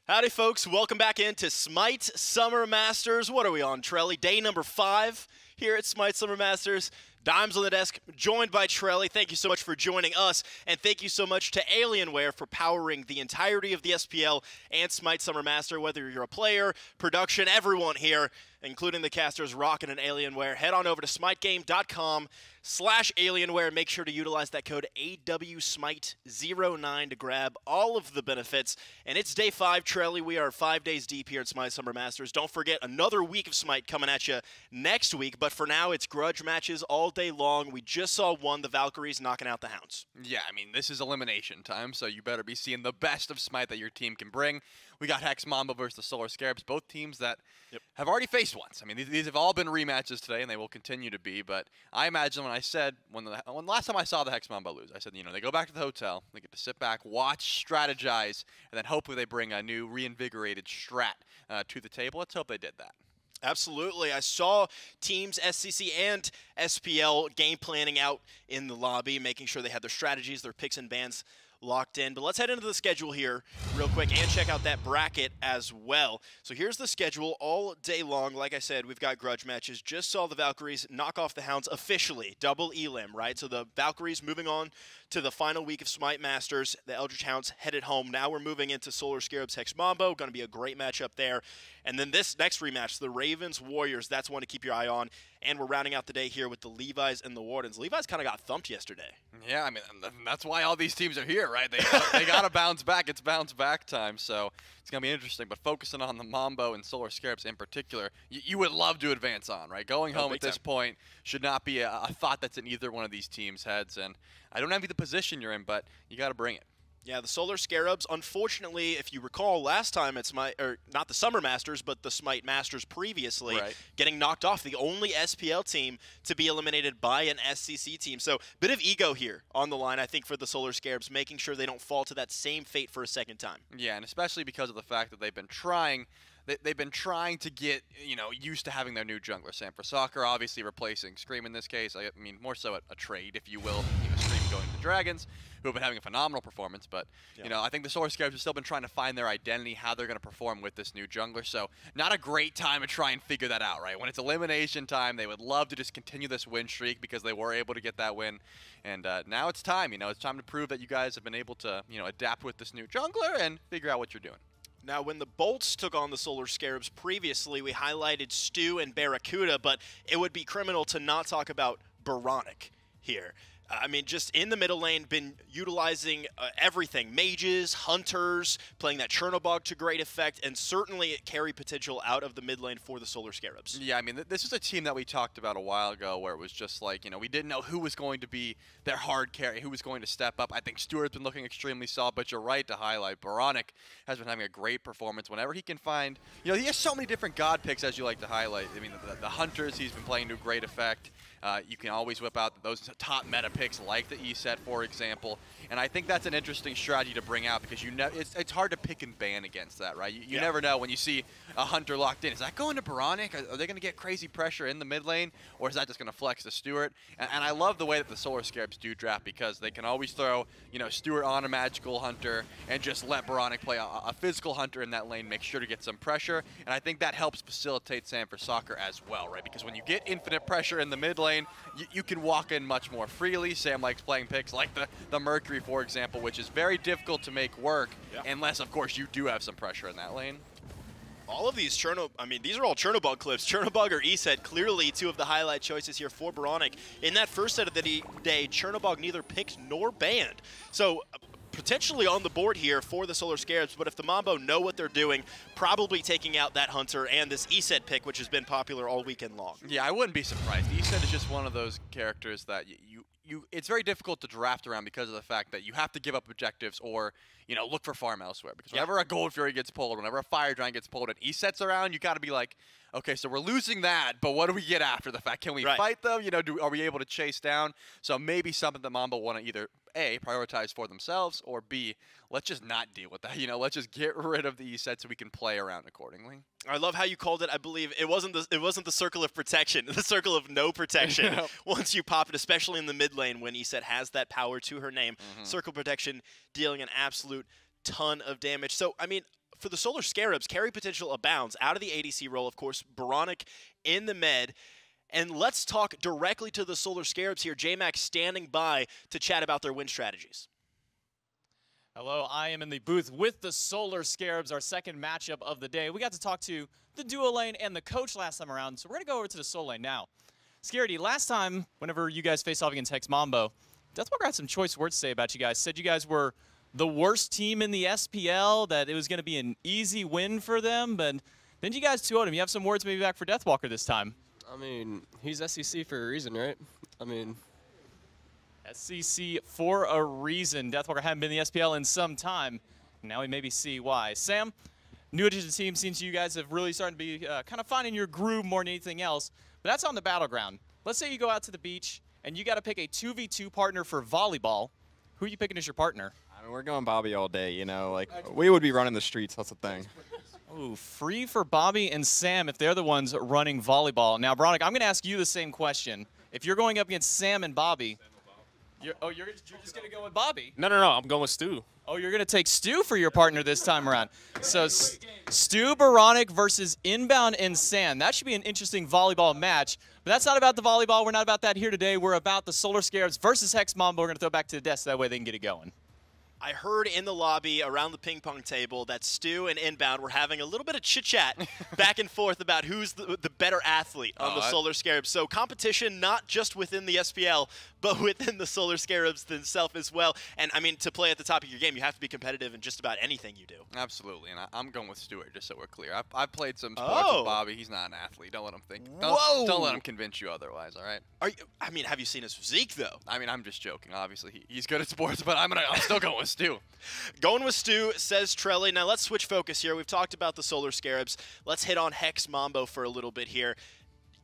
Howdy, folks. Welcome back into SMITE Summer Masters. What are we on, Trelly? Day number 5 here at SMITE Summer Masters. Dimes on the desk, joined by Trelly. Thank you so much for joining us, and thank you so much to Alienware for powering the entirety of the SPL and SMITE Summer Master. Whether you're a player, production, everyone here, including the casters, rocking an Alienware. Head on over to SMITEGame.com/Alienware. Make sure to utilize that code AWSMITE09 to grab all of the benefits. And it's day 5, Trelly. We are 5 days deep here at SMITE Summer Masters. Don't forget, another week of SMITE coming at you next week. But for now, it's grudge matches all day long. We just saw one, the Valkyries knocking out the Hounds. Yeah, I mean, this is elimination time, so you better be seeing the best of SMITE that your team can bring. We got Hex Mambo versus the Solar Scarabs, both teams that have already faced once. I mean, these have all been rematches today, and they will continue to be. But I imagine when I said, when last time I saw the Hex Mambo lose, I said, you know, they go back to the hotel, they get to sit back, watch, strategize, and then hopefully they bring a new reinvigorated strat to the table. Let's hope they did that. Absolutely. I saw teams SCC and SPL game planning out in the lobby, making sure they had their strategies, their picks and bans locked in. But let's head into the schedule here real quick and check out that bracket as well. So here's the schedule all day long. Like I said, we've got grudge matches. Just saw the Valkyries knock off the Hounds officially. Double elim, right? So the Valkyries moving on to the final week of SMITE Masters. The Eldritch Hounds headed home. Now we're moving into Solar Scarabs Hex Mambo. Going to be a great matchup there. And then this next rematch, the Ravens Warriors, that's one to keep your eye on. And we're rounding out the day here with the Levi's and the Wardens. Levi's kind of got thumped yesterday. Yeah, I mean, that's why all these teams are here, right? They got to bounce back. It's bounce back time, so it's going to be interesting. But focusing on the Mambo and Solar Scarabs in particular, you would love to advance on, right? Going home at this point should not be a thought that's in either one of these teams' heads. And I don't envy the position you're in, but you got to bring it. Yeah, the Solar Scarabs, unfortunately, if you recall last time at SMITE, or not the Summer Masters, but the SMITE Masters previously, getting knocked off, the only SPL team to be eliminated by an SCC team. So, bit of ego here on the line, I think, for the Solar Scarabs, making sure they don't fall to that same fate for a second time. Yeah, and especially because of the fact that they've been trying to get, you know, used to having their new jungler. Sam for Soccer, obviously replacing Scream in this case. I mean, more so a trade, if you will. You know, Scream going to Dragons, who have been having a phenomenal performance. But, you know, I think the Solar Scarabs have still been trying to find their identity, how they're going to perform with this new jungler. So, not a great time to try and figure that out, right? When it's elimination time, they would love to just continue this win streak because they were able to get that win. And now it's time, you know, it's time to prove that you guys have been able to, you know, adapt with this new jungler and figure out what you're doing. Now, when the Bolts took on the Solar Scarabs previously, we highlighted Stu and Barracuda, but it would be criminal to not talk about Oboronic here. I mean, just in the middle lane, been utilizing everything. Mages, hunters, playing that Chernobog to great effect, and certainly carry potential out of the mid lane for the Solar Scarabs. Yeah, I mean, this is a team that we talked about a while ago where it was just like, you know, we didn't know who was going to be their hard carry, who was going to step up. I think Stuart's been looking extremely solid, but you're right to highlight. Oboronic has been having a great performance whenever he can find, you know, he has so many different god picks, as you like to highlight. I mean, the hunters he's been playing to great effect. You can always whip out those top meta picks like the E-set, for example. And I think that's an interesting strategy to bring out because it's hard to pick and ban against that, right? You never know when you see a hunter locked in. Is that going to Oboronic? Are they going to get crazy pressure in the mid lane? Or is that just going to flex to Stuart? And I love the way that the Solar Scarabs do draft because they can always throw, you know, Stuart on a magical hunter and just let Oboronic play a physical hunter in that lane, make sure to get some pressure. And I think that helps facilitate Sam for Soccer as well, right? Because when you get infinite pressure in the mid lane, you can walk in much more freely. Sam likes playing picks like the Mercury, for example, which is very difficult to make work unless, of course, you do have some pressure in that lane. All of these these are all Chernobog clips. Chernobog or E-set, clearly two of the highlight choices here for Oboronic. In that first set of the day, Chernobog neither picked nor banned. So potentially on the board here for the Solar Scarabs, but if the Mambo know what they're doing, probably taking out that Hunter and this E-set pick, which has been popular all weekend long. Yeah, I wouldn't be surprised. E-set is just one of those characters that it's very difficult to draft around because of the fact that you have to give up objectives or, you know, look for farm elsewhere. Because whenever a Gold Fury gets pulled, whenever a Fire Giant gets pulled and E-set's around, you got to be like, okay, so we're losing that, but what do we get after the fact? Can we fight them? You know, are we able to chase down? So maybe something that Mambo want to either A, prioritize for themselves, or B, let's just not deal with that. You know, let's just get rid of the E-set so we can play around accordingly. I love how you called it. I believe it wasn't the circle of protection, the circle of no protection. Once you pop it, especially in the mid lane when E-set has that power to her name, circle protection dealing an absolute ton of damage. So I mean, for the Solar Scarabs, carry potential abounds out of the ADC role. Of course, oBoronic in the med. And let's talk directly to the Solar Scarabs here. J-Mac standing by to chat about their win strategies. Hello, I am in the booth with the Solar Scarabs, our second matchup of the day. We got to talk to the duo lane and the coach last time around, so we're going to go over to the solo lane now. Scaredy, last time, whenever you guys faced off against Hex Mambo, Deathwalker had some choice words to say about you guys. Said you guys were the worst team in the SPL, that it was going to be an easy win for them, but then you guys 2-0'd him. You have some words maybe back for Deathwalker this time. I mean, he's SEC for a reason, right? I mean, SEC for a reason. Deathwalker hadn't been in the SPL in some time. Now we maybe see why. Sam, new addition to the team, seems you guys have really started to be kind of finding your groove more than anything else. But that's on the battleground. Let's say you go out to the beach and you got to pick a 2v2 partner for volleyball. Who are you picking as your partner? I mean, we're going Bobby all day, you know. Like, we would be running the streets. That's the thing. Ooh, free for Bobby and Sam if they're the ones running volleyball. Now, oBoronic, I'm going to ask you the same question. If you're going up against Sam and Bobby, you're just going to go with Bobby? No, I'm going with Stu. Oh, you're going to take Stu for your partner this time around. So Stu, oBoronic versus Inbound and Sam. That should be an interesting volleyball match. But that's not about the volleyball. We're not about that here today. We're about the Solar Scarabs versus Hex Mambo. We're going to throw it back to the desk so that way they can get it going. I heard in the lobby around the ping pong table that Stu and Inbound were having a little bit of chit-chat back and forth about who's the better athlete on the Solar Scarabs. So competition not just within the SPL, but within the Solar Scarabs themselves as well. And, I mean, to play at the top of your game, you have to be competitive in just about anything you do. Absolutely, and I'm going with Stuart, just so we're clear. I've played some sports with Bobby. He's not an athlete. Don't let him think. Don't let him convince you otherwise, all right? I mean, have you seen his physique, though? I mean, I'm just joking. Obviously, he's good at sports, but I'm still going with Stu. Going with Stu, says Trelly. Now let's switch focus here. We've talked about the Solar Scarabs. Let's hit on Hex Mambo for a little bit here.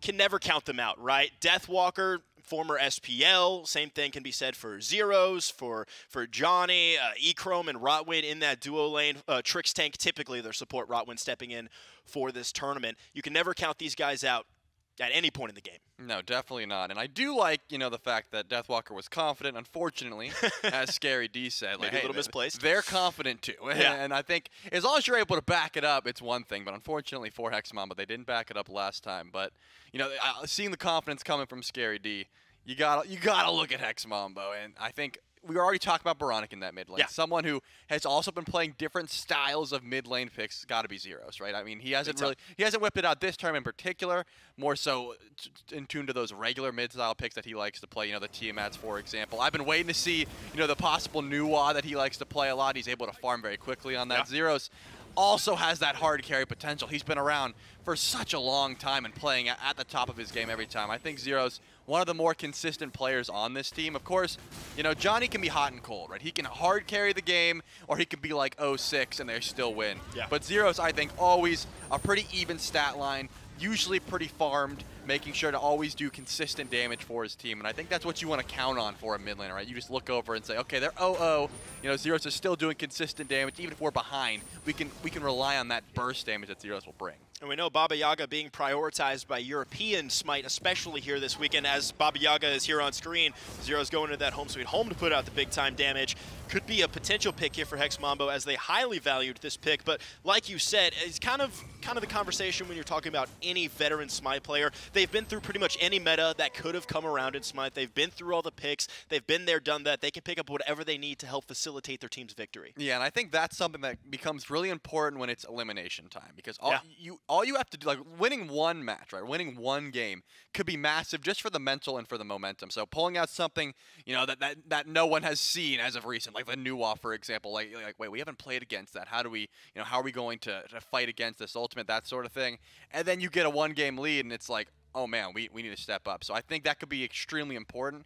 Can never count them out, right? Deathwalker, former SPL. Same thing can be said for Zyrhoes, for Dzoni, Echrome, and Rottwen in that duo lane. Trix Tank, typically their support, Rottwen stepping in for this tournament. You can never count these guys out at any point in the game. No, definitely not. And I do like, the fact that Deathwalker was confident. Unfortunately, as Scary D said, maybe a little misplaced. They're confident too. Yeah. And I think as long as you're able to back it up, it's one thing. But unfortunately for Hex Mambo, they didn't back it up last time. But seeing the confidence coming from Scary D, you gotta look at Hex Mambo. And I think we were already talking about oBoronic in that mid lane. Yeah. Someone who has also been playing different styles of mid lane picks. Got to be Zyrhoes, right? I mean, he hasn't whipped it out this tournament in particular. More so in tune to those regular mid style picks that he likes to play. The Tiamats, for example. I've been waiting to see the possible Nuwa that he likes to play a lot. He's able to farm very quickly on that. Yeah. Zyrhoes also has that hard carry potential. He's been around for such a long time and playing at the top of his game every time. I think Zyrhoes, one of the more consistent players on this team. Of course, Dzoni can be hot and cold, right? He can hard carry the game, or he can be like 0-6 and they still win. Yeah. But Zyrhoes, I think, always a pretty even stat line, usually pretty farmed, making sure to always do consistent damage for his team. And I think that's what you want to count on for a mid laner, right? You just look over and say, okay, they're 0-0. Zyrhoes is still doing consistent damage. Even if we're behind, we can rely on that burst damage that Zyrhoes will bring. And we know Baba Yaga being prioritized by European SMITE, especially here this weekend. As Baba Yaga is here on screen, Zyrhoes going to that home sweet home to put out the big-time damage. Could be a potential pick here for Hex Mambo, as they highly valued this pick. But like you said, it's kind of the conversation when you're talking about any veteran SMITE player. They've been through pretty much any meta that could have come around in SMITE. They've been through all the picks. They've been there, done that. They can pick up whatever they need to help facilitate their team's victory. Yeah, and I think that's something that becomes really important when it's elimination time, because all you have to do, like winning one match, right? Winning one game could be massive just for the mental and for the momentum. So pulling out something, that no one has seen as of recent, like the Nuwa, for example, like wait, we haven't played against that. How do we, how are we going to fight against this ultimate, that sort of thing? And then you get a one-game lead, and it's like, oh man, we need to step up. So I think that could be extremely important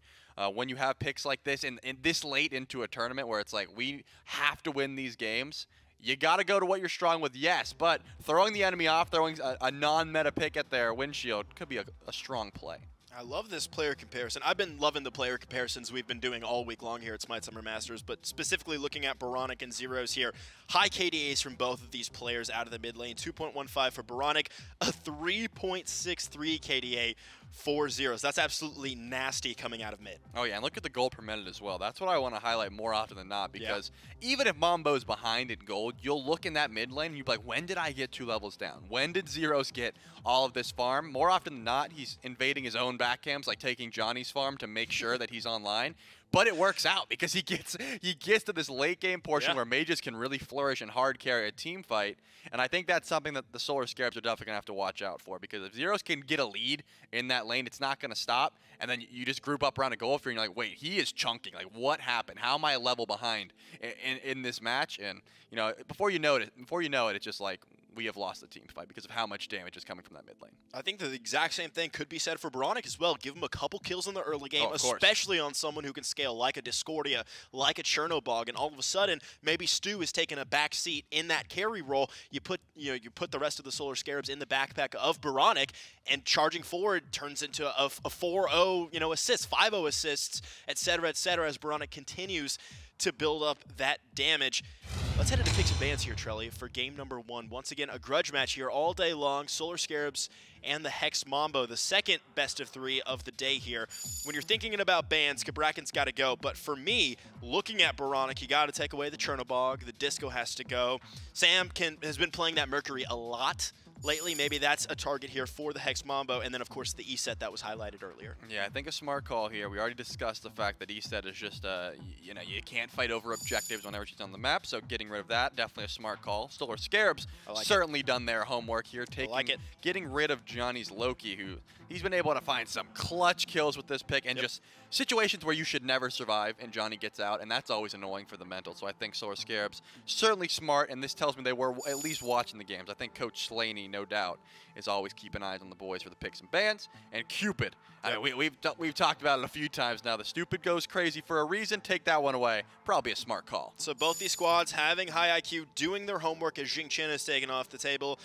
when you have picks like this and this late into a tournament where it's like we have to win these games. You got to go to what you're strong with, yes, but throwing the enemy off, throwing a non-meta pick at their windshield could be a strong play. I love this player comparison. I've been loving the player comparisons we've been doing all week long here at SMITE Summer Masters, but specifically looking at oBoronic and Zyrhoes here. High KDAs from both of these players out of the mid lane. 2.15 for oBoronic, a 3.63 KDA for Zyrhoes. That's absolutely nasty coming out of mid. Oh yeah, and look at the gold per minute as well. That's what I want to highlight more often than not, because even if Mambo's behind in gold, you'll look in that mid lane and you'll be like, when did I get 2 levels down? When did Zyrhoes get all of this farm? More often than not, he's invading his own back camps, like taking Johnny's farm to make sure that he's online. But it works out because he gets to this late game portion where mages can really flourish and hard carry a team fight. And I think that's something that the Solar Scarabs are definitely going to have to watch out for, because if Zyrhoes can get a lead in that lane, it's not going to stop. And then you just group up around a gold and you're like, wait, he is chunking. Like, what happened? How am I a level behind in this match? And, you know, before you know it, it's just like, we have lost the team fight because of how much damage is coming from that mid lane. I think the exact same thing could be said for Oboronic as well. Give him a couple kills in the early game, especially on someone who can scale like a Discordia, like a Chernobog, and all of a sudden maybe Stu is taking a back seat in that carry role. You put the rest of the Solar Scarabs in the backpack of Oboronic, and charging forward turns into a 4-0 assist, 5-0 assists, etc., as Oboronic continues to build up that damage. Let's head into picks and bans here, Trelly, for game number 1. Once again, a grudge match here all day long. Solar Scarabs and the Hex Mambo, the second best of 3 of the day here. When you're thinking about bans, Kabraken's got to go. But for me, looking at Oboronic, you got to take away the Chernobog. The Disco has to go. Sam has been playing that Mercury a lot lately. Maybe that's a target here for the Hex Mambo, and then of course the E-set that was highlighted earlier. Yeah, I think a smart call here. We already discussed the fact that E-set is just, you can't fight over objectives whenever she's on the map, so getting rid of that, definitely a smart call. Solar Scarabs certainly done their homework here, getting rid of Johnny's Loki, who he's been able to find some clutch kills with this pick, and just situations where you should never survive, and Johnny gets out, and that's always annoying for the mental. So I think Solar Scarabs certainly smart, and this tells me they were at least watching the games. I think Coach Slaney, no doubt, is always keeping eyes on the boys for the picks and bans. And Cupid, I mean, we've talked about it a few times now. The stupid goes crazy for a reason. Take that one away. Probably a smart call. So both these squads having high IQ, doing their homework as Jing Chen is taken off the table.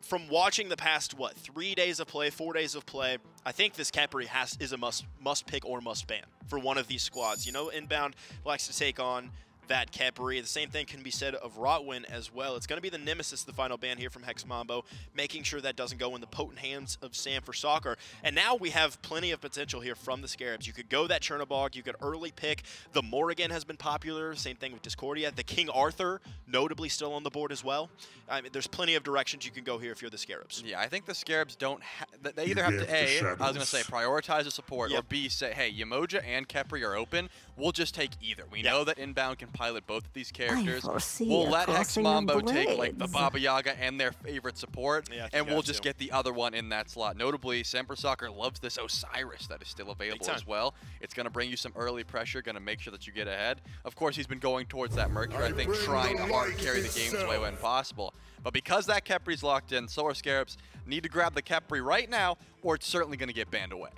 From watching the past, 3 days of play, 4 days of play, I think this Khepri is a must pick or must ban for one of these squads. You know, Inbound likes to take on that Khepri. The same thing can be said of Rottwen as well. It's going to be the Nemesis, the final ban here from Hex Mambo, making sure that doesn't go in the potent hands of Sam for Soccer. And now we have plenty of potential here from the Scarabs. You could go that Chernobog, you could early pick. The Morrigan has been popular, same thing with Discordia. The King Arthur, notably still on the board as well. I mean, there's plenty of directions you can go here if you're the Scarabs. Yeah, I think the Scarabs don't they either have to, A, I was going to say, prioritize the support, or B, say, hey, Yamoja and Khepri are open. We'll just take either. We know that Inbound can pilot both of these characters. We'll let Hex Mambo take like the Baba Yaga and their favorite support, and we'll just get the other one in that slot. Notably, Sam for Soccer loves this Osiris that is still available as well. It's going to bring you some early pressure, going to make sure that you get ahead. Of course, he's been going towards that Mercury, I think, trying to hard carry the games way when possible. But because that Khepri's locked in, Solar Scarabs need to grab the Khepri right now, or it's certainly going to get banned away.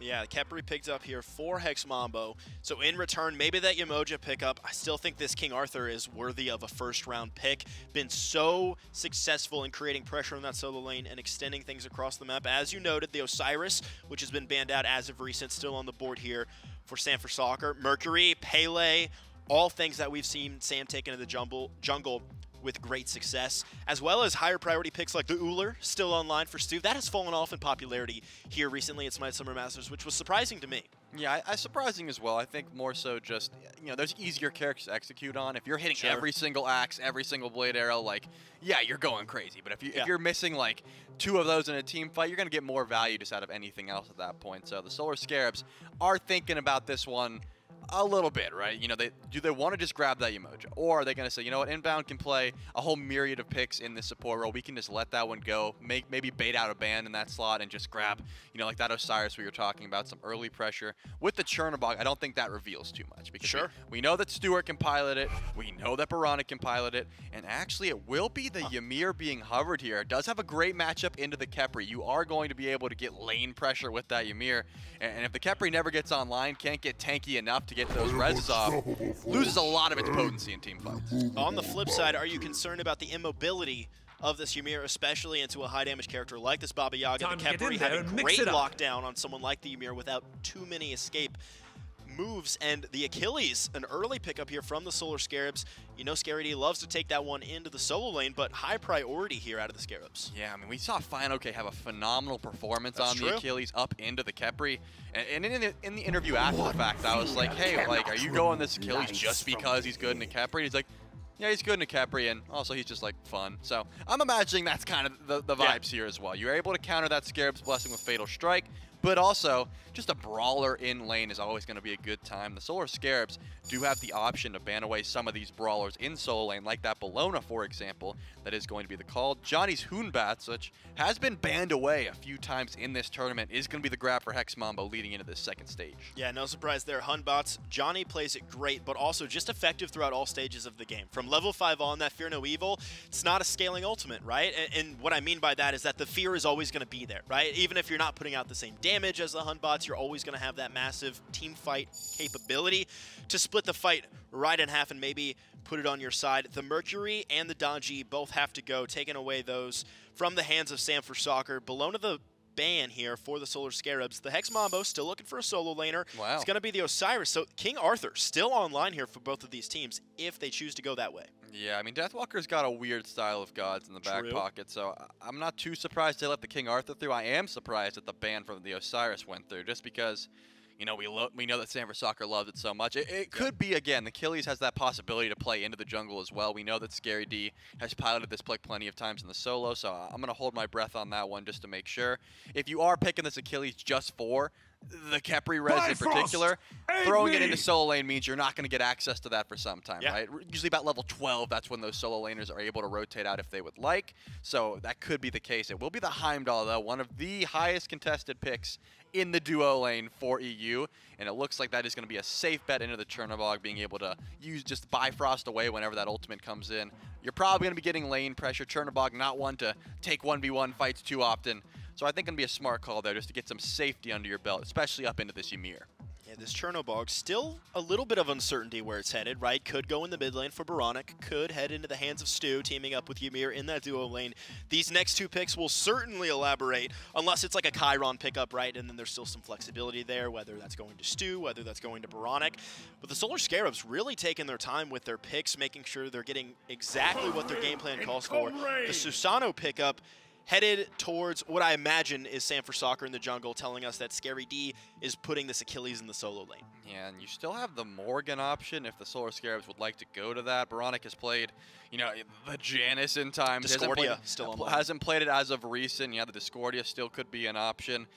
Yeah, Khepri picked up here for Hex Mambo. So in return, maybe that Yamoja pickup. I still think this King Arthur is worthy of a first-round pick. Been so successful in creating pressure in that solo lane and extending things across the map. As you noted, the Osiris, which has been banned out as of recent, still on the board here for Sam for Soccer. Mercury, Pele, all things that we've seen Sam take into the jungle with great success, as well as higher priority picks like the Ullr, still online for Stu. That has fallen off in popularity here recently at SMITE Summer Masters, which was surprising to me. Yeah, surprising as well. I think more so just, there's easier characters to execute on. If you're hitting every single axe, every single blade arrow, like, yeah, you're going crazy. But if you're missing, like, 2 of those in a team fight, you're going to get more value just out of anything else at that point. So the Solar Scarabs are thinking about this one a little bit, right? Do they want to just grab that Yamoja? Or are they going to say, you know what, Inbound can play a whole myriad of picks in this support role. We can just let that one go, maybe bait out a ban in that slot and just grab, like that Osiris we were talking about, some early pressure. With the Chernobog, I don't think that reveals too much. Because we know that Stuart can pilot it. We know that Oboronic can pilot it. And actually, it will be the Ymir being hovered here. It does have a great matchup into the Khepri. You are going to be able to get lane pressure with that Ymir. And if the Khepri never gets online, can't get tanky enough to get those reses off, loses a lot of its potency in team fights. On the flip side, are you concerned about the immobility of this Ymir, especially into a high damage character like this Baba Yaga? The Khepri having great lockdown on someone like the Ymir without too many escape moves, and the Achilles, an early pickup here from the Solar Scarabs. You know Scary D loves to take that one into the solo lane, but high priority here out of the Scarabs. Yeah, I mean, we saw FineOK have a phenomenal performance That's on true. the Achilles up into the Khepri. And in the interview after the fact, I was like, hey, like, are you going this Achilles just because he's good in the Khepri? He's like, yeah, he's good in the Khepri, and also he's just, like, fun. So I'm imagining that's kind of the vibes here as well. You're able to counter that Scarab's Blessing with Fatal Strike, but also just a brawler in lane is always going to be a good time. The Solar Scarabs do have the option to ban away some of these brawlers in solo lane, like that Bellona, for example. That is going to be the call. Johnny's Batz, which has been banned away a few times in this tournament, is going to be the grab for Hex Mambo leading into this second stage. Yeah, no surprise there. Batz, Johnny plays it great, but also just effective throughout all stages of the game. From level 5 on, that Fear No Evil, it's not a scaling ultimate, right? And what I mean by that is that the fear is always going to be there, right? Even if you're not putting out the same damage as the Batz, you're always going to have that massive team fight capability to split the fight right in half and maybe put it on your side. The Mercury and the Dodgy both have to go, taking away those from the hands of Sam for Soccer. Bellona the ban here for the Solar Scarabs. The Hex Mambo still looking for a solo laner. Wow. It's going to be the Osiris. So King Arthur still online here for both of these teams if they choose to go that way. Yeah, I mean, Deathwalker's got a weird style of gods in the back True. pocket, so I'm not too surprised they let the King Arthur through. I am surprised that the ban from the Osiris went through, just because, you know, we know that Sam for Soccer loves it so much. It could be, again, the Achilles has that possibility to play into the jungle as well. We know that Scary D has piloted this play plenty of times in the solo, so I'm going to hold my breath on that one just to make sure. If you are picking this Achilles just for the Khepri res in particular, throwing it into solo lane means you're not going to get access to that for some time, right? Usually about level 12, that's when those solo laners are able to rotate out if they would like. So that could be the case. It will be the Heimdallr, though, one of the highest contested picks in the duo lane for EU, and it looks like that is going to be a safe bet into the Chernobog, being able to use just Bifrost away whenever that ultimate comes in. You're probably going to be getting lane pressure. Chernobog not one to take 1v1 fights too often. So I think it's going to be a smart call there just to get some safety under your belt, especially up into this Ymir. Yeah, this Chernobog, still a little bit of uncertainty where it's headed, right? Could go in the mid lane for oBoronic, could head into the hands of Stu, teaming up with Ymir in that duo lane. These next two picks will certainly elaborate, unless it's like a Chiron pickup, right? And then there's still some flexibility there, whether that's going to Stu, whether that's going to oBoronic. But the Solar Scarabs really taking their time with their picks, making sure they're getting exactly what their game plan calls for. The Susano pickup headed towards what I imagine is Sam for Soccer in the jungle, telling us that Scary D is putting this Achilles in the solo lane. Yeah, and you still have the Morgan option if the Solar Scarabs would like to go to that. oBoronic has played, you know, the Janus in times. Discordia still online. Hasn't played it as of recent. Yeah, the Discordia still could be an option.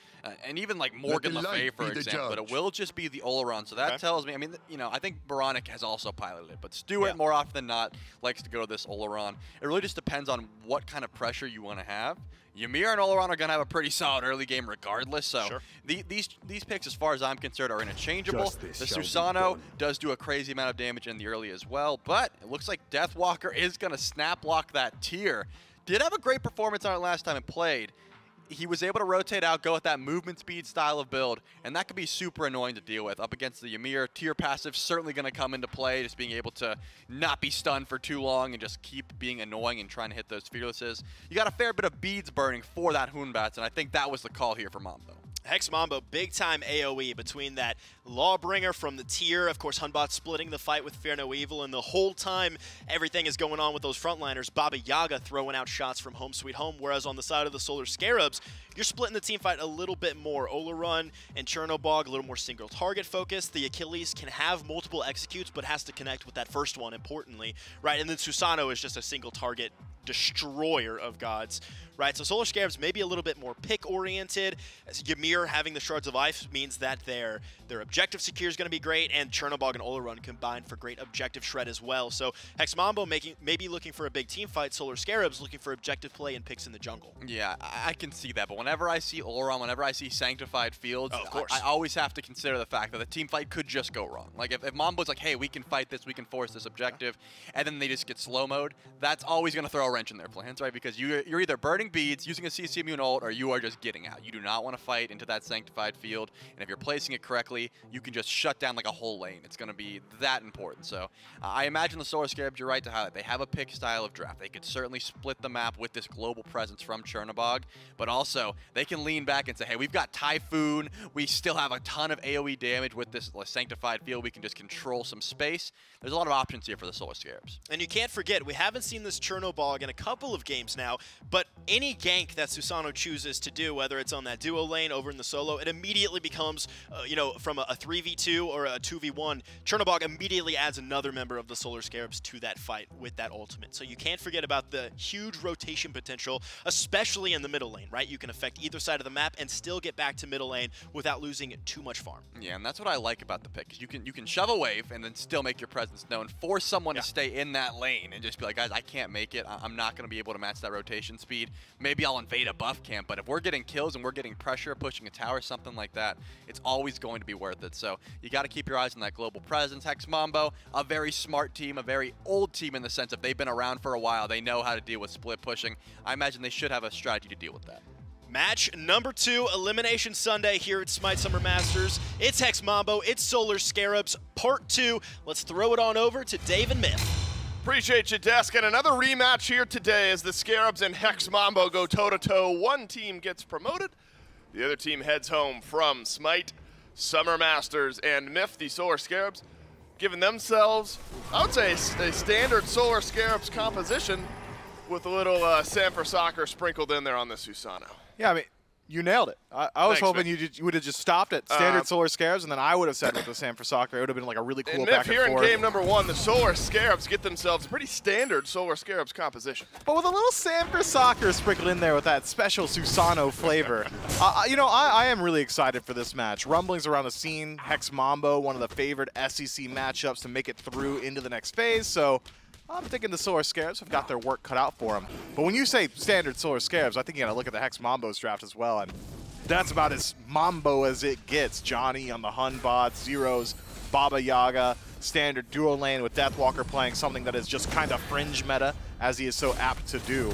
And even like Morgan Le Fay, for example. But it will just be the Olorun. So that tells me, I mean, you know, I think oBoronic has also piloted it. But Stuart, more often than not, likes to go to this Olorun. It really just depends on what kind of pressure you want to have. Ymir and Olorun are going to have a pretty solid early game regardless, so these picks, as far as I'm concerned, are interchangeable. The Susano does do a crazy amount of damage in the early as well, but it looks like Deathwalker is going to snap lock that tier. Did have a great performance on it last time it played. He was able to rotate out, go with that movement speed style of build, and that could be super annoying to deal with. Up against the Ymir, tier passive certainly going to come into play, just being able to not be stunned for too long and just keep being annoying and trying to hit those fearlesses. You got a fair bit of beads burning for that Batz, and I think that was the call here for Mambo. Hex Mambo, big-time AoE between that Lawbringer from the tier, of course Batz splitting the fight with Fear No Evil, and the whole time everything is going on with those frontliners, Baba Yaga throwing out shots from Home Sweet Home, whereas on the side of the Solar Scarabs, you're splitting the team fight a little bit more. Olorun and Chernobog, a little more single target focus. The Achilles can have multiple executes, but has to connect with that first one, importantly, right? And then Susano is just a single target destroyer of gods, right? So Solar Scarabs maybe a little bit more pick-oriented. Ymir having the Shards of Life means that their objective secure is going to be great, and Chernobog and Olorun combined for great objective shred as well. So Hex Mambo maybe looking for a big team fight, Solar Scarabs looking for objective play and picks in the jungle. Yeah, I can see that, but whenever I see Olorun, whenever I see Sanctified Fields, of course. I always have to consider the fact that the team fight could just go wrong. Like if Mambo's like, hey, we can fight this, we can force this objective, and then they just get slow mode, that's always going to throw a wrench in their plans, right? Because you're either burning beads, using a CC immune ult, or you are just getting out. You do not want to fight into that sanctified field, and if you're placing it correctly, you can just shut down like a whole lane. It's going to be that important. So I imagine the Solar Scarabs, you're right to highlight, they have a pick style of draft. They could certainly split the map with this global presence from Chernobog, but also they can lean back and say, hey, we've got Typhoon, we still have a ton of AoE damage with this sanctified field, we can just control some space. There's a lot of options here for the Solar Scarabs. And you can't forget, we haven't seen this Chernobog in a couple of games now, but any gank that Susano chooses to do, whether it's on that duo lane over in the solo, it immediately becomes, you know, from a 3v2 or a 2v1, Chernobog immediately adds another member of the Solar Scarabs to that fight with that ultimate. So you can't forget about the huge rotation potential, especially in the middle lane, right? You can affect either side of the map and still get back to middle lane without losing too much farm. Yeah, and that's what I like about the pick, is you can shove a wave and then still make your presence known, force someone to stay in that lane and just be like, guys, I can't make it. I'm not going to be able to match that rotation speed. Maybe I'll invade a buff camp, but if we're getting kills and we're getting pressure, pushing a tower, something like that, it's always going to be worth it. So you got to keep your eyes on that global presence. Hex Mambo, a very smart team, a very old team in the sense of they've been around for a while. They know how to deal with split pushing. I imagine they should have a strategy to deal with that. Match number 2, Elimination Sunday here at SMITE Summer Masters. It's Hex Mambo, it's Solar Scarabs, Part 2. Let's throw it on over to Dave and Myth. Appreciate you, Desk. And another rematch here today as the Scarabs and Hex Mambo go toe-to-toe. One team gets promoted, the other team heads home from SMITE Summer Masters. And Myth, the Solar Scarabs, giving themselves, I would say, a standard Solar Scarabs composition with a little Sanford soccer sprinkled in there on the Susano. Yeah, I mean, you nailed it. I was Thanks, hoping man. you would have just stopped at standard Solar Scarabs, and then I would have said with the Sanford soccer. It would have been like a really cool And back Myth, here and in forth. game number 1, the Solar Scarabs get themselves a pretty standard Solar Scarabs composition. But with a little Sanford soccer sprinkled in there with that special Susano flavor. You know, I am really excited for this match. Rumblings around the scene. Hex Mambo, one of the favored SEC matchups to make it through into the next phase. So I'm thinking the Solar Scarabs have got their work cut out for them. But when you say standard Solar Scarabs, I think you got to look at the Hex Mambo's draft as well. And that's about as Mambo as it gets. Dzoni on the Hun bot, Zyrhoes, Baba Yaga, standard duo lane with Deathwalker playing something that is just kind of fringe meta, as he is so apt to do.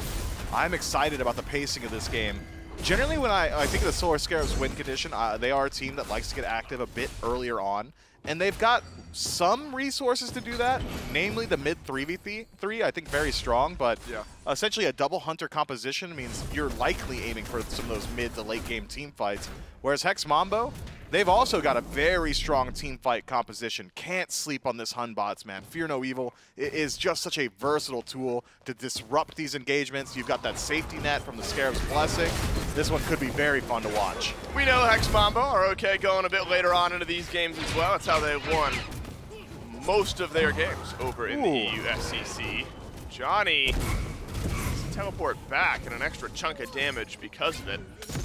I'm excited about the pacing of this game. Generally, when I think of the Solar Scarabs win condition, they are a team that likes to get active a bit earlier on. And they've got some resources to do that, namely the mid 3v3, I think very strong, but essentially a double hunter composition means you're likely aiming for some of those mid to late game team fights. Whereas Hex Mambo, they've also got a very strong team fight composition. Can't sleep on this Hun bots, man. Fear no evil. It is just such a versatile tool to disrupt these engagements. You've got that safety net from the Scarab's Blessing. This one could be very fun to watch. We know Hex Mambo are okay going a bit later on into these games as well. That's how they've won most of their games over in the EU SCC. Dzoni teleport back and an extra chunk of damage because of it.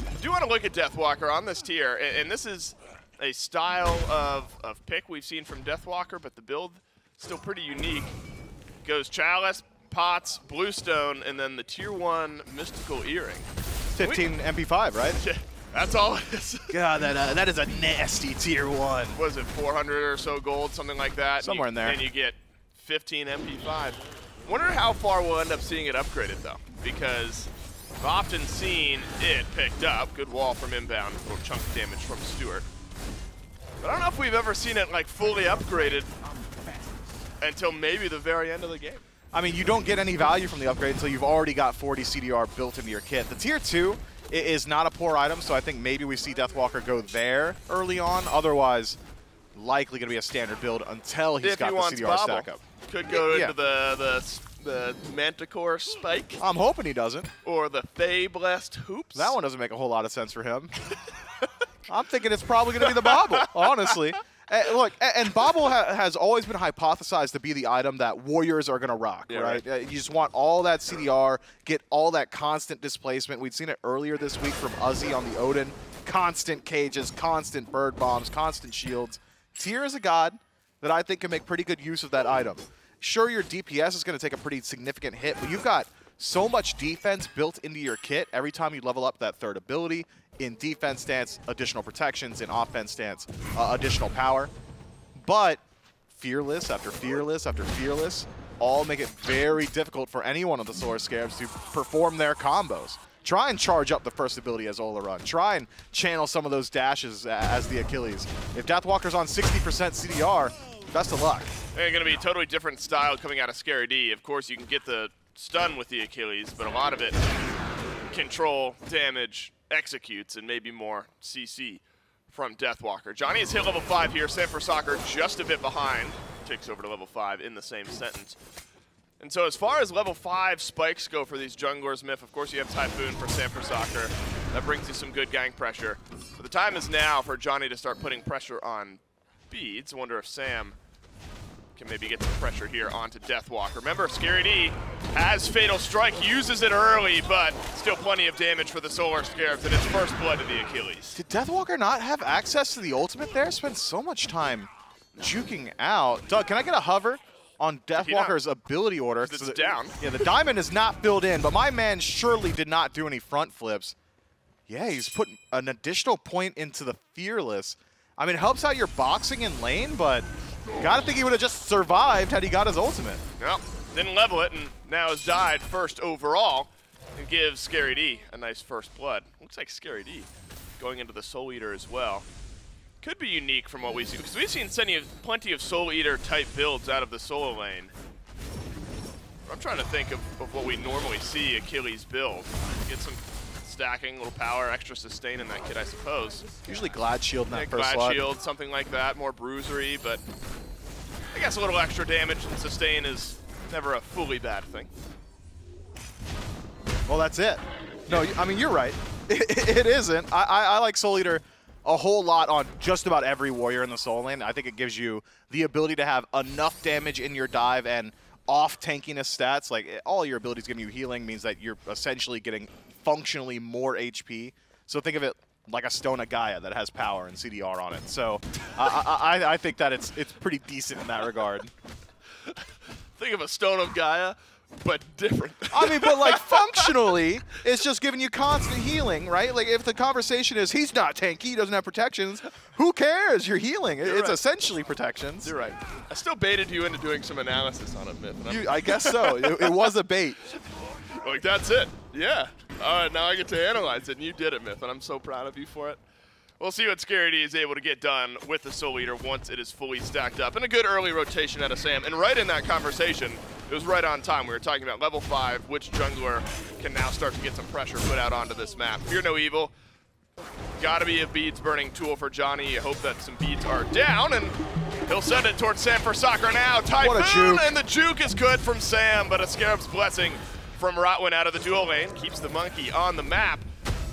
I do want to look at Deathwalker on this tier, and this is a style of pick we've seen from Deathwalker, but the build still pretty unique. Goes Chalice, Pots, Bluestone, and then the tier 1 Mystical Earring. 15 MP5, right? Yeah, that's all it is. God, that is a nasty tier 1. Was it 400 or so gold, something like that? Somewhere in there. And you get 15 MP5. Wonder how far we'll end up seeing it upgraded, though, because I've often seen it picked up. Good wall from Inbound, or chunk damage from Stuart. But I don't know if we've ever seen it, like, fully upgraded until maybe the very end of the game. I mean, you don't get any value from the upgrade until you've already got 40 CDR built into your kit. The tier 2 is not a poor item, so I think maybe we see Deathwalker go there early on. Otherwise, likely going to be a standard build until he's got the CDR stack up. Could go into the Manticore Spike. I'm hoping he doesn't. Or the Fae Blessed Hoops. That one doesn't make a whole lot of sense for him. I'm thinking it's probably going to be the Bobble, honestly. Look, and Bobble has always been hypothesized to be the item that Warriors are going to rock, right? You just want all that CDR, get all that constant displacement. We'd seen it earlier this week from Uzi on the Odin. Constant cages, constant bird bombs, constant shields. Tyr is a god that I think can make pretty good use of that item. Sure, your DPS is going to take a pretty significant hit, but you've got so much defense built into your kit every time you level up that third ability. In defense stance, additional protections. In offense stance, additional power. But fearless after fearless after fearless, all make it very difficult for any one of the Solar Scarabs to perform their combos. Try and charge up the first ability as Olorun. Try and channel some of those dashes as the Achilles. If Deathwalker's on 60% CDR, best of luck. They're going to be a totally different style coming out of Scary D. Of course, you can get the stun with the Achilles, but a lot of it control, damage, executes, and maybe more CC from Deathwalker. Dzoni is hit level 5 here. SamForSoccer just a bit behind. Takes over to level 5 in the same sentence. And so as far as level 5 spikes go for these junglers, Myth, of course you have Typhoon for SamForSoccer. That brings you some good gang pressure. But the time is now for Dzoni to start putting pressure on Beads. I wonder if Sam can maybe get some pressure here onto Deathwalker. Remember, Scary D has Fatal Strike, uses it early, but still plenty of damage for the Solar Scarabs, and it's first blood to the Achilles. Did Deathwalker not have access to the ultimate there? Spent so much time juking out. Doug, can I get a hover on Deathwalker's ability order? It's down. Yeah, the diamond is not filled in, but my man surely did not do any front flips. Yeah, he's put an additional point into the Fearless. I mean, it helps out your boxing in lane, but gotta think he would have just survived had he got his ultimate. Well, didn't level it, and now has died first overall, and gives Scary D a nice first blood. Looks like Scary D going into the Soul Eater as well. Could be unique from what we see, because we've seen plenty of Soul Eater type builds out of the solo lane. I'm trying to think of what we normally see Achilles build. Get some stacking, a little power, extra sustain in that kit, I suppose. Usually Glad Shield in that first Glad slot. Shield, something like that, more bruisery, but I guess a little extra damage and sustain is never a fully bad thing. Well, that's it. No, I mean, you're right. It isn't. I like Soul Eater a whole lot on just about every warrior in the Soul lane. I think it gives you the ability to have enough damage in your dive and off tankiness stats. Like, all your abilities giving you healing means that you're essentially getting functionally more HP. So think of it like a Stone of Gaia that has power and CDR on it. So I think that it's pretty decent in that regard. Think of a Stone of Gaia, but different. I mean, but like functionally, it's just giving you constant healing, right? Like if the conversation is he's not tanky, he doesn't have protections, who cares? You're healing. It's right. essentially protections. You're right. I still baited you into doing some analysis on it, Myth. I guess so. It was a bait. Like, that's it. Yeah. All right, now I get to analyze it, and you did it, Myth, and I'm so proud of you for it. We'll see what Scary D is able to get done with the Soul Eater once it is fully stacked up. And a good early rotation out of Sam. And right in that conversation, it was right on time. We were talking about level 5, which jungler can now start to get some pressure put out onto this map. Fear no evil. Gotta be a beads burning tool for Dzoni. I hope that some beads are down, and he'll send it towards SamForSoccer now. Typhoon, and the juke is good from Sam, but a Scarab's Blessing from Rottwen out of the dual lane keeps the monkey on the map.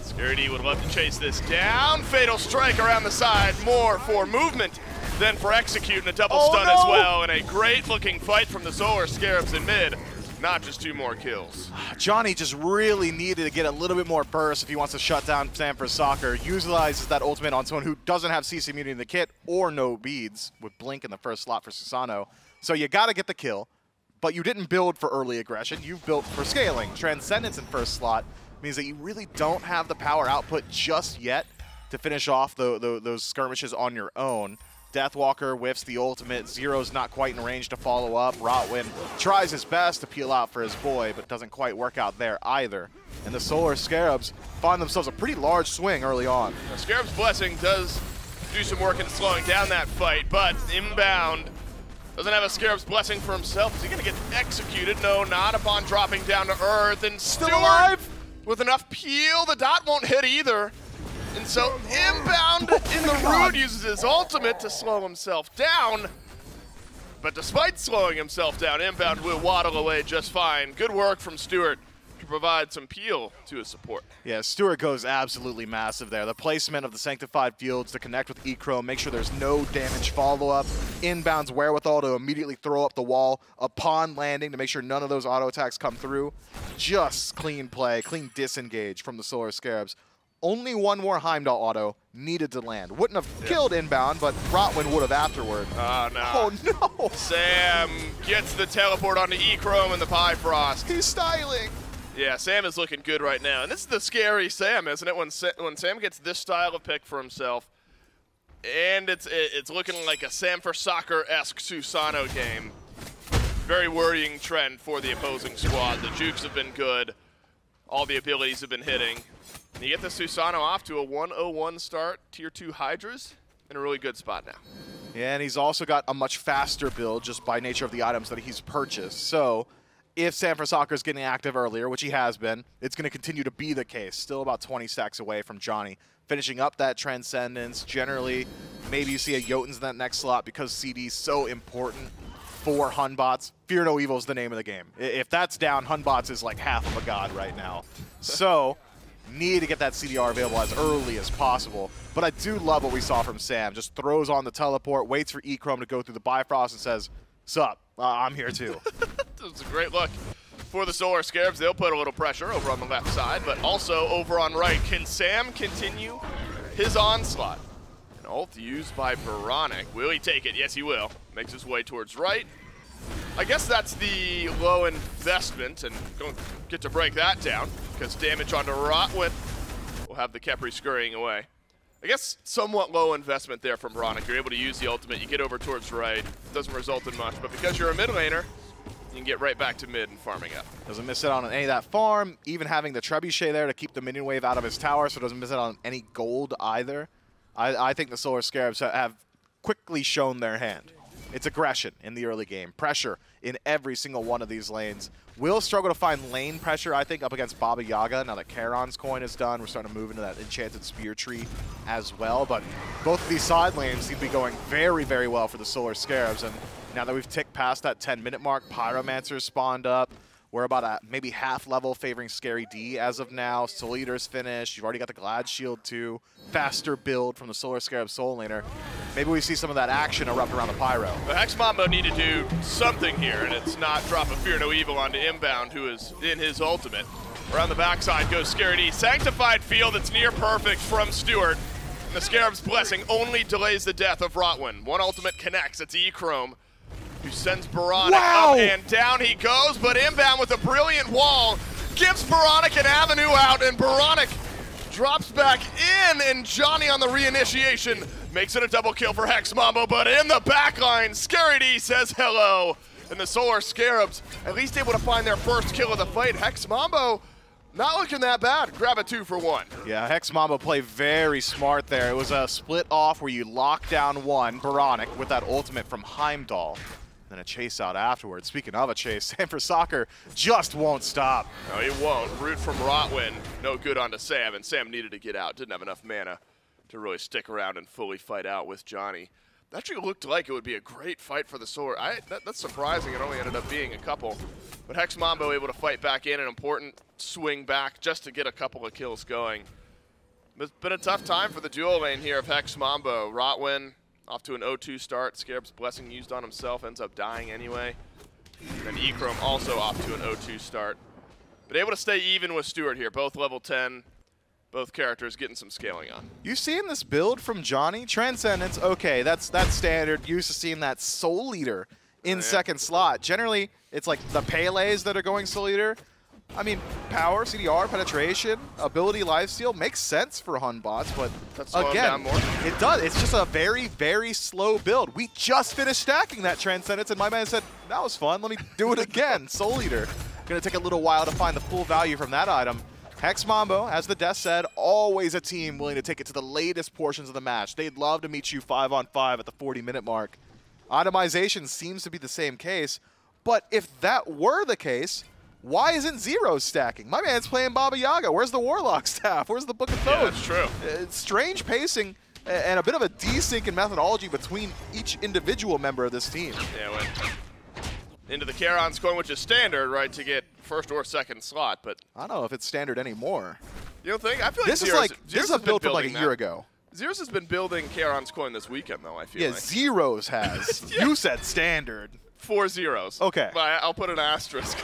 Scary D would love to chase this down. Fatal Strike around the side, more for movement than for execute, and a double stun as well. And a great looking fight from the Solar Scarabs in mid. Not just 2 more kills. Dzoni just really needed to get a little bit more burst if he wants to shut down SamForSoccer. Utilizes that ultimate on someone who doesn't have CC immunity in the kit or no beads with Blink in the first slot for Susano. So you got to get the kill, but you didn't build for early aggression. You've built for scaling. Transcendence in first slot means that you really don't have the power output just yet to finish off those skirmishes on your own. Deathwalker whiffs the ultimate. Zero's not quite in range to follow up. Rottwen tries his best to peel out for his boy, but doesn't quite work out there either. And the Solar Scarabs find themselves a pretty large swing early on. Now, Scarab's Blessing does do some work in slowing down that fight, but Inbowned doesn't have a Scarab's Blessing for himself. Is he going to get executed? No, not upon dropping down to earth. And Still alive? With enough peel, the dot won't hit either. And so Inbound in the root uses his ultimate to slow himself down. But despite slowing himself down, Inbound will waddle away just fine. Good work from Stuart to provide some peel to his support. Yeah, Stuart goes absolutely massive there. The placement of the Sanctified Fields to connect with Echrome, make sure there's no damage follow-up. Inbound's wherewithal to immediately throw up the wall upon landing to make sure none of those auto attacks come through. Just clean play, clean disengage from the Solar Scarabs. Only one more Heimdallr auto needed to land. Wouldn't have killed Inbound, but Rottwen would have afterward. Oh, no. Oh, no. Sam gets the teleport onto Echrome and the Bifrost. He's styling. Yeah, Sam is looking good right now. And this is the scary Sam, isn't it? When Sam gets this style of pick for himself, and it's looking like a SamForSoccer-esque Susano game. very worrying trend for the opposing squad. The jukes have been good. All the abilities have been hitting. And you get the Susano off to a 1-0-1 start. Tier 2 hi-rez in a really good spot now. Yeah, and he's also got a much faster build just by nature of the items that he's purchased. So if Sanford Soccer is getting active earlier, which he has been, it's going to continue to be the case. Still about 20 stacks away from Dzoni finishing up that Transcendence. Generally, maybe you see a Jotuns in that next slot because CD is so important for Hunbots. Fear no evil is the name of the game. If that's down, Hunbots is like half of a god right now. So need to get that CDR available as early as possible. But I do love what we saw from Sam. Just throws on the teleport, waits for Echrome to go through the Bifrost and says, "Sup, I'm here too." That's a great look for the Solar Scarabs. They'll put a little pressure over on the left side, but also over on right. Can Sam continue his onslaught? An ult used by oBoronic. Will he take it? Yes, he will. Makes his way towards right. I guess that's the low investment, and don't get to break that down, because damage onto Rottwen will have the Khepri scurrying away. I guess somewhat low investment there from oBoronic. You're able to use the ultimate, you get over towards right. Doesn't result in much, but because you're a mid laner, you can get right back to mid and farming up. Doesn't miss out on any of that farm, even having the Trebuchet there to keep the minion wave out of his tower, so doesn't miss out on any gold either. I think the Solar Scarabs have quickly shown their hand. It's aggression in the early game, pressure in every single one of these lanes. Will struggle to find lane pressure, I think, up against Baba Yaga. Now that Charon's coin is done, we're starting to move into that enchanted spear tree as well. But both of these side lanes seem to be going very, very well for the Solar Scarabs. And now that we've ticked past that 10-minute mark, Pyromancer's spawned up. We're about at maybe half level favoring Scary D as of now. Soul Eater's finished. You've already got the Glad Shield too. Faster build from the Solar Scarab Soul Laner. Maybe we see some of that action erupt around the Pyro. The Hex Mambo need to do something here, and it's not drop a Fear No Evil onto Inbowned, who is in his ultimate. Around the backside goes Scary D. Sanctified Field that's near perfect from Stuart. And the Scarab's Blessing only delays the death of Rottwen. One ultimate connects. It's Echrome, who sends oBoronic up, and down he goes, but Inbound with a brilliant wall gives oBoronic an avenue out, and oBoronic drops back in, and Dzoni on the reinitiation makes it a double kill for Hex Mambo, but in the backline, Scary D says hello, and the Solar Scarabs at least able to find their first kill of the fight. Hex Mambo not looking that bad. Grab a 2 for 1. Yeah, Hex Mambo played very smart there. It was a split off where you lock down one, oBoronic, with that ultimate from Heimdallr. Then a chase out afterwards. Speaking of a chase, Sanford Soccer just won't stop. No, he won't. Root from Rottwen, no good onto Sam, and Sam needed to get out. Didn't have enough mana to really stick around and fully fight out with Dzoni. That actually looked like it would be a great fight for the Solar. That's surprising. It only ended up being a couple. But Hex Mambo able to fight back in, an important swing back just to get a couple of kills going. It's been a tough time for the duo lane here of Hex Mambo. Rottwen off to an 0-2 start. Scarab's Blessing used on himself, ends up dying anyway. And Echrome also off to an 0-2 start. But able to stay even with Stuart here, both level 10. Both characters getting some scaling on. You seeing this build from Dzoni? Transcendence, okay, that's standard. Used to seeing that Soul Eater in second slot. Generally, it's like the Pele's that are going Soul Eater. I mean, power, CDR, penetration, ability, lifesteal makes sense for Hunbots, but again, it does. It's just a very, very slow build. We just finished stacking that Transcendence, and my man said, that was fun, let me do it again. Soul Eater. Gonna take a little while to find the full value from that item. Hex Mambo, as the Death said, always a team willing to take it to the latest portions of the match. They'd love to meet you 5-on-5 at the 40-minute mark. Itemization seems to be the same case, but if that were the case, why isn't Zyrhoes stacking? My man's playing Baba Yaga. Where's the Warlock staff? Where's the Book of Thoth? Yeah, that's true. It's strange pacing and a bit of a desync in methodology between each individual member of this team. Yeah, went into the Charon's coin, which is standard, right, to get first or second slot, but I don't know if it's standard anymore. You don't think? I feel like this is a build from like a year ago. Zyrhoes has been building Charon's coin this weekend, though, I feel like. Zyrhoes has. Yeah. You said standard. 4 zeros. Okay. I'll put an asterisk.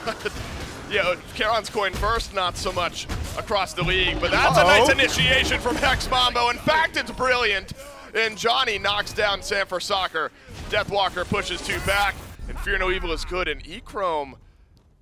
Yeah, Charon's coin first, not so much across the league, but that's a nice initiation from Hex Mambo. In fact, it's brilliant. And Dzoni knocks down Sanford Soccer. Deathwalker pushes 2 back, and Fear No Evil is good. And Echrome,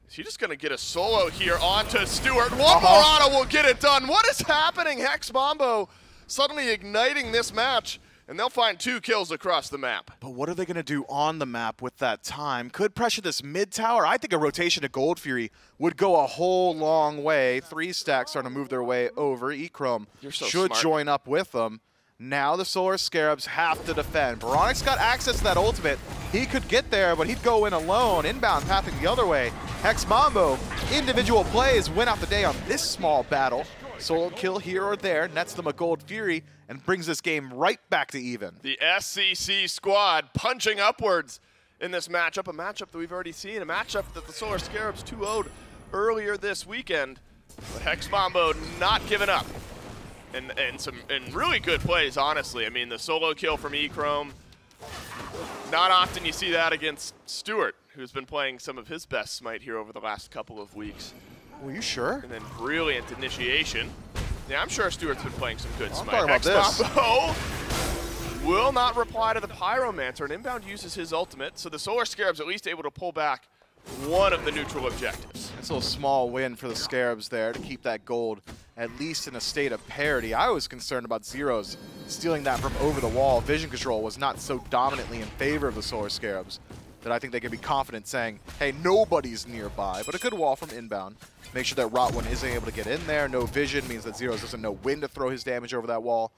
is he just going to get a solo here onto Stuart? One more auto will get it done. What is happening? Hex Mambo suddenly igniting this match. and they'll find 2 kills across the map. But what are they going to do on the map with that time? Could pressure this mid tower. I think a rotation to Gold Fury would go a whole long way. 3 stacks starting to move their way over. Echrome should join up with them. Now the Solar Scarabs have to defend. Boronic's got access to that ultimate. He could get there, but he'd go in alone. Inbound pathing the other way. Hex Mambo, individual plays, win out the day on this small battle. Solo kill here or there, nets them a Gold Fury, and brings this game right back to even. The SCC squad punching upwards in this matchup, a matchup that we've already seen, a matchup that the Solar Scarabs 2-0'd earlier this weekend. But Hex Mambo not giving up. And really good plays, honestly. I mean, the solo kill from Echrome, not often you see that against Stuart, who's been playing some of his best Smite here over the last couple of weeks. Were you sure? And then brilliant initiation. Yeah, I'm sure Stuart's been playing some good Smite. Hex Mambo will not reply to the Pyromancer, and Inbound uses his ultimate, so the Solar Scarabs at least able to pull back one of the neutral objectives. It's a little small win for the Scarabs there to keep that gold at least in a state of parity. I was concerned about Zyrhoes stealing that from over the wall. Vision control was not so dominantly in favor of the Solar Scarabs that I think they could be confident saying, hey, nobody's nearby. But a good wall from Inbound. Make sure that Rottwen isn't able to get in there. No vision means that Zyrhoes doesn't know when to throw his damage over that wall,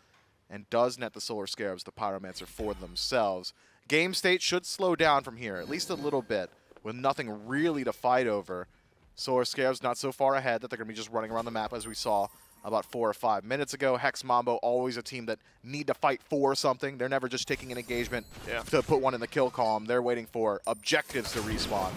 and does net the Solar Scarabs, the Pyromancer, for themselves. Game state should slow down from here, at least a little bit, with nothing really to fight over. Solar Scarabs not so far ahead that they're going to be just running around the map as we saw about 4 or 5 minutes ago. Hex Mambo, always a team that need to fight for something. They're never just taking an engagement to put one in the kill column. They're waiting for objectives to respawn.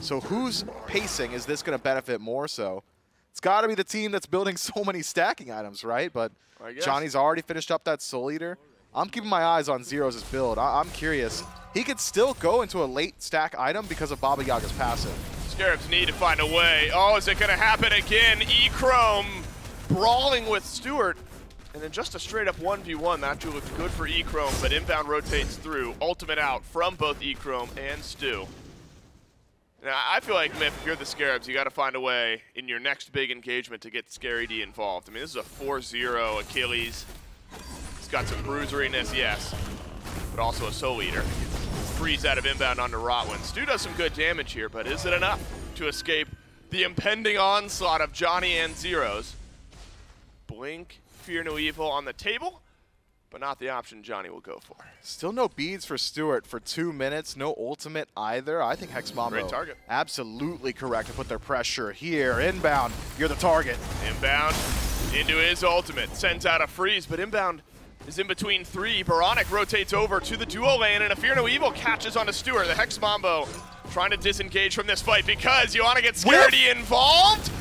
So whose pacing is this going to benefit more so? It's got to be the team that's building so many stacking items, right? But Johnny's already finished up that Soul Eater. I'm keeping my eyes on Zyrhoes' build. I'm curious. He could still go into a late stack item because of Baba Yaga's passive. Scarabs need to find a way. Oh, is it going to happen again? Echrome brawling with Stuart. And then just a straight up 1v1. That actually looked good for Echrome, but Inbound rotates through. Ultimate out from both Echrome and Stu. Now, I feel like, Miff, if you're the Scarabs, you got to find a way in your next big engagement to get Scary D involved. I mean, this is a 4-0 Achilles. He's got some bruiseriness, yes, but also a Soul Eater. Freeze out of Inbound onto Rottwen. Stu does some good damage here, but is it enough to escape the impending onslaught of Johnny and Zyrhoes? Blink, Fear No Evil on the table, but not the option Johnny will go for. Still no beads for Stuart for 2 minutes. No ultimate either. I think Hex Mambo absolutely correct to put their pressure here. Inbound, you're the target. Inbound into his ultimate. Sends out a freeze, but Inbound is in between 3. Oboronic rotates over to the duo lane, and a Fear No Evil catches onto Stuart. The Hex Mambo trying to disengage from this fight because you want to get Scaredy involved.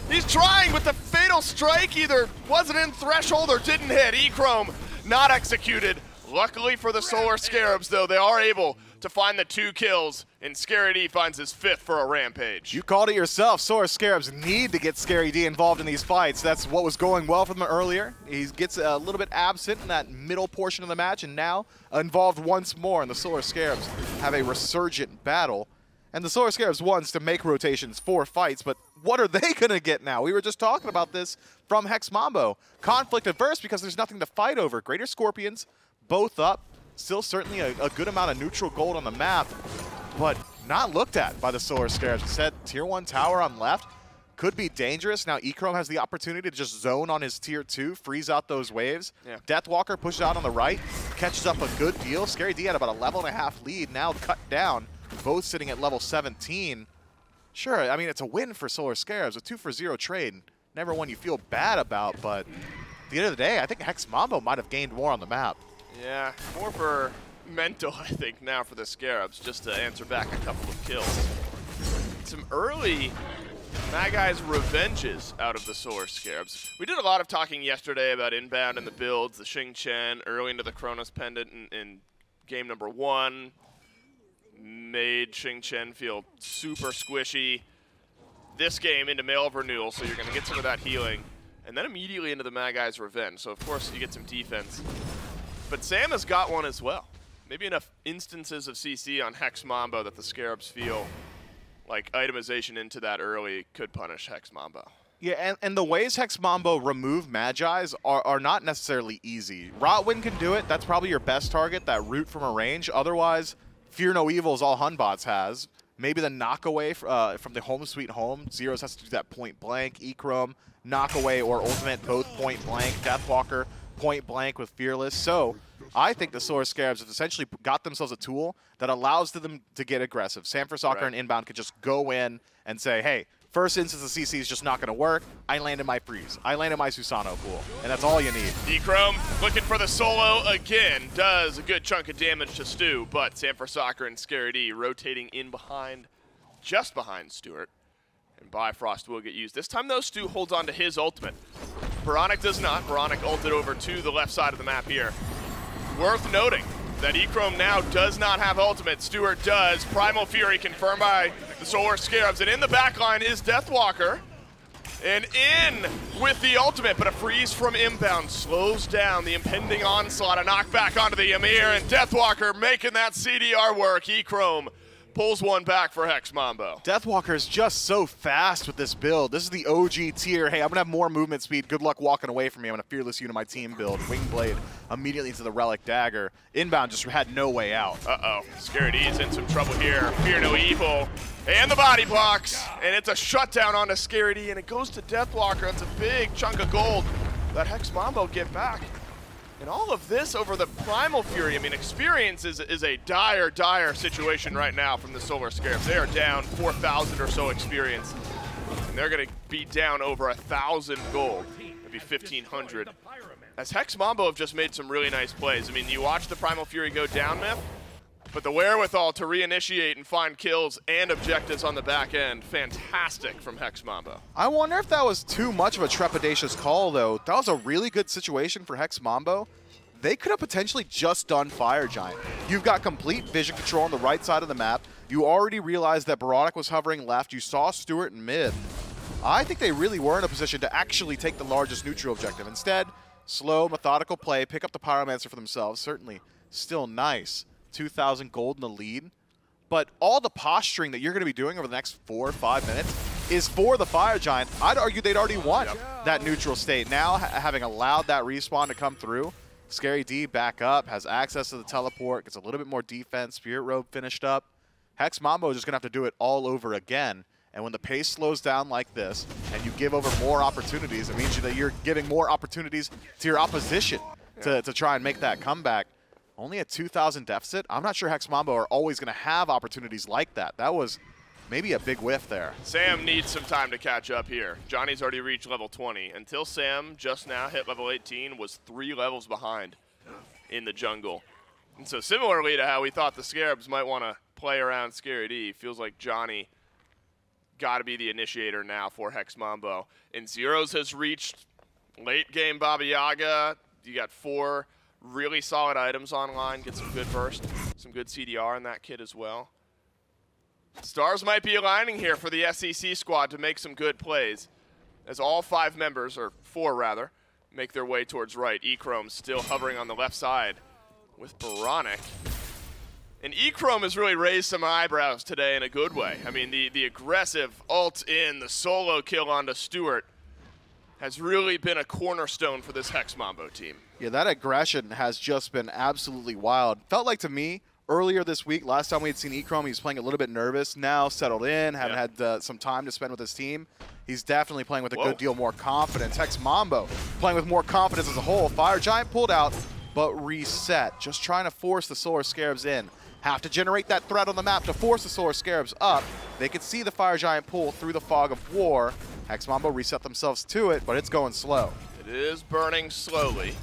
He's trying, but the fatal strike either wasn't in threshold or didn't hit. Echrome not executed. Luckily for the Solar Scarabs, though, they are able to find the 2 kills, and Scary D finds his 5th for a rampage. You called it yourself. Solar Scarabs need to get Scary D involved in these fights. That's what was going well for them earlier. He gets a little bit absent in that middle portion of the match, and now involved once more, and the Solar Scarabs have a resurgent battle. And the Solar Scarabs wants to make rotations for fights, but what are they going to get now? We were just talking about this from Hex Mambo. Conflict averse because there's nothing to fight over. Greater Scorpions, both up. Still certainly a good amount of neutral gold on the map, but not looked at by the Solar Scarabs. Instead, Tier 1 tower on left could be dangerous. Now Echrome has the opportunity to just zone on his Tier 2, freeze out those waves. Deathwalker pushes out on the right, catches up a good deal. Scary D had about a level and a half lead, now cut down. Both sitting at level 17. Sure, I mean, it's a win for Solar Scarabs, a 2-for-0 trade. Never one you feel bad about, but at the end of the day, I think Hex Mambo might have gained more on the map. Yeah, more for mental, I think, now for the Scarabs, just to answer back a couple of kills. Some early Mad Guy's revenges out of the Solar Scarabs. We did a lot of talking yesterday about Inbound and the builds, the Xing Chen, early into the Chronos Pendant in game number 1. Made Xing Chen feel super squishy. This game into Mail of Renewal, so you're going to get some of that healing. And then immediately into the Mad Guy's Revenge, so of course you get some defense. But Sam has got one as well. Maybe enough instances of CC on Hex Mambo that the Scarabs feel like itemization into that early could punish Hex Mambo. Yeah, and the ways Hex Mambo remove Magi's are not necessarily easy. Rottwen can do it. That's probably your best target, that root from a range. Otherwise, Fear No Evil is all Hunbots has. Maybe the knockaway from the Home Sweet Home. Zyrhoes has to do that point blank. Echrome, knockaway or ultimate, both point blank. Deathwalker, point blank with Fearless. So I think the Solar Scarabs have essentially got themselves a tool that allows them to get aggressive. Soccer and Inbound could just go in and say, hey, first instance the CC is just not going to work. I landed my freeze. I landed my Susano pool. And that's all you need. Echrome looking for the solo again. Does a good chunk of damage to Stu, but Soccer and Scary D rotating in behind, just behind Stuart. And Bifrost will get used. This time, though, Stu holds on to his ultimate. Oboronic does not. Oboronic ulted over to the left side of the map here. Worth noting that Echrome now does not have ultimate. Stuart does. Primal Fury confirmed by the Solar Scarabs. And in the backline is Deathwalker. And in with the ultimate, but a freeze from Inbound slows down the impending onslaught. A knockback onto the Ymir, and Deathwalker making that CDR work. Echrome pulls one back for Hex Mambo. Deathwalker is just so fast with this build. This is the OG tier. Hey, I'm going to have more movement speed. Good luck walking away from me. I'm going to Fearless you to my team build. Wing Blade immediately into the Relic Dagger. Inbound just had no way out. Uh-oh. Scary D is in some trouble here. Fear No Evil. And the body blocks. And it's a shutdown onto Scary D, and it goes to Deathwalker. That's a big chunk of gold that Hex Mambo get back. And all of this over the Primal Fury. I mean, experience is a dire, dire situation right now from the Solar Scarabs. They are down 4,000 or so experience. And they're going to be down over 1,000 gold. Maybe 1,500. As Hex Mambo have just made some really nice plays. I mean, you watch the Primal Fury go down, Myth, but the wherewithal to reinitiate and find kills and objectives on the back end, fantastic from Hex Mambo. I wonder if that was too much of a trepidatious call, though. That was a really good situation for Hex Mambo. They could have potentially just done Fire Giant. You've got complete vision control on the right side of the map. You already realized that Oboronic was hovering left. You saw Stuart in mid. I think they really were in a position to actually take the largest neutral objective. Instead, slow, methodical play, pick up the Pyromancer for themselves. Certainly still nice. 2,000 gold in the lead. But all the posturing that you're going to be doing over the next 4 or 5 minutes is for the Fire Giant. I'd argue they'd already won that neutral state. Now, having allowed that respawn to come through, Scary D back up, has access to the teleport, gets a little bit more defense. Spirit Robe finished up. Hex Mambo is just going to have to do it all over again. And when the pace slows down like this, and you give over more opportunities, it means that you're giving more opportunities to your opposition to try and make that comeback. Only a 2,000 deficit. I'm not sure Hex Mambo are always going to have opportunities like that. That was maybe a big whiff there. Sam needs some time to catch up here. Johnny's already reached level 20. Until Sam just now hit level 18, was 3 levels behind in the jungle. And so similarly to how we thought the Scarabs might want to play around Scary D, feels like Johnny got to be the initiator now for Hex Mambo. And Zyrhoes has reached late game Baba Yaga. You got 4 really solid items online. Get some good burst, some good CDR in that kit as well. Stars might be aligning here for the SEC squad to make some good plays, as all 5 members, or 4 rather, make their way towards right. Echrome still hovering on the left side with Oboronic. And Echrome has really raised some eyebrows today in a good way. I mean, the aggressive ult in, the solo kill onto Stuart has really been a cornerstone for this Hex Mambo team. Yeah, that aggression has just been absolutely wild. Felt like to me, earlier this week, last time we had seen Echrome, he was playing a little bit nervous. Now settled in, having had some time to spend with his team. He's definitely playing with a good deal more confidence. Hex Mambo playing with more confidence as a whole. Fire Giant pulled out, but reset. Just trying to force the Solar Scarabs in. Have to generate that threat on the map to force the Solar Scarabs up. They could see the Fire Giant pull through the fog of war. Hex Mambo reset themselves to it, but it's going slow. It is burning slowly.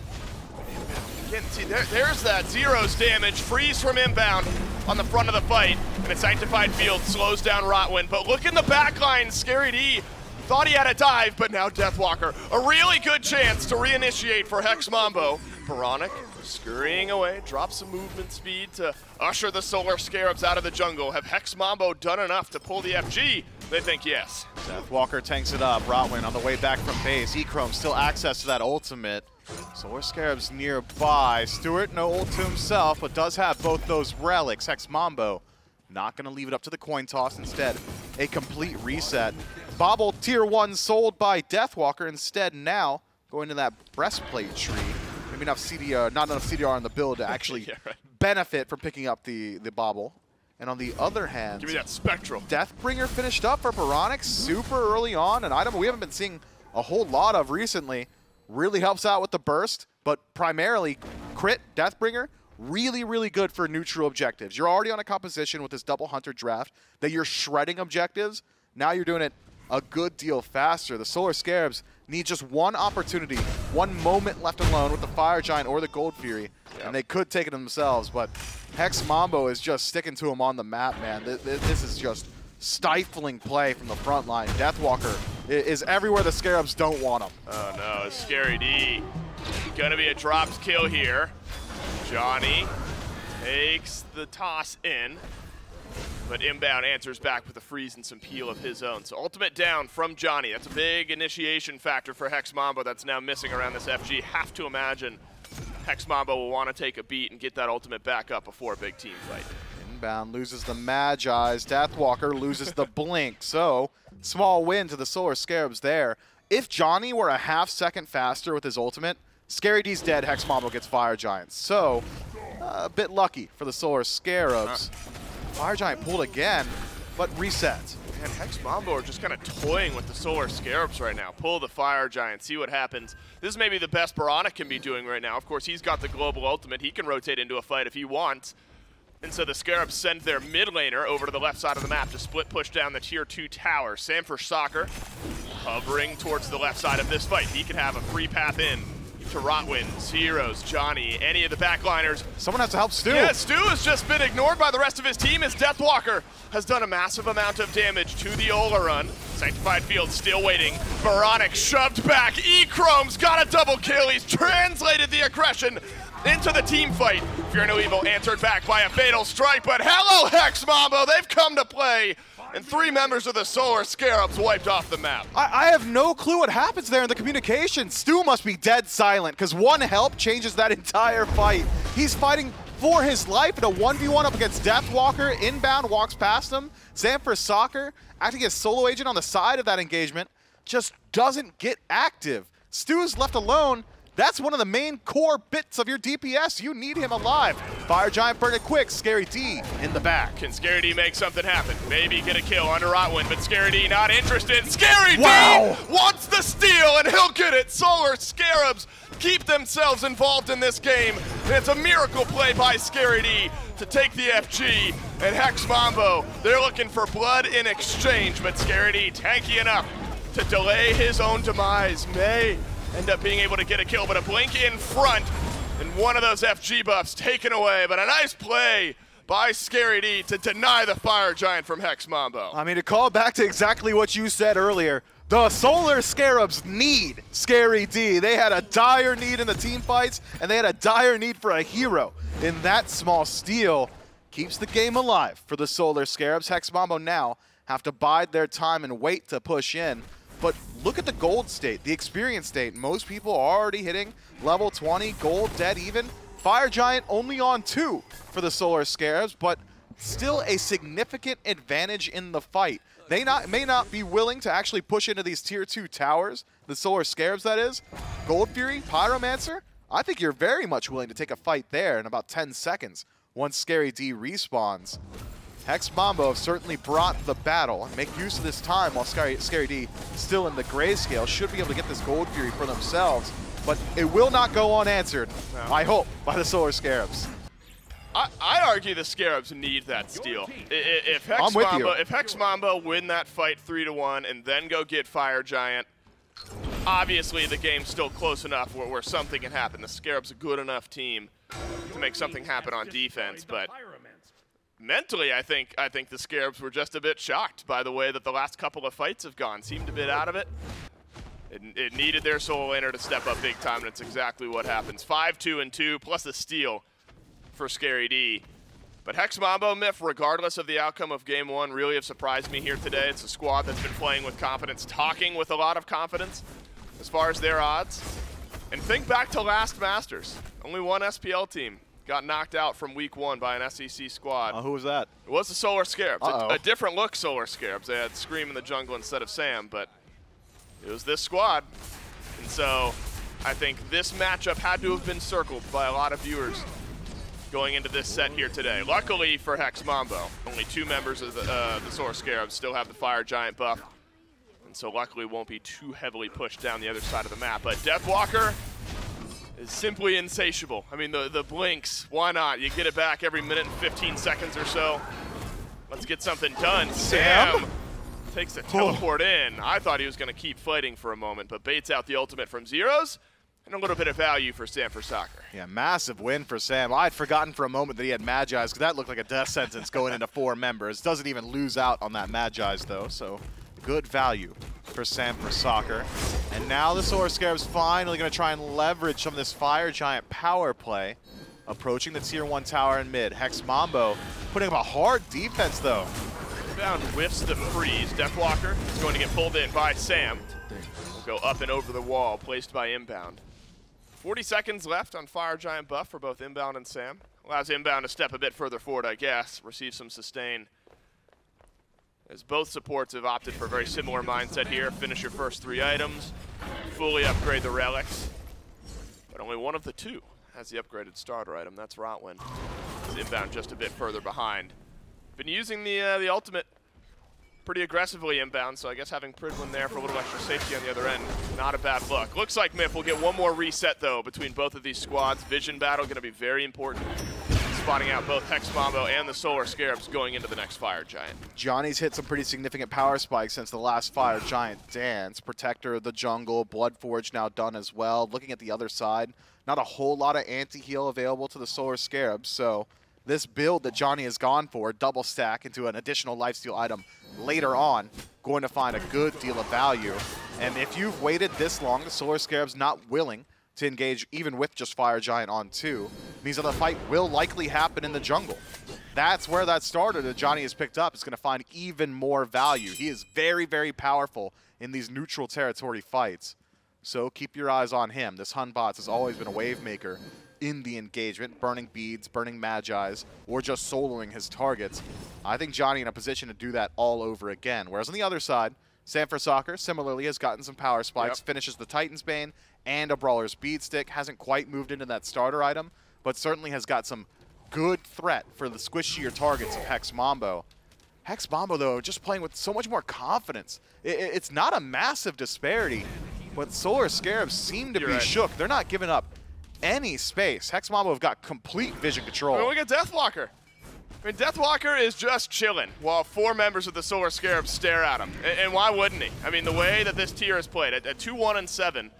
Again, see, there's that Zyrhoes damage. Freeze from Inbound on the front of the fight. And a Sanctified Field slows down Rottwen. But look in the back line. Scary D thought he had a dive, but now Deathwalker. A really good chance to reinitiate for Hex Mambo. Oboronic scurrying away, drops some movement speed to usher the Solar Scarabs out of the jungle. Have Hex Mambo done enough to pull the FG? They think yes. Deathwalker tanks it up. Rottwen on the way back from base. Echrome still access to that ultimate. Solar Scarabs nearby. Stuart, no ult to himself, but does have both those relics. Hex Mambo not going to leave it up to the coin toss. Instead, a complete reset. Bobble tier 1 sold by Deathwalker. Instead now going to that breastplate tree. Maybe not enough CDR on the build to actually Yeah, right. benefit from picking up the bobble. And on the other hand, Give me that spectral. Deathbringer finished up for oBoronic super early on, an item we haven't been seeing a whole lot of recently. Really helps out with the burst, but primarily crit Deathbringer, really, really good for neutral objectives. You're already on a composition with this double hunter draft that you're shredding objectives. Now you're doing it a good deal faster. The Solar Scarabs need just one opportunity, one moment left alone with the Fire Giant or the Gold Fury, and they could take it themselves, but Hex Mambo is just sticking to him on the map, man. This is just stifling play from the front line. Deathwalker is everywhere the Scarabs don't want him. Oh no, Scary D. Gonna be a dropped kill here. Dzoni takes the toss in, but Inbound answers back with a freeze and some peel of his own. So ultimate down from Dzoni. That's a big initiation factor for Hex Mambo that's now missing around this FG. Have to imagine Hex Mambo will want to take a beat and get that ultimate back up before a big team fight. Inbound loses the Magi's. Deathwalker loses the Blink. So small win to the Solar Scarabs there. If Dzoni were a half-second faster with his ultimate, Scary D's dead, Hex Mambo gets Fire Giants. So a bit lucky for the Solar Scarabs. Fire Giant pulled again, but resets. And Hex Mambo are just kind of toying with the Solar Scarabs right now. Pull the Fire Giant, see what happens. This is maybe the best oBoronic can be doing right now. Of course, he's got the global ultimate. He can rotate into a fight if he wants. And so the Scarabs send their mid laner over to the left side of the map to split push down the tier 2 tower. Sam for Soccer hovering towards the left side of this fight. He can have a free path in to Rottwen, Zyrhoes, Dzoni, any of the backliners. Someone has to help Stu. Yeah, Stu has just been ignored by the rest of his team as Deathwalker has done a massive amount of damage to the Olorun. Sanctified Field still waiting. oBoronic shoved back. Echrome's got a double kill. He's translated the aggression into the team fight. Fear No Evil answered back by a fatal strike, but hello Hex Mambo, they've come to play. And 3 members of the Solar Scarabs wiped off the map. I have no clue what happens there in the communication. Stu must be dead silent because one help changes that entire fight. He's fighting for his life in a 1v1 up against Deathwalker. Inbound walks past him. Sam for Soccer, acting as solo agent on the side of that engagement, just doesn't get active. Stu's left alone. That's one of the main core bits of your DPS. You need him alive. Fire Giant burn it quick. Scary D in the back. Can Scary D make something happen? Maybe get a kill under Rottwen, but Scary D not interested. Scary D wants the steal, and he'll get it. Solar Scarabs keep themselves involved in this game. And it's a miracle play by Scary D to take the FG. And Hex Mambo, they're looking for blood in exchange, but Scary D tanky enough to delay his own demise. May end up being able to get a kill, but a blink in front, and one of those FG buffs taken away. But a nice play by Scary D to deny the Fire Giant from Hex Mambo. I mean, to call back to exactly what you said earlier, the Solar Scarabs need Scary D. They had a dire need in the team fights, and they had a dire need for a hero. In that small steal, keeps the game alive for the Solar Scarabs. Hex Mambo now have to bide their time and wait to push in. But look at the gold state, the experience state. Most people are already hitting level 20, gold, dead even. Fire Giant only on 2 for the Solar Scarabs, but still a significant advantage in the fight. They may not be willing to actually push into these tier 2 towers, the Solar Scarabs that is. Gold Fury, Pyromancer, I think you're very much willing to take a fight there in about 10 seconds once Scary D respawns. Hex Mambo have certainly brought the battle and make use of this time while Scary D still in the grayscale. Should be able to get this Gold Fury for themselves, but it will not go unanswered, I hope, by the Solar Scarabs. I argue the Scarabs need that steal. If Hex Mambo win that fight 3-1 and then go get Fire Giant, obviously the game's still close enough where something can happen. The Scarabs a good enough team to make something happen on defense, but mentally, I think the Scarabs were just a bit shocked by the way that the last couple of fights have gone. Seemed a bit out of it. It needed their solo laner to step up big time, and it's exactly what happens. 5-2-2 plus a steal for Scary D. But Hex Mambo, Myth, regardless of the outcome of Game 1, really have surprised me here today. It's a squad that's been playing with confidence, talking with a lot of confidence as far as their odds. And think back to last Masters. Only one SPL team got knocked out from week 1 by an SEC squad. Who was that? It was the Solar Scarabs. Uh-oh. A different look Solar Scarabs. They had Scream in the jungle instead of Sam, but it was this squad. And so I think this matchup had to have been circled by a lot of viewers going into this set here today. Luckily for Hex Mambo, only 2 members of the Solar Scarabs still have the Fire Giant buff. And so luckily won't be too heavily pushed down the other side of the map. But Deathwalker is simply insatiable. I mean, the blinks, why not? You get it back every minute and 15 seconds or so. Let's get something done. Sam takes a teleport in. I thought he was going to keep fighting for a moment, but baits out the ultimate from Zyrhoes, and a little bit of value for Sam for Soccer. Yeah, massive win for Sam. I had forgotten for a moment that he had Magi's, because that looked like a death sentence going into 4 members. Doesn't even lose out on that Magi's, though, so good value for Sam for Soccer. And now the Solar Scarabs finally going to try and leverage some of this Fire Giant power play. Approaching the tier 1 tower in mid. Hex Mambo putting up a hard defense, though. Inbound whiffs the freeze. Deathwalker is going to get pulled in by Sam. Will go up and over the wall, placed by Inbound. 40 seconds left on Fire Giant buff for both Inbound and Sam. Allows Inbound to step a bit further forward, I guess. Receive some sustain. As both supports have opted for a very similar mindset here. Finish your first 3 items, fully upgrade the relics. But only one of the 2 has the upgraded starter item. That's Rottwen. Inbound just a bit further behind. Been using the ultimate pretty aggressively Inbound, so I guess having Pridwin there for a little extra safety on the other end, not a bad look. Looks like Myth will get one more reset, though, between both of these squads. Vision battle going to be very important. Spotting out both Hex Mambo and the Solar Scarabs going into the next Fire Giant. Johnny's hit some pretty significant power spikes since the last Fire Giant dance. Protector of the jungle, Bloodforge now done as well. Looking at the other side, not a whole lot of anti-heal available to the Solar Scarabs, so this build that Johnny has gone for, double stack into an additional lifesteal item later on, going to find a good deal of value. And if you've waited this long, the Solar Scarabs not willing to engage even with just Fire Giant on 2, means that the fight will likely happen in the jungle. That's where that starter that Johnny has picked up is going to find even more value. He is very, very powerful in these neutral territory fights. So keep your eyes on him. This Hunbots has always been a wave maker in the engagement, burning beads, burning Magi's, or just soloing his targets. I think Johnny in a position to do that all over again. Whereas on the other side, Sam for Soccer similarly has gotten some power spikes, finishes the Titan's Bane and a Brawler's Bead Stick. Hasn't quite moved into that starter item, but certainly has got some good threat for the squishier targets of Hex Mambo. Hex Mambo, though, just playing with so much more confidence. It's not a massive disparity, but Solar Scarabs seem to be shook. They're not giving up any space. Hex Mambo have got complete vision control. I mean, look at Deathwalker. I mean, Deathwalker is just chilling while 4 members of the Solar Scarabs stare at him. And why wouldn't he? I mean, the way that this tier is played, at 2-1 and 7,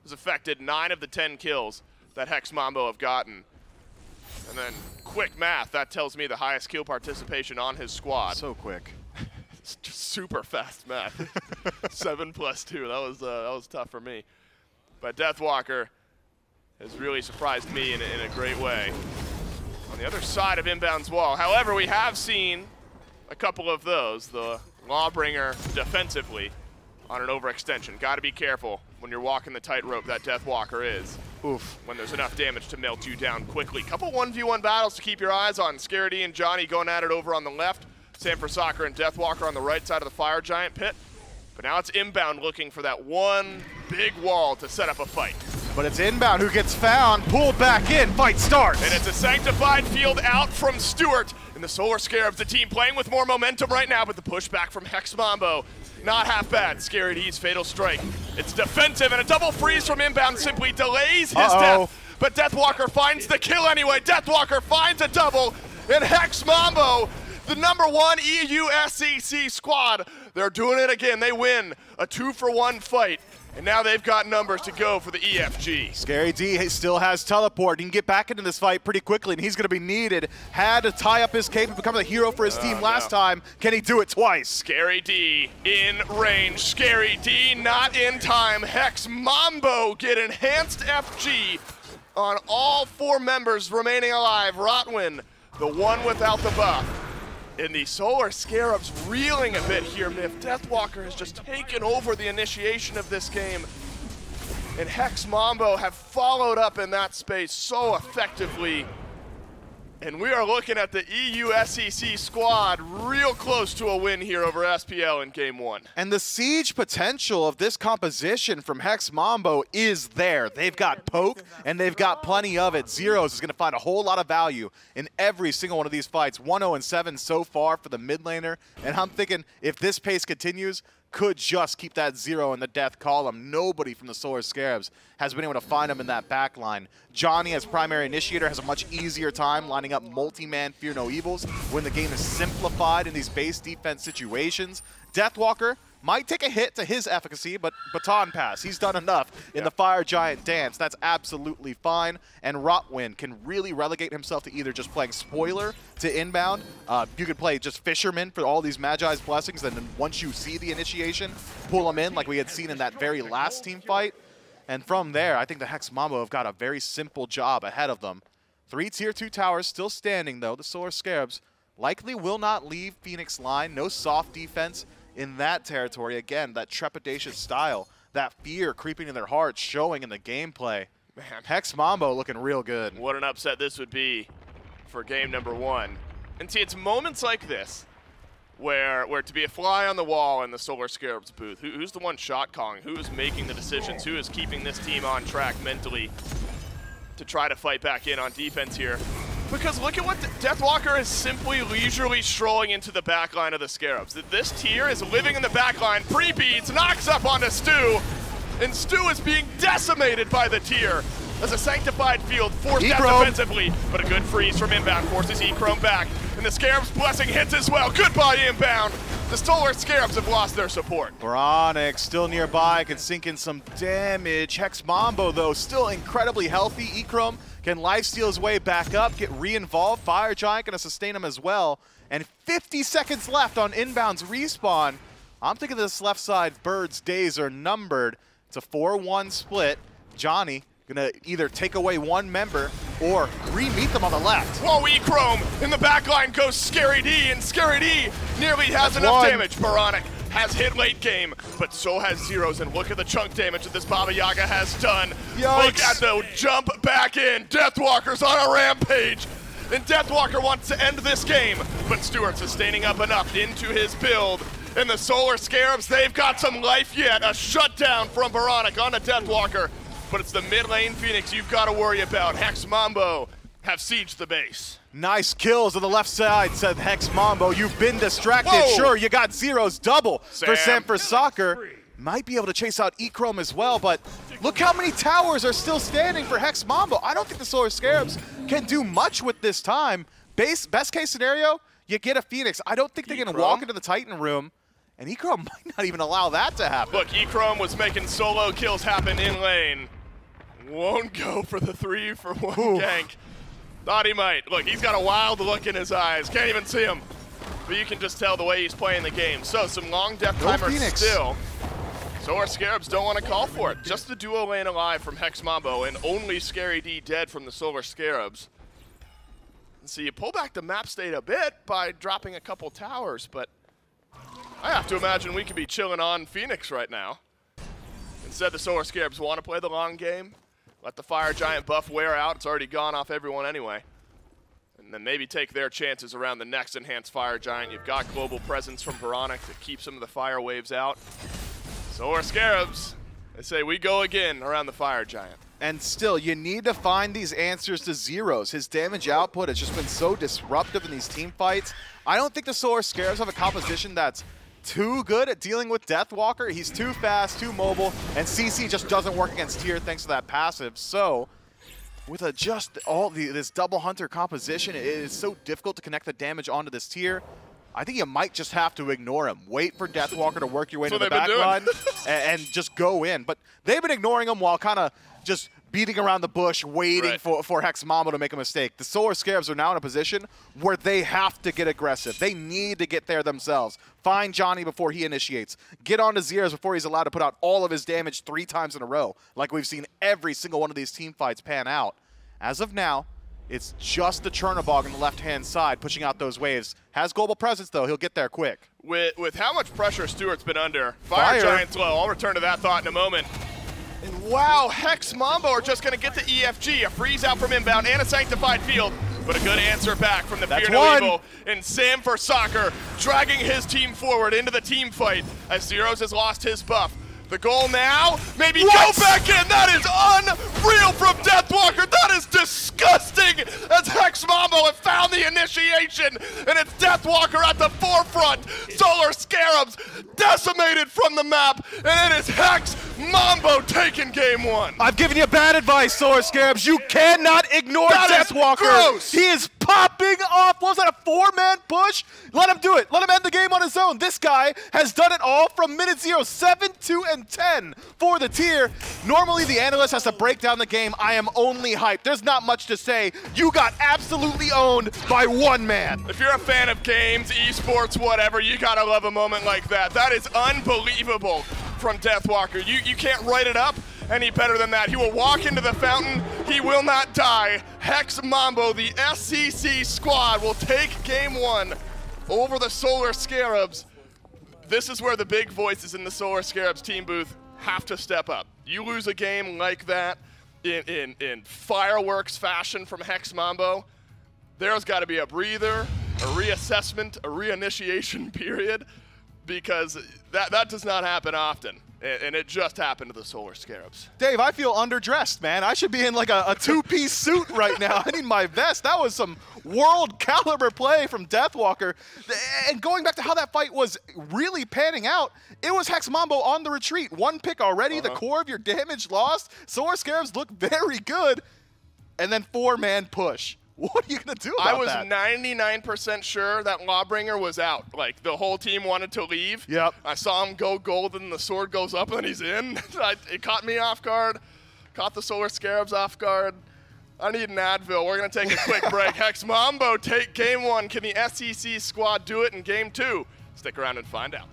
has affected 9 of the 10 kills that Hex Mambo have gotten. And then, quick math, that tells me the highest kill participation on his squad. So quick. It's just super fast math. 7 plus 2, that was tough for me. But Deathwalker has really surprised me in a great way. On the other side of Inbound's wall, however, we have seen a couple of those. The Lawbringer defensively on an overextension. Got to be careful when you're walking the tightrope that Deathwalker is. Oof. When there's enough damage to melt you down quickly. Couple 1v1 battles to keep your eyes on. Scaredy and Johnny going at it over on the left. Sam for Soccer and Deathwalker on the right side of the Fire Giant pit. But now it's Inbound looking for that one big wall to set up a fight. But it's Inbound who gets found, pulled back in, fight starts. And it's a sanctified field out from Stuart. And the Solar Scarabs, the team playing with more momentum right now, but the pushback from Hex Mambo, not half bad. Scary D's Fatal Strike. It's defensive, and a double freeze from Inbound simply delays his death. But Deathwalker finds the kill anyway. Deathwalker finds a double, and Hex Mambo, the #1 EU SEC squad, they're doing it again. They win a 2-for-1 fight. And now they've got numbers to go for the EFG. Scary D still has teleport. He can get back into this fight pretty quickly, and he's going to be needed. Had to tie up his cape and become the hero for his team last time. Can he do it twice? Scary D in range. Scary D not in time. Hex Mambo get enhanced FG on all 4 members remaining alive. Rottwen, the one without the buff. And the Solar Scarabs reeling a bit here, Myth. Deathwalker has just taken over the initiation of this game. And Hex Mambo have followed up in that space so effectively. And we are looking at the EU SEC squad real close to a win here over SPL in Game 1. And the siege potential of this composition from Hex Mambo is there. They've got poke, and they've got plenty of it. Zyrhoes is going to find a whole lot of value in every single one of these fights. 1-0-7 so far for the mid laner. And I'm thinking if this pace continues, could just keep that 0 in the death column. Nobody from the Solar Scarabs has been able to find him in that back line. Dzoni, as primary initiator, has a much easier time lining up multi-man Fear No Evils when the game is simplified in these base defense situations. Deathwalker might take a hit to his efficacy, but baton pass. He's done enough in the Fire Giant dance. That's absolutely fine. And Rottwen can really relegate himself to either just playing spoiler to inbound. You could play just Fisherman for all these Magi's blessings, and then once you see the initiation, pull them in like we had seen in that very last team fight. And from there, I think the Hex Mambo have got a very simple job ahead of them. 3 Tier 2 towers still standing, though. The Solar Scarabs likely will not leave Phoenix line. No soft defense in that territory. Again, that trepidatious style, that fear creeping in their hearts, showing in the gameplay. Man, Hex Mambo looking real good. What an upset this would be for game number 1. And see, it's moments like this where to be a fly on the wall in the Solar Scarabs booth. Who's the one shot calling? Who is making the decisions? Who is keeping this team on track mentally to try to fight back in on defense here? Because look at what Deathwalker is simply leisurely strolling into the back line of the Scarabs. This tier is living in the back line, pre-beats, knocks up onto Stu, and Stu is being decimated by the tier as a sanctified field forced out defensively, but a good freeze from Inbound forces Echrome back, and the Scarabs blessing hits as well. Goodbye Inbound. The Solar Scarabs have lost their support. Oboronic still nearby, can sink in some damage. Hex Mambo, though, still incredibly healthy. Echrome can lifesteal his way back up, get re-involved. Fire Giant gonna sustain him as well. And 50 seconds left on Inbound's respawn. I'm thinking this left side Bird's days are numbered. It's a 4-1 split. Dzoni gonna either take away one member or re-meet them on the left. Whoa, Echrome in the back line goes Scary D, and Scary D nearly has enough damage. Oboronic has hit late game, but so has Zyrhoes, and look at the chunk damage that this Baba Yaga has done. Yikes. Look at the jump back in. Deathwalker's on a rampage, and Deathwalker wants to end this game, but Stuart sustaining up enough into his build. And the Solar Scarabs, they've got some life yet. A shutdown from Oboronic on a Deathwalker, but it's the mid lane Phoenix you've got to worry about. Hex Mambo have sieged the base. Nice kills on the left side, said Hex Mambo. You've been distracted. Whoa. Sure, you got Zyrhoes double for Sam for Soccer. Might be able to chase out Echrome as well, but look how many towers are still standing for Hex Mambo. I don't think the Solar Scarabs can do much with this time. Best case scenario, you get a Phoenix. I don't think they're going to walk into the Titan room, and Echrome might not even allow that to happen. Look, Echrome was making solo kills happen in lane. Won't go for the 3-for-1 gank. Thought he might. Look, he's got a wild look in his eyes. Can't even see him. But you can just tell the way he's playing the game. So, some long death timers still. Solar Scarabs don't want to call for it. Just the duo lane alive from Hex Mambo, and only Scary D dead from the Solar Scarabs. And so you pull back the map state a bit by dropping a couple towers, but I have to imagine we could be chilling on Phoenix right now. Instead, the Solar Scarabs want to play the long game. Let the Fire Giant buff wear out. It's already gone off everyone anyway. And then maybe take their chances around the next enhanced Fire Giant. You've got global presence from Oboronic to keep some of the fire waves out. Solar Scarabs, they say we go again around the Fire Giant. And still, you need to find these answers to Zyrhoes. His damage output has just been so disruptive in these team fights. I don't think the Solar Scarabs have a composition that's too good at dealing with Deathwalker. He's too fast, too mobile, and CC just doesn't work against tier thanks to that passive. So, with this double hunter composition, it is so difficult to connect the damage onto this tier. I think you might just have to ignore him. Wait for Deathwalker to work your way to the back line and just go in. But they've been ignoring him while kind of just beating around the bush, waiting for Hex Mambo to make a mistake. The Solar Scarabs are now in a position where they have to get aggressive. They need to get there themselves. Find Dzoni before he initiates. Get onto Zyrhoes before he's allowed to put out all of his damage 3 times in a row, like we've seen every single one of these team fights pan out. As of now, it's just the Chernobog on the left-hand side pushing out those waves. Has global presence, though. He'll get there quick. With how much pressure Stuart's been under, Fire Giant's low. I'll return to that thought in a moment. And wow, Hex Mambo are just going to get the EFG, a freeze out from Inbound and a Sanctified Field. But a good answer back from the That's Fear No one. Evil. And Sam for Soccer dragging his team forward into the team fight as Zyrhoes has lost his buff. The goal now, maybe go back in. That is unreal from Deathwalker. That is disgusting as Hex Mambo have found the initiation. And it's Deathwalker at the forefront. Solar Scarabs decimated from the map. And it is Hex Mambo taking game one. I've given you bad advice, Solar Scarabs. You cannot ignore That is Deathwalker. gross. He is popping off. What was that, a 4-man push? Let him do it. Let him end the game on his own. This guy has done it all from minute 0, 7, 2, and 10 for the tier. Normally, the analyst has to break down the game. I am only hyped. There's not much to say. You got absolutely owned by one man. If you're a fan of games, esports, whatever, you gotta love a moment like that. That is unbelievable from Deathwalker. You can't write it up any better than that. He will walk into the fountain. He will not die. Hex Mambo, the SCC squad, will take game one over the Solar Scarabs. This is where the big voices in the Solar Scarabs team booth have to step up. You lose a game like that in fireworks fashion from Hex Mambo, there's got to be a breather, a reassessment, a reinitiation period, because that does not happen often. And it just happened to the Solar Scarabs. Dave, I feel underdressed, man. I should be in like a two-piece suit right now. I need my vest. That was some world caliber play from Deathwalker. And going back to how that fight was really panning out, it was Hex Mambo on the retreat. One pick already, the core of your damage lost. Solar Scarabs look very good. And then 4-man push. What are you going to do about that? I was 99% sure that Lawbringer was out. Like, the whole team wanted to leave. Yep. I saw him go gold, and the sword goes up, and he's in. It caught me off guard. Caught the Solar Scarabs off guard. I need an Advil. We're going to take a quick break. Hex Mambo take game one. Can the SEC squad do it in game two? Stick around and find out.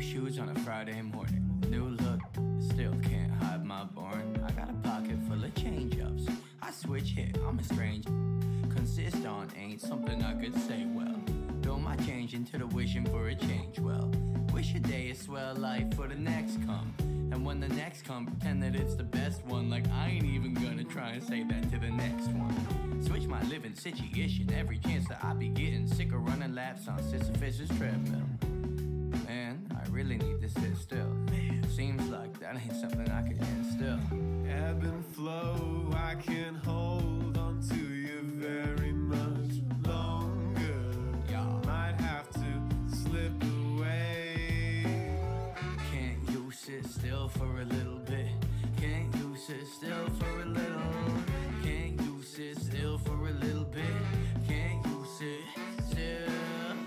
shoes on a Friday morning. New look, still can't hide my born. I got a pocket full of change-ups. I switch hit, I'm a stranger. Consist on ain't something I could say well. Throw my change into the wishing for a change well. Wish a day is swell life for the next come. And when the next come, pretend that it's the best one. Like I ain't even gonna try and say that to the next one. Switch my living situation every chance that I be getting. Sick of running laps on Sisyphus's treadmill. Man, I really need to sit still. Man, seems like that ain't something I could instill. Ebb and flow, I can hold on to you very much longer. Yeah. Might have to slip away. Can't you sit still for a little bit? Can't you sit still for a little? Can't you sit still for a little bit? Can't you sit still?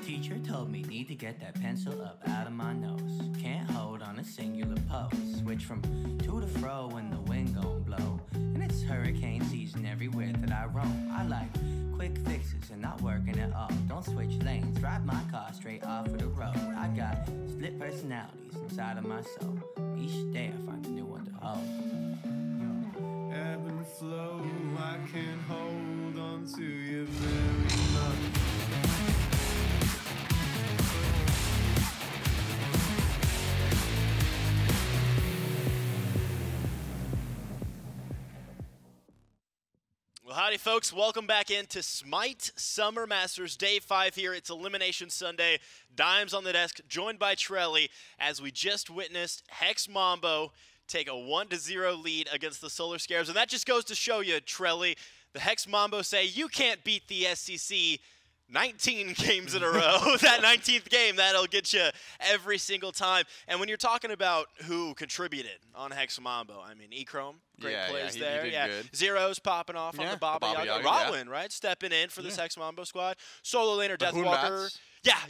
Teacher told me need to get that pencil up out of my nose. Can't hold on a singular pose. Switch from to to fro when the wind gon' blow. And it's hurricane season everywhere that I roam. I like quick fixes and not working at all. Don't switch lanes, drive my car straight off of the road. I got split personalities inside of my soul. Each day I find a new one to hold. Ebb and flow, I can hold on to you very much. Well, howdy, folks. Welcome back into SMITE Summer Masters Day 5 here. It's Elimination Sunday. Dimes on the desk, joined by Trelly, as we just witnessed Hex Mambo take a 1-0 lead against the Solar Scarabs. And that just goes to show you, Trelly, the Hex Mambo say you can't beat the SCC 19 games in a row. That 19th game, that'll get you every single time. And when you're talking about who contributed on Hex Mambo, I mean, Echrome, great plays there. He did good. Zyrhoes popping off on the Baba Yaga. Rottwen, right? Stepping in for this Hex Mambo squad. Solo laner, Deathwalker.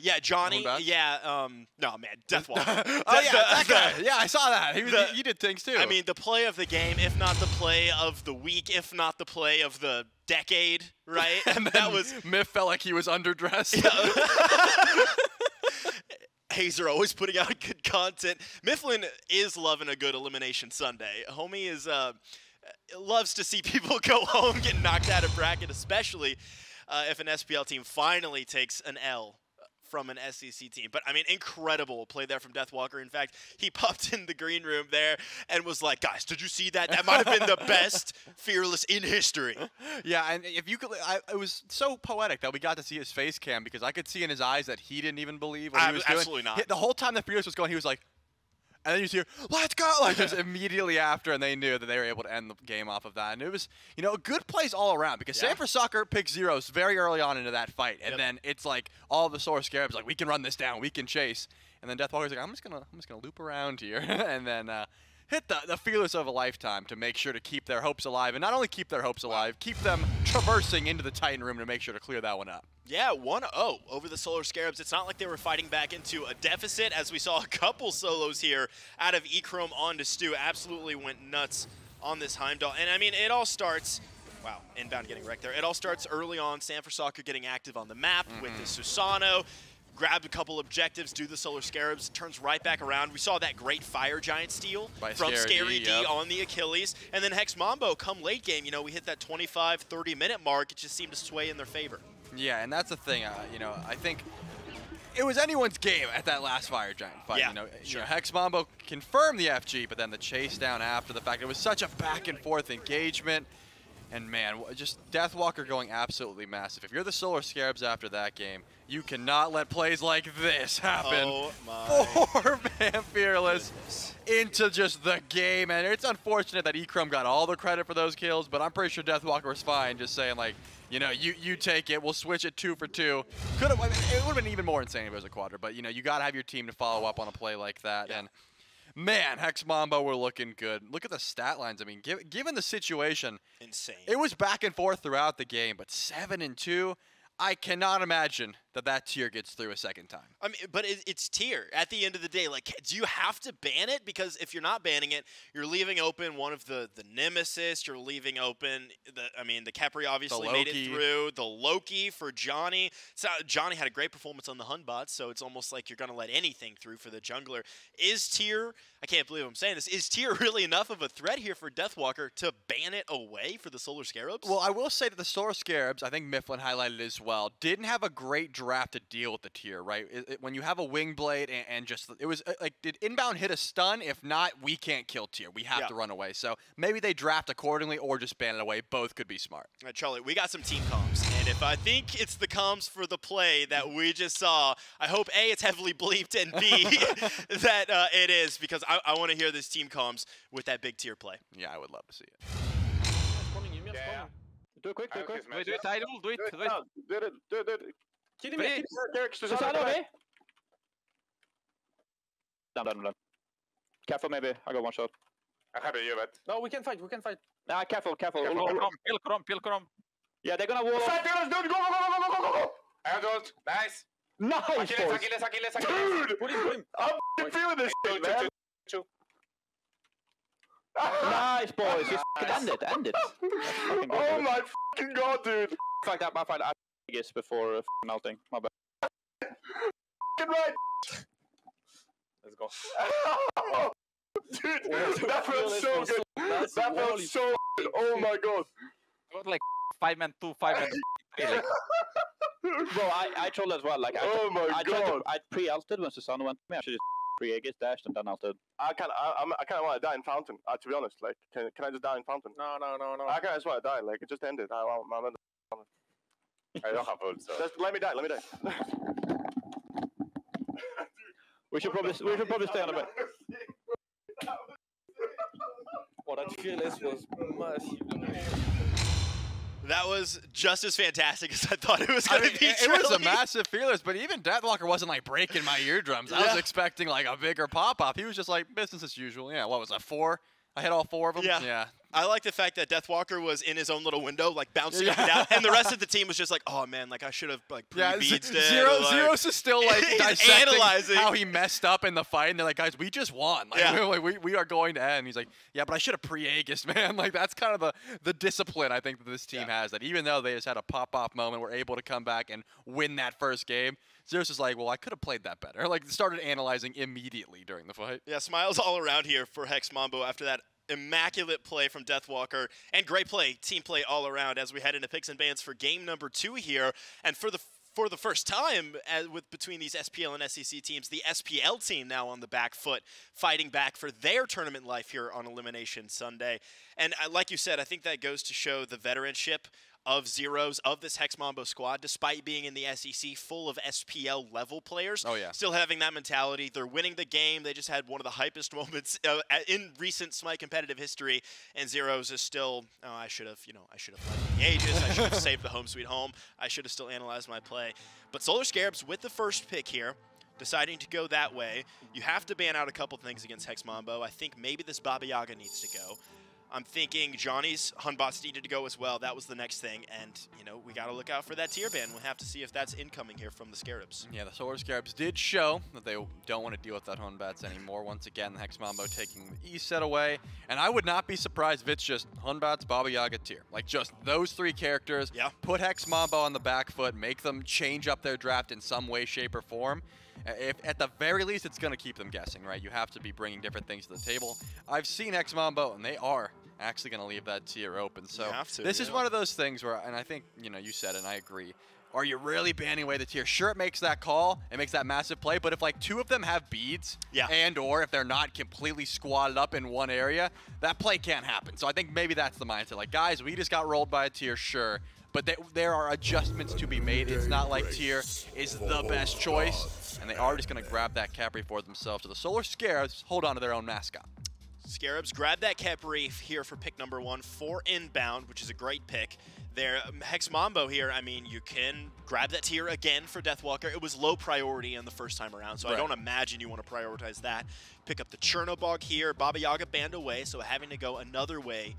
Yeah, Johnny. Yeah, no, man, Deathwalker. That guy. Yeah, I saw that. He did things too. I mean, the play of the game, if not the play of the week, if not the play of the decade, right? And that was Myth felt like he was underdressed. Hazer always putting out good content. Mifflin is loving a good Elimination Sunday. Homie is loves to see people go home getting knocked out of bracket, especially if an SPL team finally takes an L from an SEC team. But, I mean, incredible play there from Deathwalker. In fact, he popped in the green room there and was like, guys, did you see that? That might have been the best Fearless in history. Yeah, and if you could, it was so poetic that we got to see his face cam, because I could see in his eyes that he didn't even believe what he was doing. Absolutely not. The whole time the Fearless was going, he was like, and then you hear, let's go, like just immediately after, and they knew that they were able to end the game off of that. And it was, you know, good plays all around, because Sanford Soccer picks Zyrhoes very early on into that fight, and then it's like all the Solar Scarabs like, we can run this down, we can chase, and then Deathwalker's like, I'm just gonna loop around here, and then hit the Fearless of a lifetime to make sure to keep their hopes alive, and not only keep their hopes alive, keep them traversing into the Titan room to make sure to clear that one up. Yeah, 1-0 over the Solar Scarabs. It's not like they were fighting back into a deficit, as we saw a couple solos here out of Echrome onto Stu. Absolutely went nuts on this Heimdallr. And I mean, it all starts, wow, Inbound getting wrecked there. It all starts early on, Sanford Soccer getting active on the map with the Susano. Grabbed a couple objectives, do the Solar Scarabs, turns right back around. We saw that great Fire Giant steal from Scary D on the Achilles. And then Hex Mambo come late game, you know, we hit that 25, 30-minute mark. It just seemed to sway in their favor. Yeah, and that's the thing, you know, I think it was anyone's game at that last Fire Giant fight. Yeah, you know, Hex Mambo confirmed the FG, but then the chase down after the fact. It was such a back-and-forth engagement. And man, just Deathwalker going absolutely massive. If you're the Solar Scarabs after that game, you cannot let plays like this happen. Oh my. 4-man Fearless into just the game. And it's unfortunate that Echrome got all the credit for those kills, but I'm pretty sure Deathwalker was fine just saying like, you know, you take it, we'll switch it 2 for 2. It would have been even more insane if it was a quadra, but you know, you got to have your team to follow up on a play like that. And man, Hex Mambo were looking good. Look at the stat lines. I mean, given the situation, insane. It was back and forth throughout the game, but 7-2, I cannot imagine that tier gets through a second time. I mean, but it's tier. At the end of the day, like, do you have to ban it? Because if you're not banning it, you're leaving open one of the Nemesis. You're leaving open the Khepri obviously made it through. The Loki for Dzoni. So Dzoni had a great performance on the Hun bots, so it's almost like you're gonna let anything through for the jungler. Is tier? I can't believe I'm saying this. Is tier really enough of a threat here for Deathwalker to ban it away for the Solar Scarabs? Well, I will say that the Solar Scarabs, I think Mifflin highlighted as well, didn't have a great draft to deal with the tier, right? When you have a Wingblade and just, it was like, did Inbound hit a stun? If not, we can't kill tier. We have to run away. So maybe they draft accordingly or just ban it away. Both could be smart. All right, Charlie, we got some team comms, and if I think it's the comms for the play that we just saw, I hope A, it's heavily bleeped, and B, that it is, because I want to hear this team comms with that big tier play. Yeah, I would love to see it. Yeah. Do it quick, do it quick. Do it, idle, do it. Do it. Kill me. Susano, me. Done. Careful, maybe. I got one shot. I have a unit. No, we can fight. Nah, careful. Kill Chrome. Yeah, they're gonna wall off. Fight, dude, go. I have ult. Nice. Nice, Achilles. Dude! Put him. I'm feeling this shit, man. Nice, boys. Just end it. Oh my fucking god, dude. Fuck that, my fault. I guess before melting. My bad. Fucking right. Let's go. Dude, that felt so good. That felt so good. Oh my god. Got like 5-man 2, 5-man 3. Like. Bro, I trolled as well. Like, I pre-ulted when Susano went to me. I should just pre-Aegis dashed and then ulted. I kind of want to die in Fountain. To be honest, like, can I just die in Fountain? No. I just want to die. Like, it just ended. I don't have ult, so. Just let me die. We should probably stay on a bit. Oh, that fearless was massive. That was just as fantastic as I thought it was going to be. It was a massive fearless, but even Deathwalker wasn't like breaking my eardrums. I was expecting like a bigger pop-off. He was just like business as usual. Yeah, what was that, 4? I hit all 4 of them? Yeah. I like the fact that Deathwalker was in his own little window, like bouncing up and down, and the rest of the team was just like, "Oh man, like I should have like pre-beads it." Zyrhoes is still like dissecting analyzing how he messed up in the fight, and they're like, "Guys, we just won. Like, we are going to end." He's like, "Yeah, but I should have pre-Aegis, man." Like that's kind of the discipline I think that this team has. That even though they just had a pop-off moment, were able to come back and win that first game. Zyrhoes is like, well, I could have played that better. Like started analyzing immediately during the fight. Yeah, smiles all around here for Hex Mambo after that immaculate play from Deathwalker, and great play, team play all around as we head into picks and bans for game number 2 here. And for the first time between these SPL and SEC teams, the SPL team now on the back foot, fighting back for their tournament life here on Elimination Sunday. And like you said, I think that goes to show the veteranship of Zyrhoes, of this Hex Mambo squad, despite being in the SEC full of SPL level players. Oh yeah. Still having that mentality. They're winning the game. They just had one of the hypest moments in recent SMITE competitive history, and Zyrhoes is still, I should have played the Aegis. I should have saved the home sweet home. I should have still analyzed my play. But Solar Scarabs with the first pick here, deciding to go that way. You have to ban out a couple things against Hex Mambo. I think maybe this Baba Yaga needs to go. I'm thinking Johnny's Hun bots needed to go as well. That was the next thing. And, you know, we got to look out for that tier ban. We'll have to see if that's incoming here from the Scarabs. Yeah, the Solar Scarabs did show that they don't want to deal with that Hun bats anymore. Once again, the Hex Mambo taking the E set away. And I would not be surprised if it's just Hun bats, Baba Yaga, tier. Like, just those 3 characters. Yeah. Put Hex Mambo on the back foot. Make them change up their draft in some way, shape, or form. If at the very least, it's going to keep them guessing, right? You have to be bringing different things to the table. I've seen Hex Mambo, and they are actually going to leave that tier open. So this is one of those things where, and I think, you know, you said it, and I agree. Are you really banning away the tier? Sure, it makes that call. It makes that massive play. But if, like, 2 of them have beads, and or if they're not completely squatted up in one area, that play can't happen. So I think maybe that's the mindset. Like, guys, we just got rolled by a tier, sure. But there are adjustments to be made. It's not like tier is the best choice. And they are just going to grab that Khepri for themselves. So the Solar Scarabs hold on to their own mascot. Scarabs grab that Khepri here for pick number 1 for Inbound, which is a great pick. There, Hex Mambo here, I mean, you can grab that tier again for Deathwalker. It was low priority in the first time around, so I don't imagine you want to prioritize that. Pick up the Chernobog here. Baba Yaga banned away, so having to go another way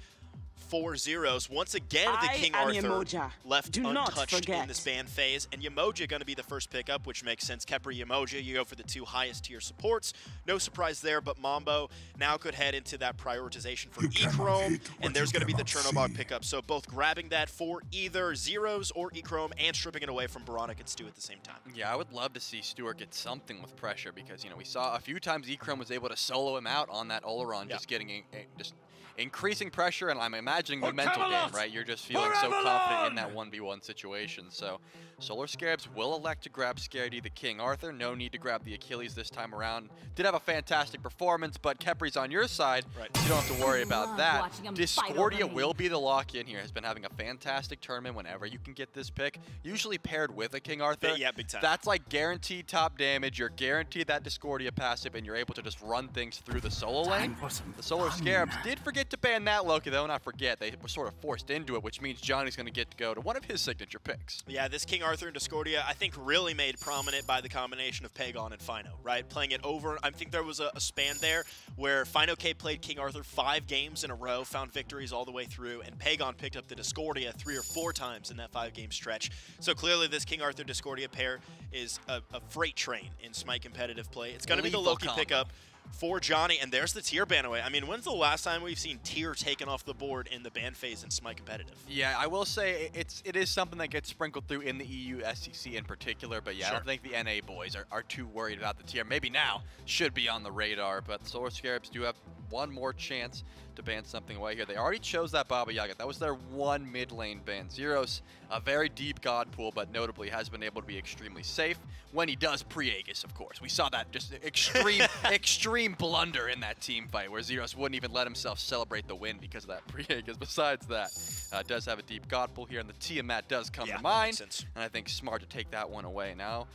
for Zyrhoes. Once again, the King Arthur left untouched in this ban phase, and Yemoja going to be the first pickup, which makes sense. Khepri, Yemoja, you go for the 2 highest tier supports. No surprise there, but Mambo now could head into that prioritization for Echrome, and there's going to be the Chernobog pickup. So both grabbing that for either Zyrhoes or Echrome and stripping it away from oBoronic and Stu at the same time. Yeah, I would love to see Stuart get something with pressure because, you know, we saw a few times Echrome was able to solo him out on that Olorun, just getting just increasing pressure, and I'm imagining the mental game, right? You're just feeling so confident in that 1v1 situation. So Solar Scarabs will elect to grab Scaredy the King Arthur. No need to grab the Achilles this time around. Did have a fantastic performance, but Khepri's on your side, so you don't have to worry about that. Discordia will be the lock-in here. Has been having a fantastic tournament whenever you can get this pick, usually paired with a King Arthur. Yeah, big time. That's like guaranteed top damage. You're guaranteed that Discordia passive, and you're able to just run things through the solo lane. The Solar Scarabs did forget to ban that Loki, though, not forget. They were sort of forced into it, which means Johnny's going to get to go to one of his signature picks. Yeah, this King Arthur and Discordia, I think, really made prominent by the combination of Pagon and Fino, right? Playing it over. I think there was a span there where Fino K played King Arthur 5 games in a row, found victories all the way through, and Pagon picked up the Discordia 3 or 4 times in that 5-game stretch. So clearly this King Arthur Discordia pair is a freight train in SMITE competitive play. It's going to be the Loki pickup for Johnny, and there's the tier ban away. I mean, when's the last time we've seen tier taken off the board in the ban phase in SMITE competitive? Yeah, I will say it is something that gets sprinkled through in the EU SEC in particular, but yeah, I don't think the NA boys are too worried about the tier. Maybe now should be on the radar, but the Solar Scarabs do have one more chance to ban something away here. They already chose that Baba Yaga. That was their one mid lane ban. Zyrhoes, a very deep god pool, but notably has been able to be extremely safe when he does pre-Aegis, of course. We saw that just extreme blunder in that team fight where Zyrhoes wouldn't even let himself celebrate the win because of that pre-Aegis. Besides that, does have a deep god pool here, and the Tiamat does come to mind, and I think smart to take that one away. Now,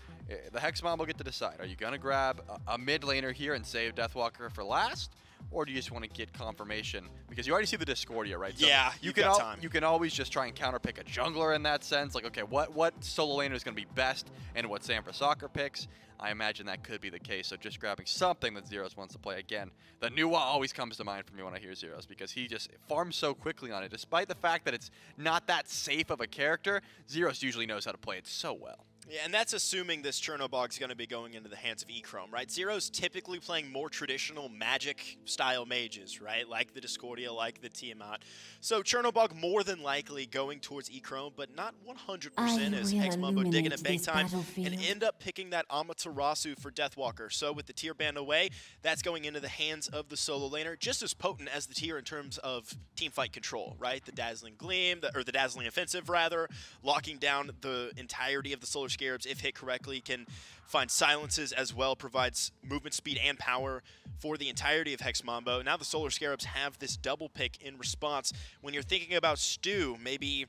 the Hex Mambo get to decide. Are you going to grab a mid laner here and save Deathwalker for last? Or do you just want to get confirmation? Because you already see the Discordia, right? So yeah, you can always just try and counterpick a jungler in that sense. Like, okay, what solo laner is going to be best and what Sam for Soccer picks? I imagine that could be the case. So just grabbing something that Zyrhoes wants to play. Again, the Nuwa always comes to mind for me when I hear Zyrhoes because he just farms so quickly on it. Despite the fact that it's not that safe of a character, Zyrhoes usually knows how to play it so well. Yeah, and that's assuming this Chernobog is going to be going into the hands of Echrome, right? Zyrhoes typically playing more traditional magic-style mages, right? Like the Discordia, like the Tiamat. So Chernobog more than likely going towards Echrome, but not 100% as Hex Mambo digging at bank time and end up picking that Amaterasu for Deathwalker. So with the tier banned away, that's going into the hands of the solo laner, just as potent as the tier in terms of teamfight control, right? The Dazzling Gleam, or the Dazzling Offensive, rather, locking down the entirety of the Solar Scarabs, if hit correctly, can find silences as well, provides movement speed and power for the entirety of Hex Mambo. Now the Solar Scarabs have this double pick in response. When you're thinking about Stu, maybe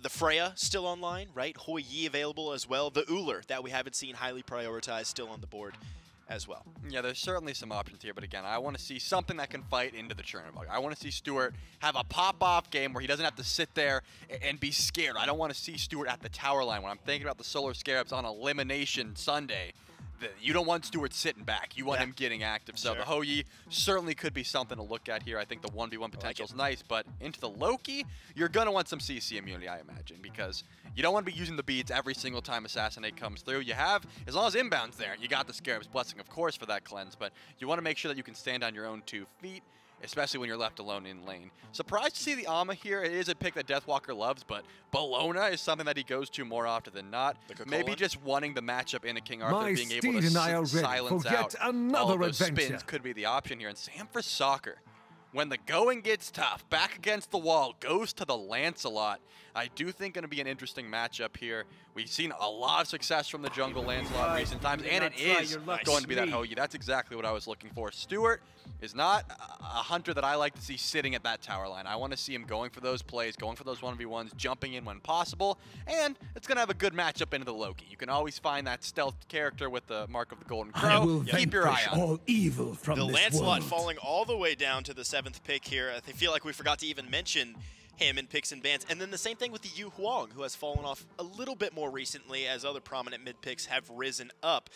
the Freya still online, right? Hoi Yi available as well. The Ullr that we haven't seen highly prioritized still on the board as well. Yeah, there's certainly some options here, but again, I want to see something that can fight into the Chernobog. I want to see Stuart have a pop-off game where he doesn't have to sit there and be scared. I don't want to see Stuart at the tower line when I'm thinking about the Solar Scarabs on Elimination Sunday. You don't want Stuart sitting back. You want him getting active. So the Hoi Yi certainly could be something to look at here. I think the 1v1 potential is nice, but into the Loki, you're going to want some CC immunity, I imagine, because you don't want to be using the beads every single time Assassinate comes through. You have, as long as Inbound's there, you got the Scarab's Blessing, of course, for that cleanse, but you want to make sure that you can stand on your own 2 feet, especially when you're left alone in lane. Surprised to see the Ama here. It is a pick that Deathwalker loves, but Bologna is something that he goes to more often than not. Maybe just wanting the matchup in a King Arthur, being able to silence out all of those spins could be the option here. And Sam for Soccer, when the going gets tough, back against the wall, goes to the Lancelot. I do think going to be an interesting matchup here. We've seen a lot of success from the jungle Lancelot in recent times, and it is going to be that Hoi Yi. That's exactly what I was looking for. Stuart is not a hunter that I like to see sitting at that tower line. I want to see him going for those plays, going for those 1v1s, jumping in when possible, and it's going to have a good matchup into the Loki. You can always find that stealth character with the mark of the Golden Crow. Keep your eye on all evil from the this Lancelot world. falling all the way down to the 7th pick here. I feel like we forgot to even mention him in picks and bans. And then the same thing with the Yu Huang, who has fallen off a little bit more recently as other prominent mid picks have risen up.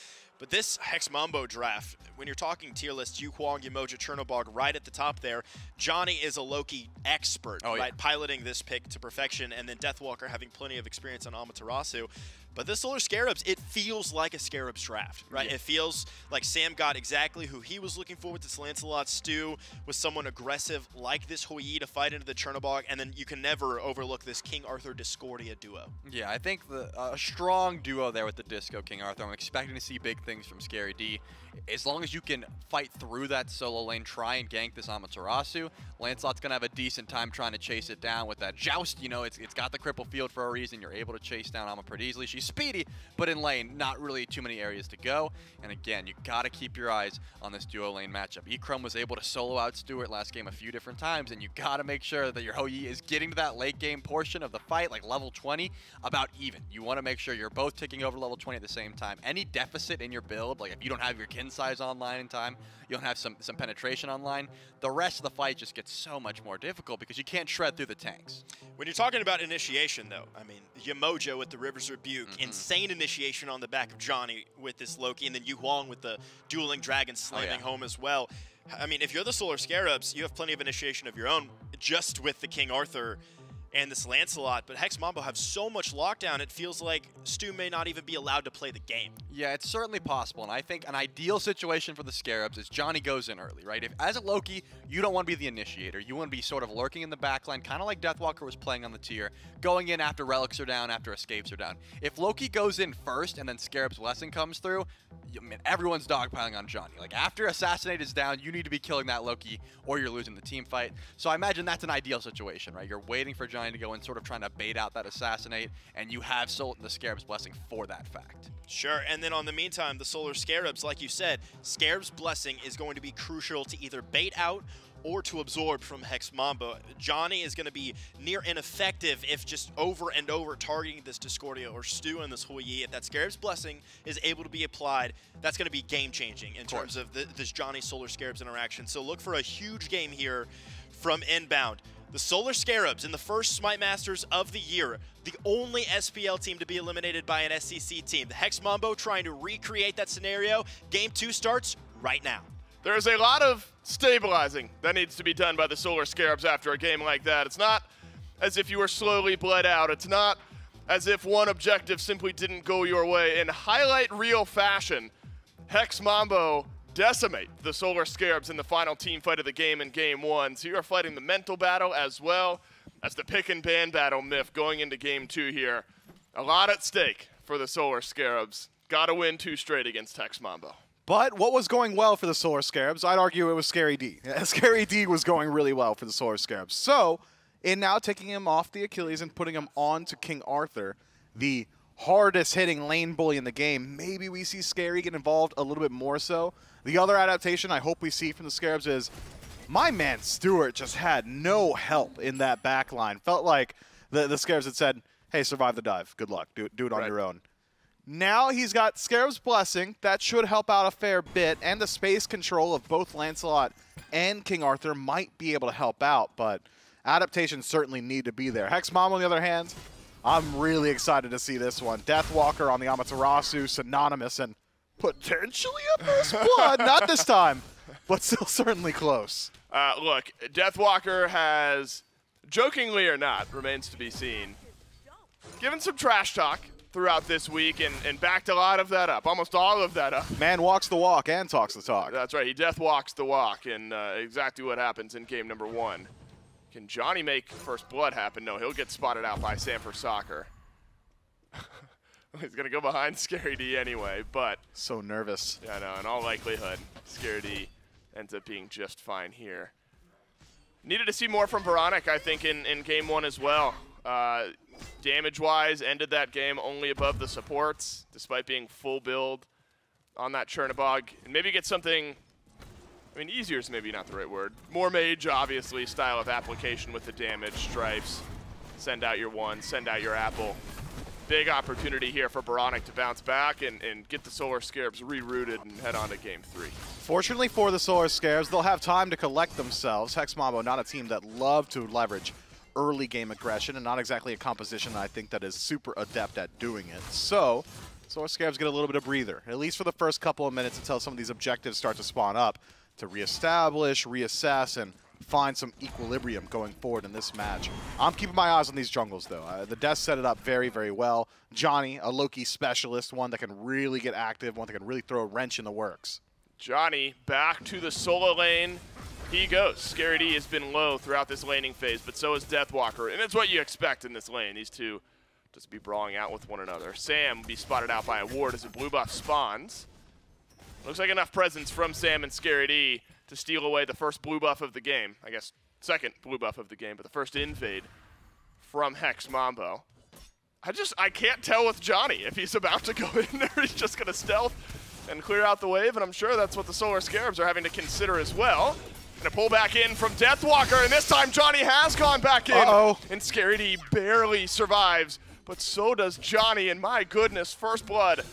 But this Hex Mambo draft, when you're talking tier list, Yu Huang, Yemoja, Chernobog right at the top there. Johnny is a Loki expert, right? Piloting this pick to perfection, and then Deathwalker having plenty of experience on Amaterasu. But this Solar Scarabs, it feels like a Scarabs draft, right? Yeah. It feels like Sam got exactly who he was looking for with this Lancelot Stu, with someone aggressive like this Hoi to fight into the Chernobog, and then you can never overlook this King Arthur Discordia duo. Yeah, I think a strong duo there with the Disco King Arthur. I'm expecting to see big things from Scary D. As long as you can fight through that solo lane, try and gank this Amaterasu, Lancelot's going to have a decent time trying to chase it down with that Joust. You know, it's got the cripple field for a reason. You're able to chase down Ama pretty easily. She's speedy, but in lane, not really too many areas to go. And again, you got to keep your eyes on this duo lane matchup. Echrome was able to solo out Stuart last game a few different times, and you got to make sure that your Hoi is getting to that late game portion of the fight, like level 20, about even. You want to make sure you're both ticking over level 20 at the same time. Any deficit in your build, like if you don't have your kin size online in time, you don't have some penetration online, the rest of the fight just gets so much more difficult because you can't shred through the tanks. When you're talking about initiation, though, I mean, Yemoja with the River's Rebuke, insane initiation on the back of Johnny with this Loki, and then Yu Huang with the dueling dragon slamming home as well. I mean, if you're the Solar Scarabs, you have plenty of initiation of your own just with the King Arthur and this Lancelot, but Hex Mambo have so much lockdown, it feels like Stu may not even be allowed to play the game. Yeah, it's certainly possible, and I think an ideal situation for the Scarabs is Johnny goes in early, right? If as a Loki, you don't want to be the initiator. You want to be sort of lurking in the backline, kind of like Deathwalker was playing on the tier, going in after relics are down, after escapes are down. If Loki goes in first and then Scarab's Blessing comes through, I mean, everyone's dogpiling on Johnny. Like, after Assassinate is down, you need to be killing that Loki or you're losing the team fight. So I imagine that's an ideal situation, right? You're waiting for Johnny to go in, sort of trying to bait out that Assassinate, and you have the Scarab's Blessing for that fact. Sure, and then on the meantime, the Solar Scarabs, like you said, Scarab's Blessing is going to be crucial to either bait out or to absorb from Hex Mambo. Johnny is going to be near ineffective if just over and over targeting this Discordia or Stu and this Hoi. If that Scarab's Blessing is able to be applied, that's going to be game-changing in terms of this Johnny Solar Scarabs interaction. So look for a huge game here from Inbound. The Solar Scarabs in the first Smite Masters of the year, the only SPL team to be eliminated by an SCC team. The Hex Mambo trying to recreate that scenario. Game 2 starts right now. There's a lot of stabilizing that needs to be done by the Solar Scarabs after a game like that. It's not as if you were slowly bled out. It's not as if one objective simply didn't go your way. In highlight reel fashion, Hex Mambo decimate the Solar Scarabs in the final team fight of the game in Game 1. So you are fighting the mental battle as well as the pick and ban battle, Myth, going into Game 2 here. A lot at stake for the Solar Scarabs. Got to win 2 straight against Hex Mambo. But what was going well for the Solar Scarabs? I'd argue it was Scary D. Scary D was going really well for the Solar Scarabs. So, in now taking him off the Achilles and putting him on to King Arthur, the hardest hitting lane bully in the game, maybe we see Scary get involved a little bit more so. The other adaptation I hope we see from the Scarabs is my man Stuart just had no help in that back line. Felt like the Scarabs had said, hey, survive the dive. Good luck. Do it on your own. Now he's got Scarab's Blessing. That should help out a fair bit, and the space control of both Lancelot and King Arthur might be able to help out, but adaptations certainly need to be there. Hex Mambo, on the other hand, I'm really excited to see this one. Deathwalker on the Amaterasu, synonymous and potentially a first blood. Not this time, but still certainly close. Look, Deathwalker has, jokingly or not, remains to be seen, given some trash talk throughout this week and backed a lot of that up, almost all of that up. Man walks the walk and talks the talk. That's right, he death walks the walk, and exactly what happens in game number 1. Can Johnny make first blood happen? No, he'll get spotted out by Sanford Soccer. He's going to go behind Scary D anyway, but... So nervous. Yeah, I know, in all likelihood, Scary D ends up being just fine here. Needed to see more from Oboronic, I think, in game 1 as well. Damage-wise, ended that game only above the supports, despite being full build on that Chernobog. And maybe get something, I mean, easier is maybe not the right word. More mage, obviously, style of application with the damage, stripes. Send out your 1, send out your apple. Big opportunity here for Oboronic to bounce back and get the Solar Scarabs rerouted and head on to game 3. Fortunately for the Solar Scarabs, they'll have time to collect themselves. Hex Mambo, not a team that love to leverage early game aggression, and not exactly a composition I think that is super adept at doing it. So So our Scarabs get a little bit of breather, at least for the first couple of minutes until some of these objectives start to spawn up to reestablish, reassess, and find some equilibrium going forward in this match. I'm keeping my eyes on these jungles, though. The Death set it up very, very well. Dzoni, a Loki specialist, one that can really get active, one that can really throw a wrench in the works. Dzoni back to the solo lane. He goes. Scary D has been low throughout this laning phase, but so is Deathwalker, and it's what you expect in this lane. These two just be brawling out with one another. Sam will be spotted out by a ward as a blue buff spawns. Looks like enough presence from Sam and Scary D to steal away the first blue buff of the game. I guess second blue buff of the game, but the first invade from Hex Mambo. I can't tell with Dzoni if he's about to go in there. He's just going to stealth and clear out the wave, and I'm sure that's what the Solar Scarabs are having to consider as well. And a pull back in from Deathwalker, and this time Dzoni has gone back in. And Scary D barely survives, but so does Dzoni, and my goodness, First Blood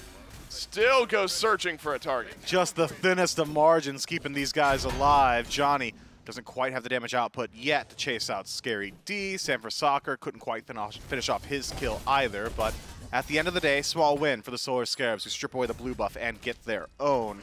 still goes searching for a target. Just the thinnest of margins keeping these guys alive. Dzoni doesn't quite have the damage output yet to chase out Scary D. Sam for Soccer couldn't quite finish off his kill either, but at the end of the day, small win for the Solar Scarabs who strip away the blue buff and get their own.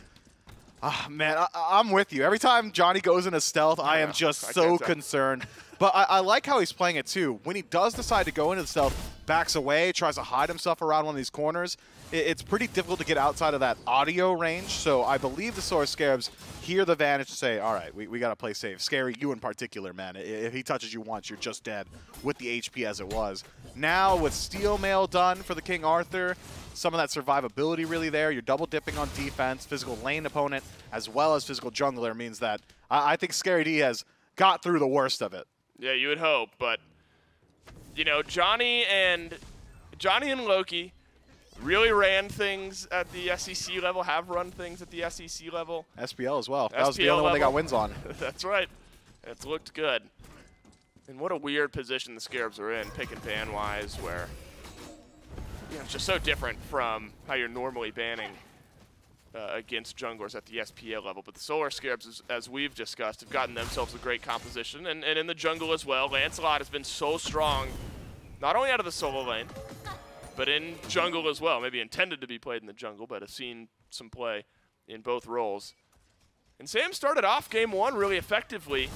Man, I'm with you. Every time Dzoni goes into stealth, I am just so concerned. But I like how he's playing it too. When he does decide to go into the stealth, backs away, tries to hide himself around one of these corners, it's pretty difficult to get outside of that audio range. So I believe the Solar Scarabs hear the Vanish to say, all right, we got to play safe. Scary, you in particular, man. If he touches you once, you're just dead with the HP as it was. Now with Steel Mail done for the King Arthur, some of that survivability really there. You're double dipping on defense, physical lane opponent, as well as physical jungler means that I think Scary D has got through the worst of it. Yeah, you would hope, but you know, Dzoni and Loki really ran things at the SEC level, have run things at the SEC level. SPL as well. That was the only one they got wins on. That's right. It's looked good. And what a weird position the Scarabs are in, pick and ban wise, where it's just so different from how you're normally banning against junglers at the SPL level. But the Solar Scarabs, as we've discussed, have gotten themselves a great composition. And in the jungle as well, Lancelot has been so strong, not only out of the solo lane, but in jungle as well. Maybe intended to be played in the jungle, but has seen some play in both roles. And Sam started off game one really effectively.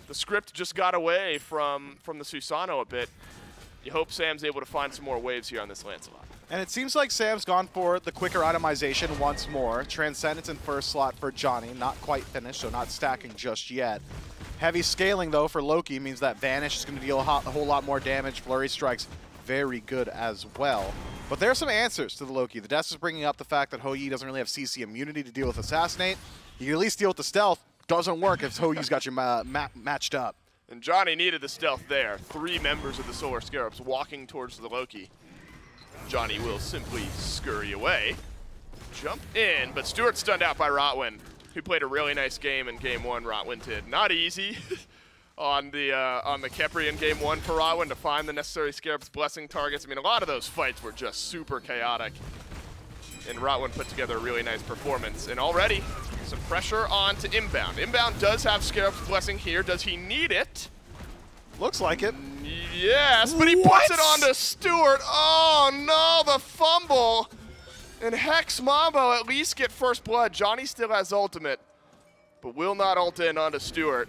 The script just got away from the Susano a bit. You hope Sam's able to find some more waves here on this Lancelot. And it seems like Sam's gone for the quicker itemization once more. Transcendence in first slot for Dzoni, not quite finished, so not stacking just yet. Heavy scaling, though, for Loki means that Vanish is going to deal a whole lot more damage. Flurry Strike's very good as well. But there are some answers to the Loki. The Death is bringing up the fact that Hou-Yi doesn't really have CC immunity to deal with Assassinate. You can at least deal with the stealth. Doesn't work if Hou-Yi's got you matched up. And Dzoni needed the stealth there. 3 members of the Solar Scarabs walking towards the Loki. Dzoni will simply scurry away. Jump in, but Stuart stunned out by Rottwen, who played a really nice game in game 1. Rottwen did. Not easy on the Khepri in game 1 for Rottwen to find the necessary Scarabs blessing targets. I mean, a lot of those fights were just super chaotic. And Rottwen put together a really nice performance. And already, some pressure on to Inbowned. Inbowned does have Scarabs blessing here. Does he need it? Looks like it. Yes, but he puts it onto Stuart. Oh no, the fumble. And Hex Mambo at least get first blood. Dzoni still has ultimate, but will not ult in onto Stuart.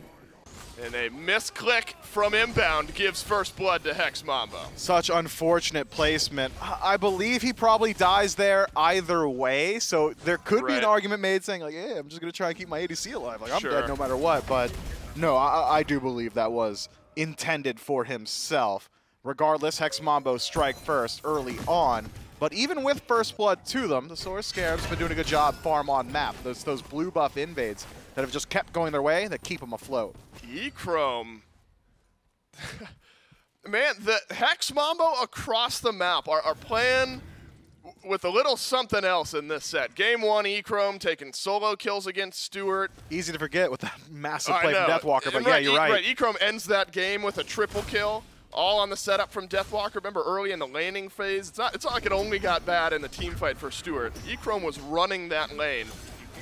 And a misclick from Inbound gives first blood to Hex Mambo. Such unfortunate placement. I believe he probably dies there either way, so there could be an argument made saying, like, hey, I'm just going to try and keep my ADC alive. Like, I'm dead no matter what. But no, I do believe that was intended for himself. Regardless, Hex Mambo strike first early on. But even with first blood to them, the Solar Scarabs have been doing a good job farm on map. Those blue buff invades that have just kept going their way that keep them afloat. Echrome. Man, the Hex Mambo across the map are playing with a little something else in this set. Game 1, Echrome taking solo kills against Stuart. Easy to forget with that massive play from Deathwalker, but yeah, you're right. Right, Echrome ends that game with a triple kill, all on the setup from Deathwalker. Remember, early in the laning phase, it's not like it only got bad in the team fight for Stuart. Echrome was running that lane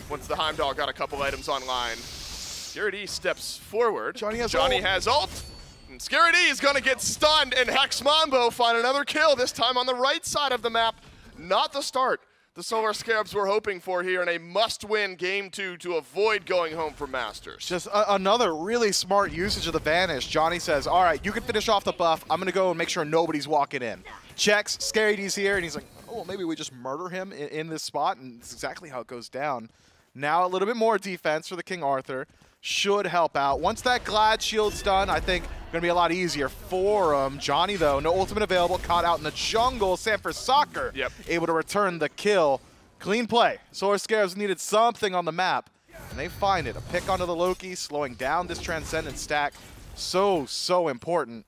once the Heimdallr got a couple items online. Scary D steps forward. Dzoni has ult. And Scary D is going to get stunned, and Hex Mambo find another kill, this time on the right side of the map. not the start the Solar Scarabs were hoping for here in a must-win Game 2 to avoid going home for Masters. Just another really smart usage of the Vanish. Dzoni says, all right, you can finish off the buff. I'm going to go and make sure nobody's walking in. Checks, Scary D's here, and he's like, oh, well, maybe we just murder him in this spot, and it's exactly how it goes down. Now a little bit more defense for the King Arthur. Should help out. Once that Glad Shield's done, I think going to be a lot easier for him. Dzoni, though, no ultimate available, caught out in the jungle. Sanford Soccer able to return the kill. Clean play. Solar Scarabs needed something on the map, and they find it. A pick onto the Loki, slowing down this Transcendent stack. So important.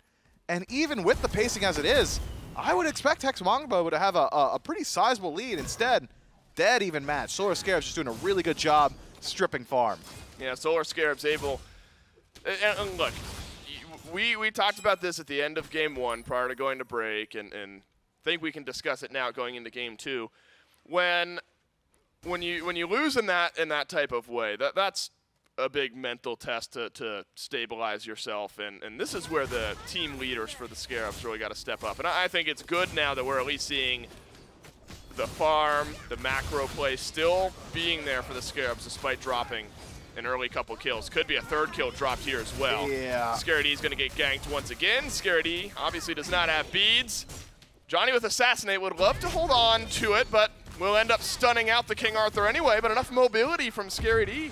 And even with the pacing as it is, I would expect Hex Mambo to have a pretty sizable lead. Instead, dead even match. Solar Scarabs just doing a really good job stripping farm. Yeah, Solar Scarabs able, and look, we talked about this at the end of Game 1 prior to going to break, and think we can discuss it now going into Game 2. When you lose in that type of way, that's a big mental test to stabilize yourself, and this is where the team leaders for the Scarabs really got to step up. And I think it's good now that we're at least seeing the farm, the macro play still being there for the Scarabs despite dropping an early couple kills. Could be a third kill dropped here as well. Yeah. Scary D's going to get ganked once again. Scary D obviously does not have beads. Dzoni with Assassinate would love to hold on to it, but will end up stunning out the King Arthur anyway. But enough mobility from Scary D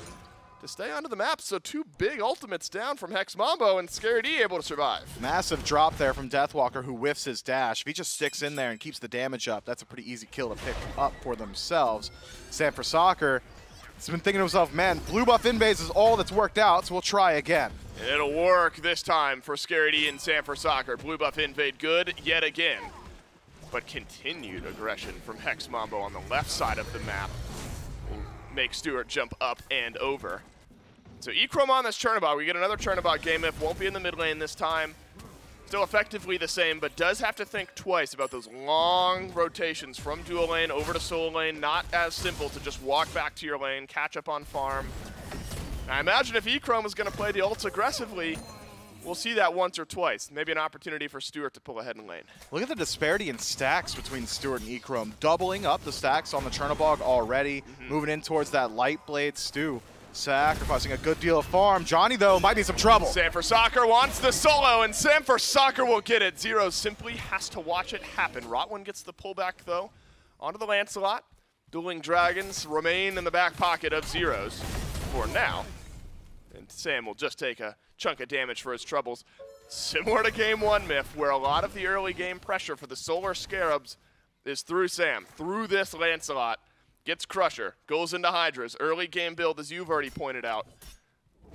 to stay onto the map. So 2 big ultimates down from Hex Mambo, and Scary D able to survive. Massive drop there from Deathwalker, who whiffs his dash. If he just sticks in there and keeps the damage up, that's a pretty easy kill to pick up for themselves. Sanford Soccer has been thinking to himself, man, blue buff invades is all that's worked out, so we'll try again. And it'll work this time for Scary D and Sanford Soccer. Blue buff invade good yet again. But continued aggression from Hex Mambo on the left side of the map will make Stuart jump up and over. So Echrome on this Chernobog. We get another Chernobog game if won't be in the mid lane this time. Still effectively the same, but does have to think twice about those long rotations from dual lane over to solo lane. Not as simple to just walk back to your lane, catch up on farm. I imagine if Echrome is going to play the ults aggressively, we'll see that once or twice. Maybe an opportunity for Stuart to pull ahead in lane. Look at the disparity in stacks between Stuart and Echrome. Doubling up the stacks on the Chernobog already, moving in towards that Light Blade. Stu sacrificing a good deal of farm. Dzoni, though, might be some trouble. Sanford Soccer wants the solo, and Sanford Soccer will get it. Zyrhoes simply has to watch it happen. Rottwen gets the pullback, though, onto the Lancelot. Dueling Dragons remain in the back pocket of Zyrhoes for now. And Sam will just take a chunk of damage for his troubles. Similar to Game 1, Myth, where a lot of the early game pressure for the Solar Scarabs is through Sam, through this Lancelot. Gets Crusher, goes into hi-rez. Early game build, as you've already pointed out.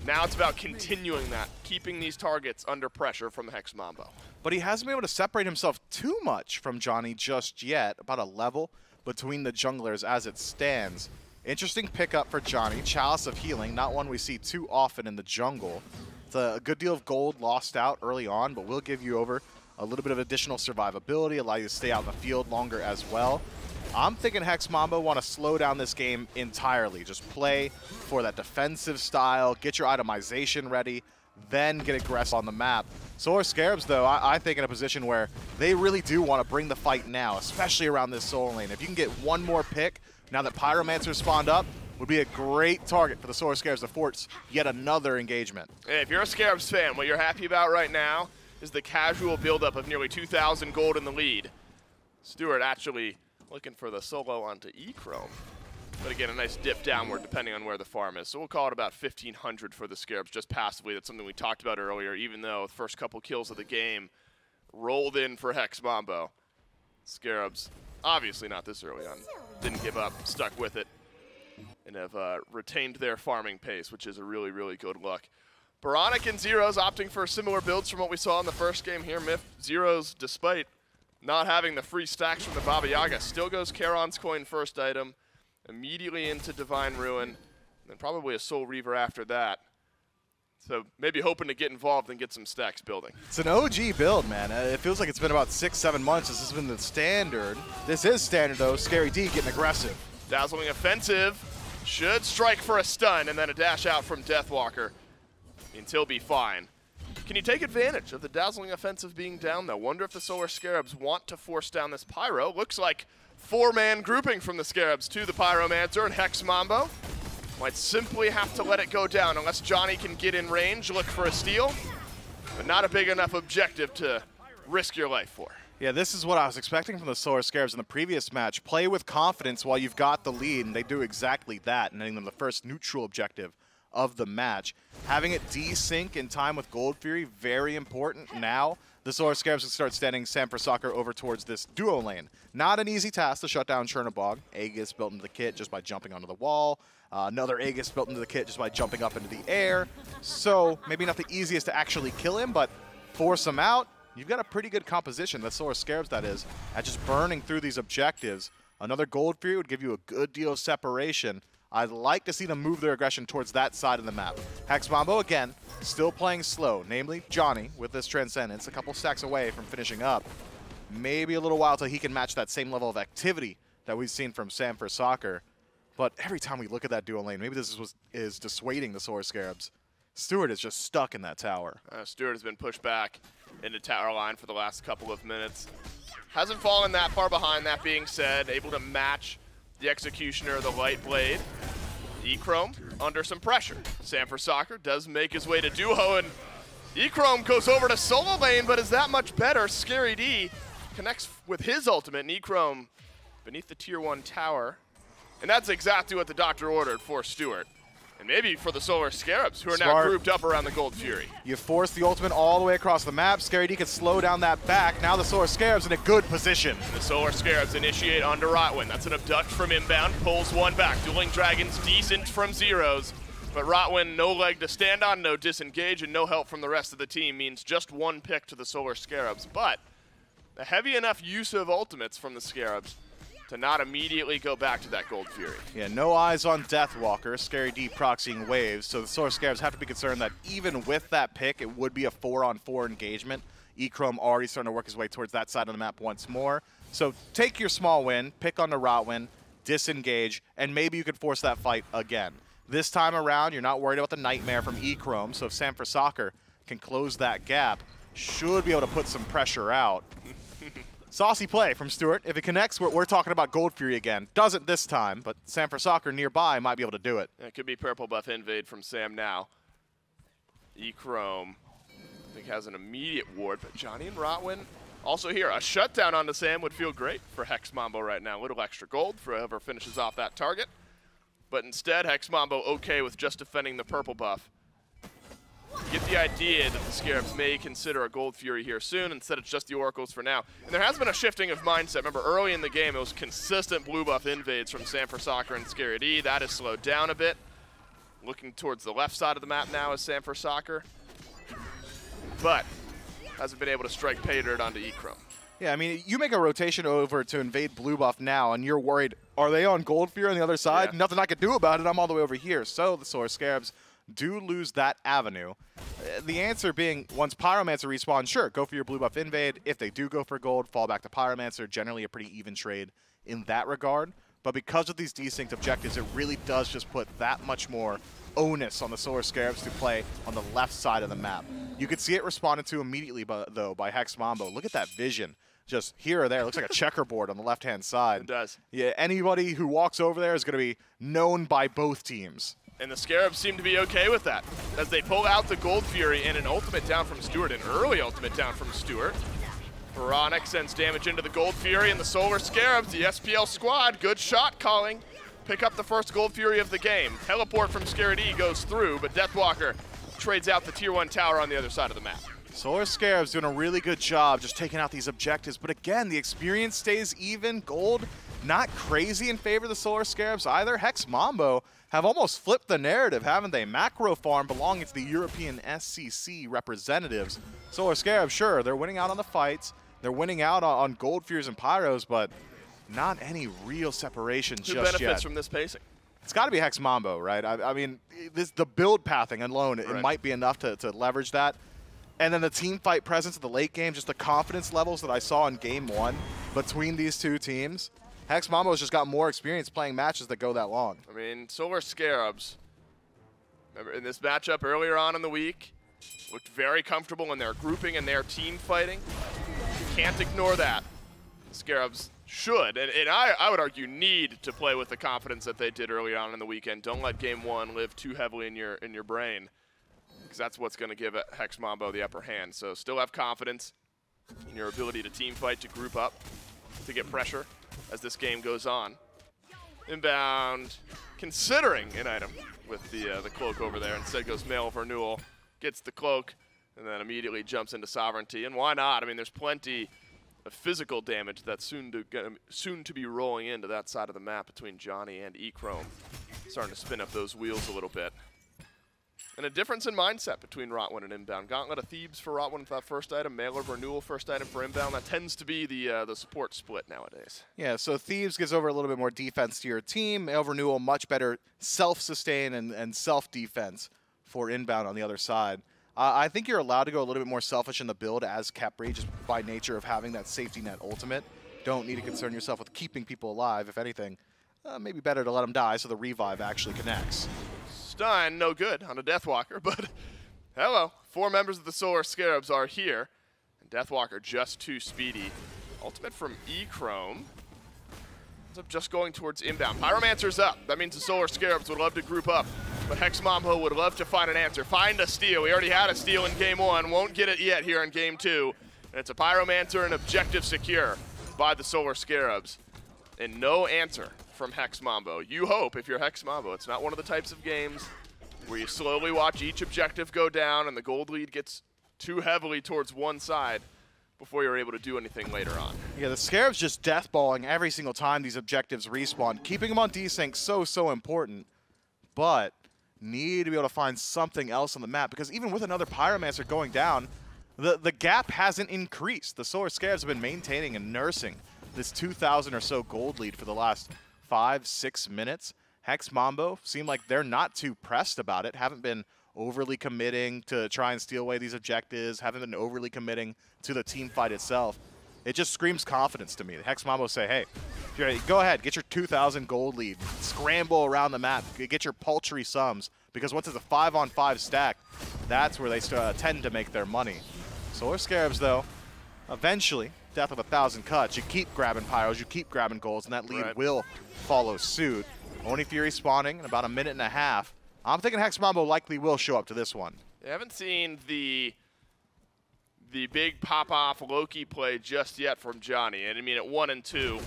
Now it's about continuing that, keeping these targets under pressure from Hex Mambo. But he hasn't been able to separate himself too much from Dzoni just yet. About a level between the junglers as it stands. Interesting pickup for Dzoni. Chalice of Healing, not one we see too often in the jungle. It's a good deal of gold lost out early on, but will give you over a little bit of additional survivability, allow you to stay out in the field longer as well. I'm thinking Hex Mambo want to slow down this game entirely. Just play for that defensive style, get your itemization ready, then get aggressive on the map. Solar Scarabs, though, I think in a position where they really do want to bring the fight now, especially around this solo lane. If you can get one more pick, now that Pyromancer spawned up, would be a great target for the Solar Scarabs to force yet another engagement. Hey, if you're a Scarabs fan, what you're happy about right now is the casual buildup of nearly 2,000 gold in the lead. Stuart actually looking for the solo onto Echrome. But again, a nice dip downward depending on where the farm is. So we'll call it about 1,500 for the Scarabs just passively. That's something we talked about earlier, even though the first couple kills of the game rolled in for Hex Mambo. Scarabs, obviously not this early on, didn't give up, stuck with it, and have retained their farming pace, which is a really, really good look. Oboronic and Zyrhoes opting for similar builds from what we saw in the first game here. Myth, Zyrhoes, despite not having the free stacks from the Baba Yaga, still goes Charon's Coin first item, immediately into Divine Ruin, and then probably a Soul Reaver after that. So maybe hoping to get involved and get some stacks building. It's an OG build, man. It feels like it's been about 6-7 months. This has been the standard. This is standard, though. Scary D getting aggressive. Dazzling Offensive should strike for a stun, and then a dash out from Deathwalker. Means he'll be fine. Can you take advantage of the Dazzling Offensive being down, though? Wonder if the Solar Scarabs want to force down this Pyro. Looks like four-man grouping from the Scarabs to the Pyromancer, and Hex Mambo might simply have to let it go down unless Dzoni can get in range, look for a steal, but not a big enough objective to risk your life for. Yeah, this is what I was expecting from the Solar Scarabs in the previous match. Play with confidence while you've got the lead, and they do exactly that, netting them the first neutral objective of the match. Having it desync in time with Gold Fury, very important. Now, the Solar Scarabs can start standing SamForSoccer over towards this duo lane. Not an easy task to shut down Chernobog. Aegis built into the kit just by jumping onto the wall. Another Aegis built into the kit just by jumping up into the air. So, maybe not the easiest to actually kill him, but force him out. You've got a pretty good composition, the Solar Scarabs that is, at just burning through these objectives. Another Gold Fury would give you a good deal of separation. I'd like to see them move their aggression towards that side of the map. Hex Mambo, again, still playing slow, namely Dzoni with this Transcendence, a couple stacks away from finishing up. Maybe a little while till he can match that same level of activity that we've seen from SamForSoccer. But every time we look at that duo lane, maybe this is dissuading the Solar Scarabs. Stuart is just stuck in that tower. Stuart has been pushed back into tower line for the last couple of minutes. Hasn't fallen that far behind, that being said, able to match the Executioner, the Light Blade. Echrome under some pressure. SamForSoccer does make his way to duo, and Echrome goes over to solo lane, but is that much better? Scary D connects with his ultimate, and Echrome beneath the tier 1 tower. And that's exactly what the doctor ordered for Stuart. And maybe for the Solar Scarabs, who are now grouped up around the Gold Fury. You force the ultimate all the way across the map. Scary D can slow down that back. Now the Solar Scarabs in a good position. The Solar Scarabs initiate onto Rottwen. That's an abduct from Inbound, pulls one back. Dueling Dragons decent from Zyrhoes. But Rottwen, no leg to stand on, no disengage, and no help from the rest of the team means just one pick to the Solar Scarabs. But a heavy enough use of ultimates from the Scarabs to not immediately go back to that Gold Fury. Yeah, no eyes on Deathwalker. Scary D proxying waves, so the Solar Scarabs have to be concerned that even with that pick, it would be a 4-on-4 engagement. Echrome already starting to work his way towards that side of the map once more. So take your small win, pick on the Rottwen, disengage, and maybe you could force that fight again. This time around, you're not worried about the Nightmare from Echrome, so if SamForSoccer can close that gap, should be able to put some pressure out. Saucy play from Stuart. If it connects, we're talking about Gold Fury again. Doesn't this time, but SamForSoccer nearby might be able to do it. It could be purple buff invade from Sam now. Echrome, I think, has an immediate ward, but Dzoni and Rottwen also here. A shutdown onto Sam would feel great for Hex Mambo right now. A little extra gold for whoever finishes off that target. But instead, Hex Mambo okay with just defending the purple buff. Get the idea that the Scarabs may consider a Gold Fury here soon. Instead, it's just the Oracles for now. And there has been a shifting of mindset. Remember, early in the game, it was consistent blue buff invades from SamForSoccer and Scary D. That has slowed down a bit. Looking towards the left side of the map now is SamForSoccer. But hasn't been able to strike pay dirt onto Echrome. Yeah, I mean, you make a rotation over to invade blue buff now, and you're worried, are they on Gold Fury on the other side? Yeah. Nothing I could do about it. I'm all the way over here. So the Solar Scarabs do lose that avenue. The answer being, once Pyromancer respawns, sure, go for your blue buff invade. If they do go for gold, fall back to Pyromancer. Generally a pretty even trade in that regard. But because of these desynced objectives, it really does just put that much more onus on the Solar Scarabs to play on the left side of the map. You could see it responded to immediately, though, by Hex Mambo. Look at that vision. Just here or there. It looks like a checkerboard on the left-hand side. It does. Yeah, anybody who walks over there is going to be known by both teams. And the Scarabs seem to be okay with that, as they pull out the Gold Fury and an ultimate down from Stuart, an early ultimate down from Stuart. Oboronic sends damage into the Gold Fury, and the Solar Scarabs, the SPL squad, good shot calling, pick up the first Gold Fury of the game. Teleport from Scary D goes through, but Deathwalker trades out the tier 1 tower on the other side of the map. Solar Scarabs doing a really good job just taking out these objectives, but again, the experience stays even. Gold not crazy in favor of the Solar Scarabs either. Hex Mambo have almost flipped the narrative, haven't they? Macro farm belonging to the European SCC representatives. Solar Scarabs, sure, they're winning out on the fights. They're winning out on Gold Furies and Pyros, but not any real separation just yet. Who benefits from this pacing? It's got to be Hex Mambo, right? I mean, the build pathing alone, it might be enough to leverage that. And then the team fight presence of the late game, just the confidence levels that I saw in Game 1 between these two teams. Hex Mambo's just got more experience playing matches that go that long. I mean, Solar Scarabs, remember in this matchup earlier on in the week, looked very comfortable in their grouping and their team fighting. You can't ignore that. Scarabs should, and I would argue need to play with the confidence that they did early on in the weekend. Don't let game one live too heavily in your brain, because that's what's going to give Hex Mambo the upper hand. So still have confidence in your ability to team fight, to group up, to get pressure as this game goes on. Inbound, considering an item with the cloak over there. Instead goes Mail of Renewal, gets the cloak, and then immediately jumps into Sovereignty. And why not? I mean, there's plenty of physical damage that's soon to be rolling into that side of the map between Dzoni and Echrome. Starting to spin up those wheels a little bit. And a difference in mindset between Rottwen and Inbound. Gauntlet of Thebes for Rottwen with that first item, Mail of Renewal first item for Inbound. That tends to be the support split nowadays. Yeah, so Thebes gives over a little bit more defense to your team. Mail of Renewal, much better self-sustain and self-defense for Inbound on the other side. I think you're allowed to go a little bit more selfish in the build as Khepri, just by nature of having that safety net ultimate. Don't need to concern yourself with keeping people alive, if anything. Maybe better to let them die so the revive actually connects. Stun, no good on a Deathwalker, but hello. 4 members of the Solar Scarabs are here. And Deathwalker just too speedy. Ultimate from Echrome. Ends up just going towards Inbound. Pyromancer's up. That means the Solar Scarabs would love to group up. But Hex Mambo would love to find an answer. Find a steal. We already had a steal in game 1. Won't get it yet here in game 2. And it's a Pyromancer and objective secure by the Solar Scarabs. And no answer from Hex Mambo. You hope, if you're Hex Mambo, it's not one of the types of games where you slowly watch each objective go down and the gold lead gets too heavily towards one side before you're able to do anything later on. Yeah, the Scarabs just deathballing every single time these objectives respawn. Keeping them on desync so important, but need to be able to find something else on the map, because even with another Pyromancer going down, the gap hasn't increased. The Solar Scarabs have been maintaining and nursing this 2,000 or so gold lead for the last 5-6 minutes. Hex Mambo seem like they're not too pressed about it, haven't been overly committing to try and steal away these objectives, haven't been overly committing to the team fight itself. It just screams confidence to me. The Hex Mambo say, hey, go ahead, get your 2,000 gold lead, scramble around the map, get your paltry sums, because once it's a 5-on-5 stack, that's where they tend to make their money. Solar Scarabs, though, eventually, death of 1,000 cuts, you keep grabbing pyros, you keep grabbing golds, and that lead will follow suit. Oni Fury spawning in about a minute and a half. I'm thinking Hex Mambo likely will show up to this one. I haven't seen the big pop-off Loki play just yet from Dzoni. And I mean, at 1 and 2,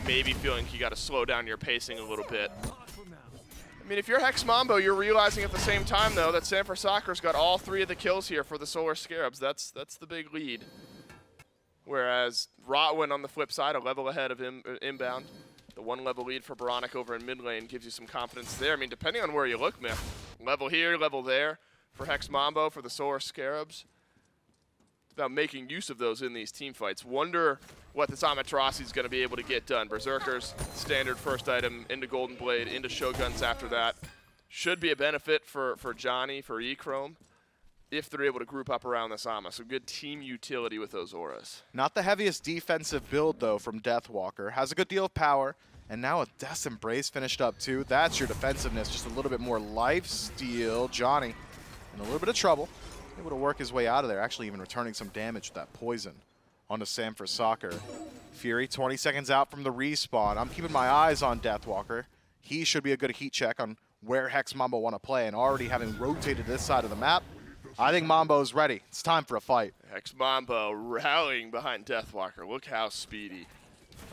maybe feeling you got to slow down your pacing a little bit. I mean, if you're Hex Mambo, you're realizing at the same time, though, that Sanford Soccer's got all 3 of the kills here for the Solar Scarabs. That's the big lead. Whereas Rottwen, on the flip side, a level ahead of Inbound. The 1-level lead for oBoronic over in mid lane gives you some confidence there. I mean, depending on where you look, Myth, level here, level there for Hex Mambo, for the Solar Scarabs. It's about making use of those in these team fights. Wonder what this Amaterasu is going to be able to get done. Berserkers, standard first item, into Golden Blade, into Shoguns after that. Should be a benefit for Dzoni, for Echrome, if they're able to group up around this Ama. So good team utility with those auras. Not the heaviest defensive build, though, from Deathwalker. Has a good deal of power, and now with Death's Embrace finished up, too. That's your defensiveness, just a little bit more lifesteal. Dzoni in a little bit of trouble. Able to work his way out of there, actually even returning some damage with that poison onto Sanford Soccer. Fury 20 seconds out from the respawn. I'm keeping my eyes on Deathwalker. He should be a good heat check on where Hex Mambo want to play, and already having rotated this side of the map, I think Mambo's ready. It's time for a fight. Hex Mambo rallying behind Deathwalker. Look how speedy